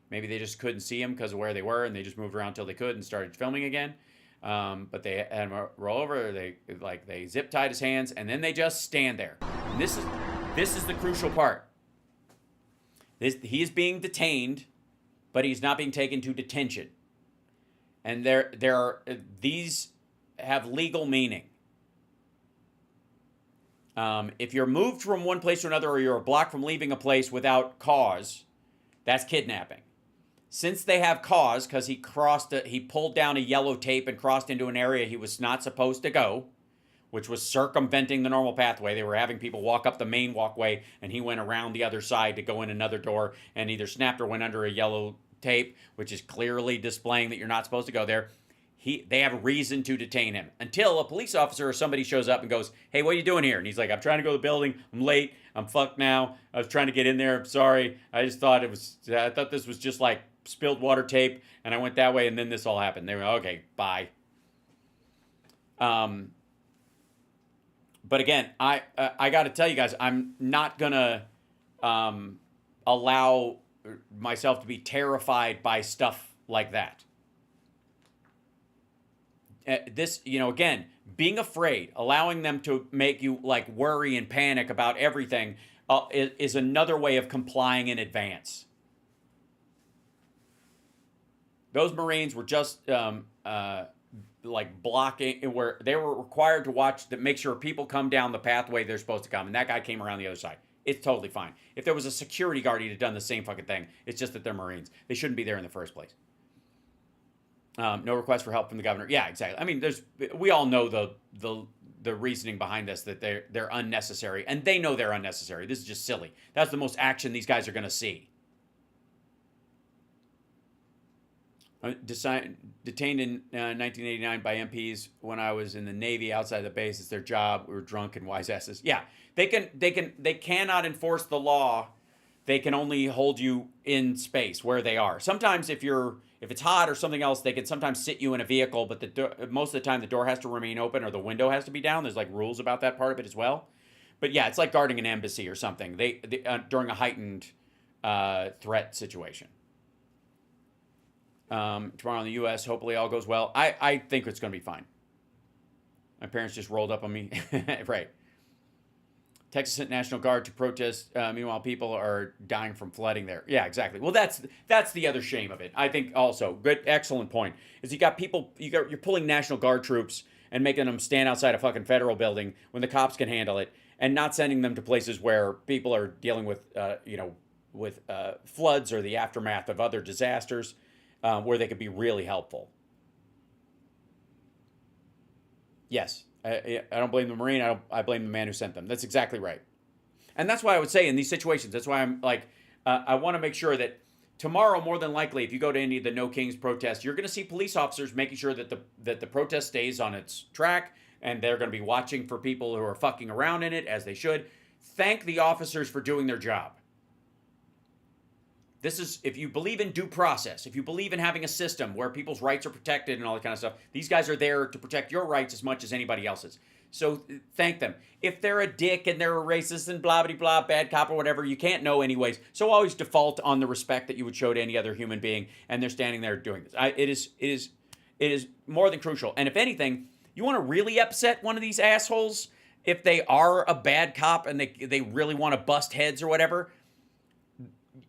Maybe they just couldn't see him because of where they were, and they just moved around until they could and started filming again. But they had him roll over. They zip tied his hands, and then they just stand there. And this is the crucial part. He is being detained, but he's not being taken to detention. And these have legal meaning. If you're moved from one place to another, or you're blocked from leaving a place without cause, that's kidnapping. Since they have cause, because he pulled down a yellow tape and crossed into an area he was not supposed to go, which was circumventing the normal pathway. They were having people walk up the main walkway, and he went around the other side to go in another door, and either snapped or went under a yellow tape, which is clearly displaying that you're not supposed to go there. They have a reason to detain him until a police officer or somebody shows up and goes, "Hey, what are you doing here?" And he's like, "I'm trying to go to the building. I'm late. I'm fucked now. I was trying to get in there. I'm sorry. I thought this was just like spilled water tape, and I went that way, and then this all happened." They were okay, bye. But again, I got to tell you guys, I'm not gonna allow myself to be terrified by stuff like that. This, again, being afraid, allowing them to make you like worry and panic about everything is another way of complying in advance. Those Marines were just like blocking, where they were required to watch to make sure people come down the pathway they're supposed to come, and that guy came around the other side. It's totally fine. If there was a security guard, he'd have done the same fucking thing. It's just that they're Marines. They shouldn't be there in the first place. No request for help from the governor. Yeah, exactly. I mean, we all know the reasoning behind this, that they're unnecessary, and they know they're unnecessary. This is just silly. That's the most action these guys are going to see. Detained in 1989 by MPs when I was in the Navy outside the base. It's their job. We were drunk and wise asses. Yeah, they cannot enforce the law. They can only hold you in space where they are. Sometimes if it's hot or something else, they can sometimes sit you in a vehicle, but most of the time the door has to remain open or the window has to be down. There's like rules about that part of it as well. But yeah, it's like guarding an embassy or something. They during a heightened threat situation. Tomorrow in the U.S., hopefully all goes well. I think it's going to be fine. My parents just rolled up on me. Right. Texas sent National Guard to protest. Meanwhile, people are dying from flooding there. Yeah, exactly. Well, that's the other shame of it. I think also, excellent point, is you're pulling National Guard troops and making them stand outside a fucking federal building when the cops can handle it, and not sending them to places where people are dealing with, floods or the aftermath of other disasters, where they could be really helpful. Yes. I don't blame the Marine. I blame the man who sent them. That's exactly right. And that's why I would say in these situations, that's why I'm like, I want to make sure that tomorrow, more than likely, if you go to any of the No Kings protests, you're going to see police officers making sure that the protest stays on its track, and they're going to be watching for people who are fucking around in it, as they should. Thank the officers for doing their job. This is, if you believe in due process, if you believe in having a system where people's rights are protected and all that kind of stuff, these guys are there to protect your rights as much as anybody else's. So thank them. If they're a dick and they're a racist and blah, blah, blah, bad cop or whatever, you can't know anyways. So always default on the respect that you would show to any other human being, and they're standing there doing this. It is more than crucial. And if anything, you want to really upset one of these assholes, if they are a bad cop and they really want to bust heads or whatever,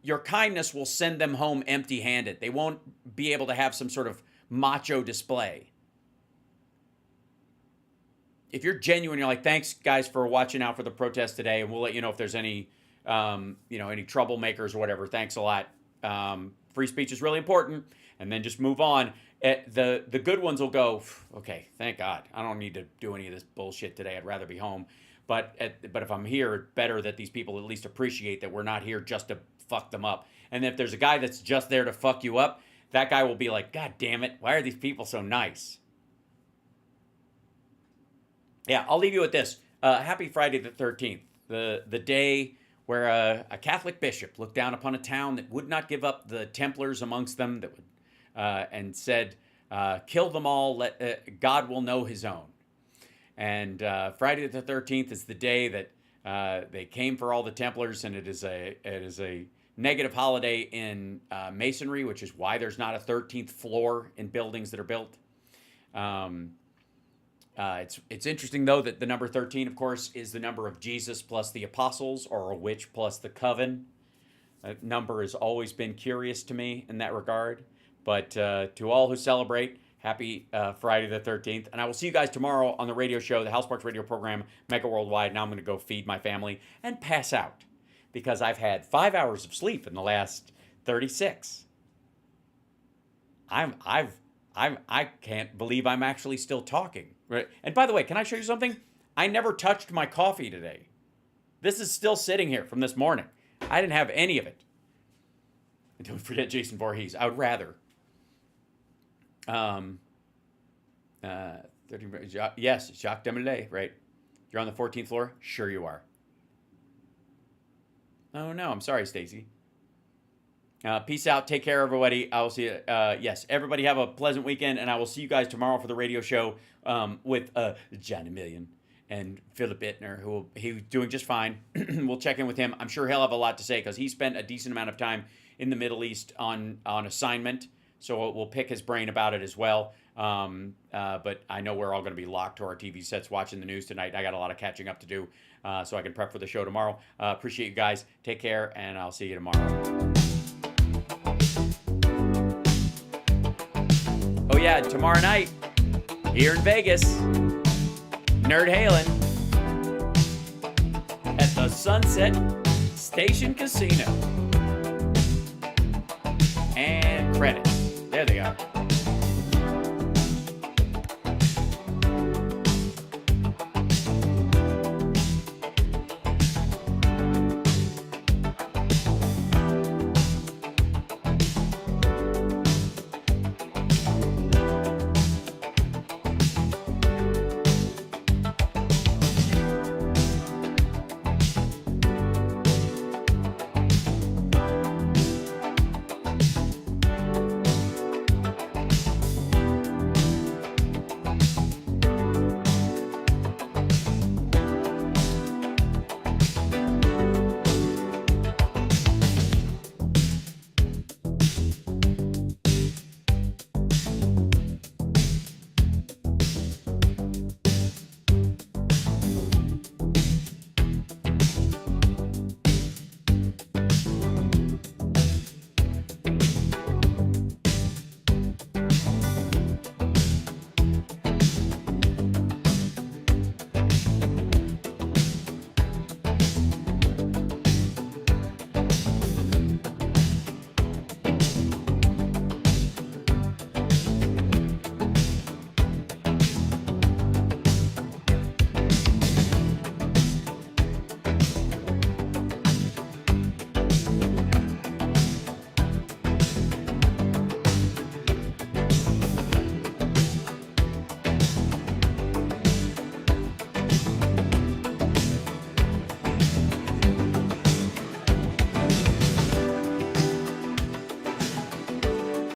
your kindness will send them home empty-handed. They won't be able to have some sort of macho display. If you're genuine, you're like, thanks guys for watching out for the protest today, and we'll let you know if there's any, any troublemakers or whatever. Thanks a lot. Free speech is really important, and then just move on. The good ones will go, okay, thank God. I don't need to do any of this bullshit today. I'd rather be home. But if I'm here, it's better that these people at least appreciate that we're not here just to fuck them up. And if there's a guy that's just there to fuck you up, that guy will be like, God damn it, why are these people so nice? Yeah, I'll leave you with this. Happy Friday the 13th, the day where a Catholic bishop looked down upon a town that would not give up the Templars amongst them, that would and said, kill them all, God will know his own. And Friday the 13th is the day that they came for all the Templars, and it is a negative holiday in Masonry, which is why there's not a 13th floor in buildings that are built. It's interesting, though, that the number 13, of course, is the number of Jesus plus the apostles, or a witch plus the coven. number has always been curious to me in that regard. But to all who celebrate, happy Friday the 13th. And I will see you guys tomorrow on the radio show, the House Parks radio program, Megaworldwide. Now I'm going to go feed my family and pass out because I've had 5 hours of sleep in the last 36. I can't believe I'm actually still talking. Right? And by the way, can I show you something? I never touched my coffee today. This is still sitting here from this morning. I didn't have any of it. And don't forget Jason Voorhees. I would rather. 30, yes, Jacques Demolay, right? You're on the 14th floor? Sure you are. Oh no, I'm sorry, Stacy. Peace out. Take care, everybody. I will see you. Yes, everybody have a pleasant weekend, and I will see you guys tomorrow for the radio show with Johnny Million and Philip Ittner, he's doing just fine. We'll check in with him. I'm sure he'll have a lot to say because he spent a decent amount of time in the Middle East on assignment. So we'll pick his brain about it as well. But I know we're all going to be locked to our TV sets watching the news tonight. I got a lot of catching up to do so I can prep for the show tomorrow. Appreciate you guys. Take care, and I'll see you tomorrow. Oh, yeah, tomorrow night here in Vegas, Nerd Halen at the Sunset Station Casino. And credits. There they are.